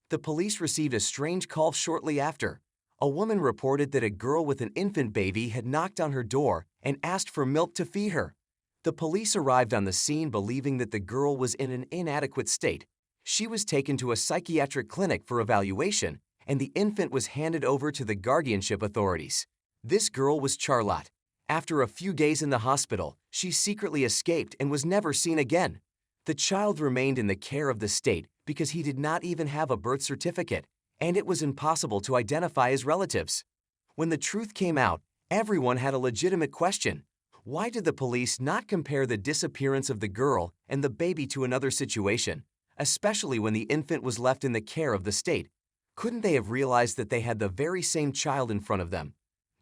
The police received a strange call shortly after. A woman reported that a girl with an infant baby had knocked on her door and asked for milk to feed her. The police arrived on the scene believing that the girl was in an inadequate state. She was taken to a psychiatric clinic for evaluation, and the infant was handed over to the guardianship authorities. This girl was Charlotte. After a few days in the hospital, she secretly escaped and was never seen again. The child remained in the care of the state because he did not even have a birth certificate, and it was impossible to identify his relatives. When the truth came out, everyone had a legitimate question. Why did the police not compare the disappearance of the girl and the baby to another situation, especially when the infant was left in the care of the state? Couldn't they have realized that they had the very same child in front of them?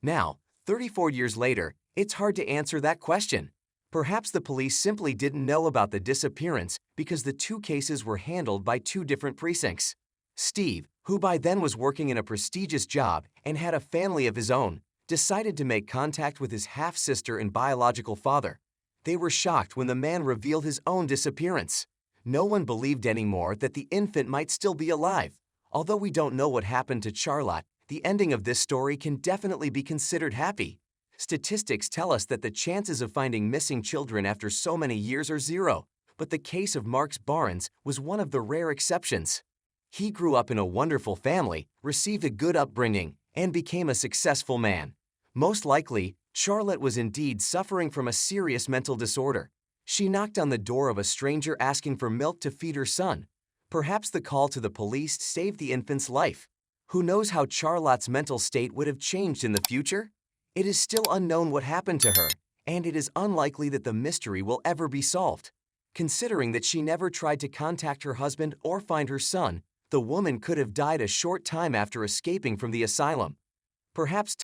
Now, 34 years later, it's hard to answer that question. Perhaps the police simply didn't know about the disappearance because the two cases were handled by two different precincts. Steve, who by then was working in a prestigious job and had a family of his own, decided to make contact with his half-sister and biological father. They were shocked when the man revealed his own disappearance. No one believed anymore that the infant might still be alive. Although we don't know what happened to Charlotte, the ending of this story can definitely be considered happy. Statistics tell us that the chances of finding missing children after so many years are 0, but the case of Mark Barnes was one of the rare exceptions. He grew up in a wonderful family, received a good upbringing, and became a successful man. Most likely, Charlotte was indeed suffering from a serious mental disorder. She knocked on the door of a stranger asking for milk to feed her son. Perhaps the call to the police saved the infant's life. Who knows how Charlotte's mental state would have changed in the future? It is still unknown what happened to her, and it is unlikely that the mystery will ever be solved. Considering that she never tried to contact her husband or find her son, the woman could have died a short time after escaping from the asylum. Perhaps